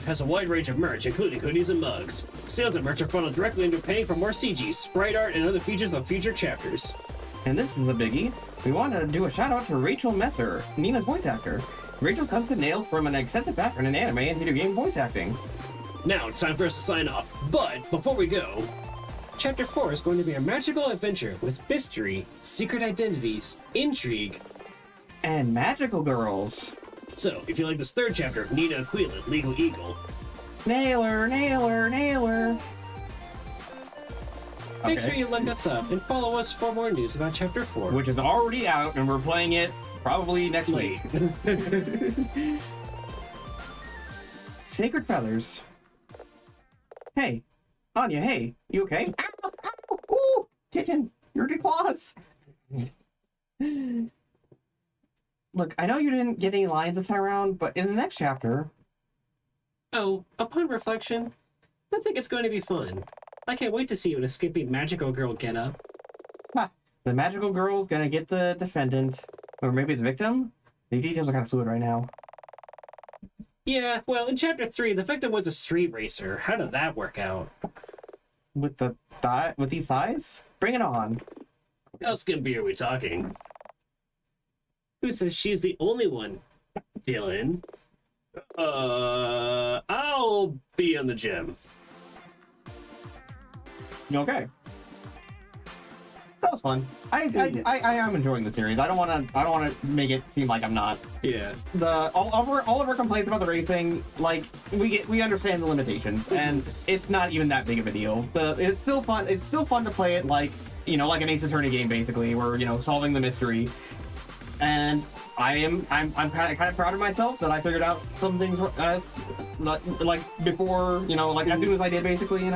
has a wide range of merch, including hoodies and mugs. Sales and merch are funneled directly into paying for more CGs, sprite art, and other features of future chapters. And this is a biggie. We want to do a shout out to Rachel Messer, Nina's voice actor. Rachel comes to Nail from an extensive background in anime and video game voice acting. Now it's time for us to sign off. But before we go, Chapter 4 is going to be a magical adventure with mystery, secret identities, intrigue, And magical girls. So, if you like this third chapter of Nina Aquila, Legal Eagle, Nailer, nailer, nailer. make Okay. sure you look us up and follow us for more news about Chapter 4. Which is already out, and we're playing it probably next week. Sacred feathers. Hey, Anya, hey, you okay? Ow, ow, ooh, kitten, your claws. Look, I know you didn't get any lines this time around, but in the next chapter... Oh, upon reflection, I think it's going to be fun. I can't wait to see you in a skimpy magical girl getup. The magical girl's gonna get the defendant, or maybe the victim? The details are kind of fluid right now. Yeah, well, in Chapter 3, the victim was a street racer. How did that work out? With these thighs? Bring it on. How skimpy are we talking? Who says she's the only one? Dylan. I'll be in the gym. Okay. That was fun. I am enjoying the series. I don't want to make it seem like I'm not. Yeah. All of our complaints about the race thing, like we understand the limitations, and it's not even that big of a deal. It's still fun. It's still fun to play it like like an Ace Attorney game basically, where solving the mystery. And I'm kind of proud of myself that I figured out some things like before like as soon as I did basically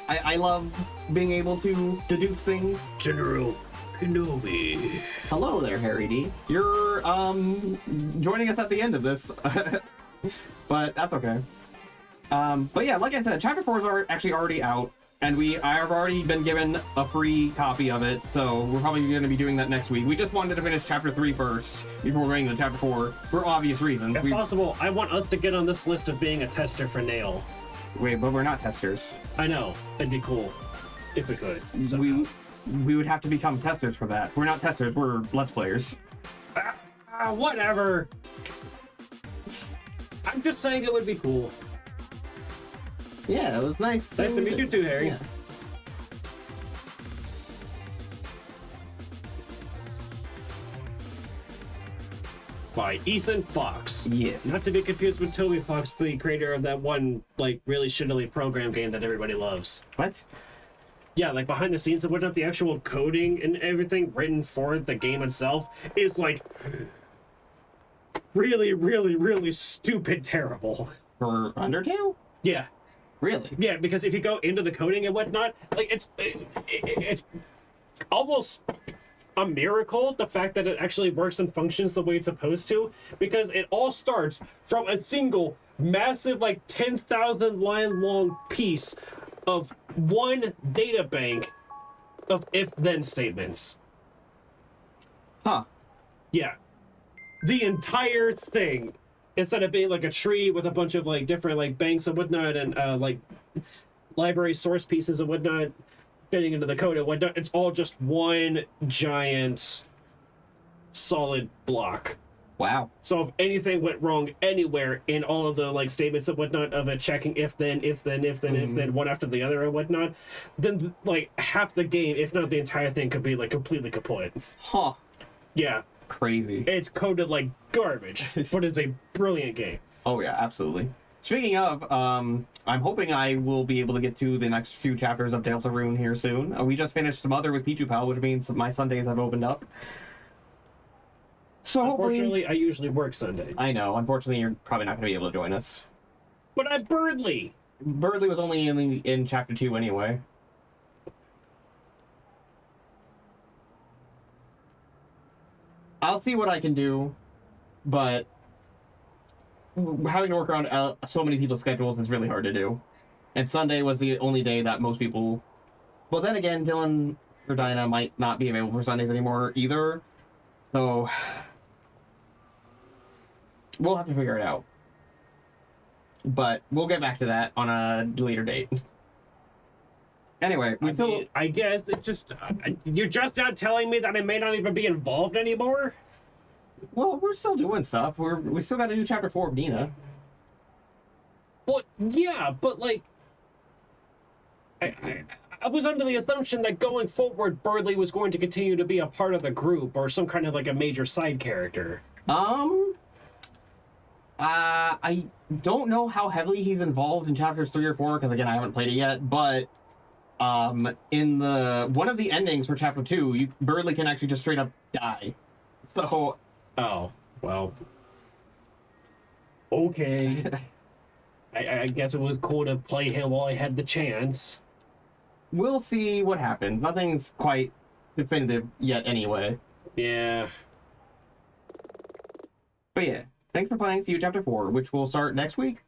I love being able to deduce things. General Kenobi. Hello there, Harry D. You're joining us at the end of this, but that's okay. But yeah, like I said, Chapter 4 is actually already out, and I have already been given a free copy of it, so we're probably going to be doing that next week. We just wanted to finish Chapter 3 first before going to Chapter 4 for obvious reasons. If possible, I want us to get on this list of being a tester for Nail. Wait, but we're not testers. I know. It'd be cool if we could. We would have to become testers for that. We're not testers, we're Let's Players. Whatever. I'm just saying it would be cool. Yeah, it was nice. Nice to meet you too, Harry. Yeah. By Ethan Fox. Yes. Not to be confused with Toby Fox, the creator of that one, really shittily program game that everybody loves. What? Yeah, behind the scenes and whatnot, the actual coding and everything written for the game itself is really, really, really stupid terrible. For Undertale? Yeah. Really? Yeah, because if you go into the coding and whatnot, it's almost a miracle, the fact that it actually works and functions the way it's supposed to, because it all starts from a single massive 10,000 line long piece of one data bank of if-then statements. Huh. Yeah. The entire thing, instead of being a tree with a bunch of different banks and whatnot and library source pieces and whatnot fitting into the code and whatnot, it's all just one giant solid block. Wow. So if anything went wrong anywhere in all of the statements and whatnot of it checking if then one after the other and whatnot, then half the game, if not the entire thing, could be completely kaput. Huh. Yeah. Crazy. It's coded like garbage, but it's a brilliant game. Oh yeah, absolutely. Speaking of, I'm hoping I will be able to get to the next few chapters of Deltarune here soon. We just finished Mother with Pichu Pal, which means my Sundays have opened up. So Unfortunately, I usually work Sundays. I know. Unfortunately, you're probably not going to be able to join us. But I'm Birdly! Birdly was only in Chapter 2 anyway. I'll see what I can do, but having to work around so many people's schedules is really hard to do. And Sunday was the only day that most people... Well, then again, Dylan or Dinah might not be available for Sundays anymore either. So... we'll have to figure it out. But we'll get back to that on a later date. Anyway, I guess it just... you're just not telling me that I may not even be involved anymore? Well, we're still doing stuff. We still got to do Chapter 4 of Nina. But yeah, but like, I was under the assumption that going forward, Birdley was going to continue to be a part of the group or some kind of like a major side character. I don't know how heavily he's involved in chapters 3 or 4 because again I haven't played it yet. But in the one of the endings for chapter 2, Birdley can actually just straight up die. So. Oh well. Okay. I guess it was cool to play him while I had the chance. We'll see what happens. Nothing's quite definitive yet anyway. Yeah. But yeah, thanks for playing. See you chapter 4, which will start next week.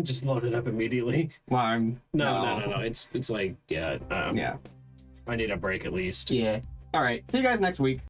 Just load it up immediately. Well, I'm... No. It's like, yeah. Yeah. I need a break at least. Yeah. All right. See you guys next week.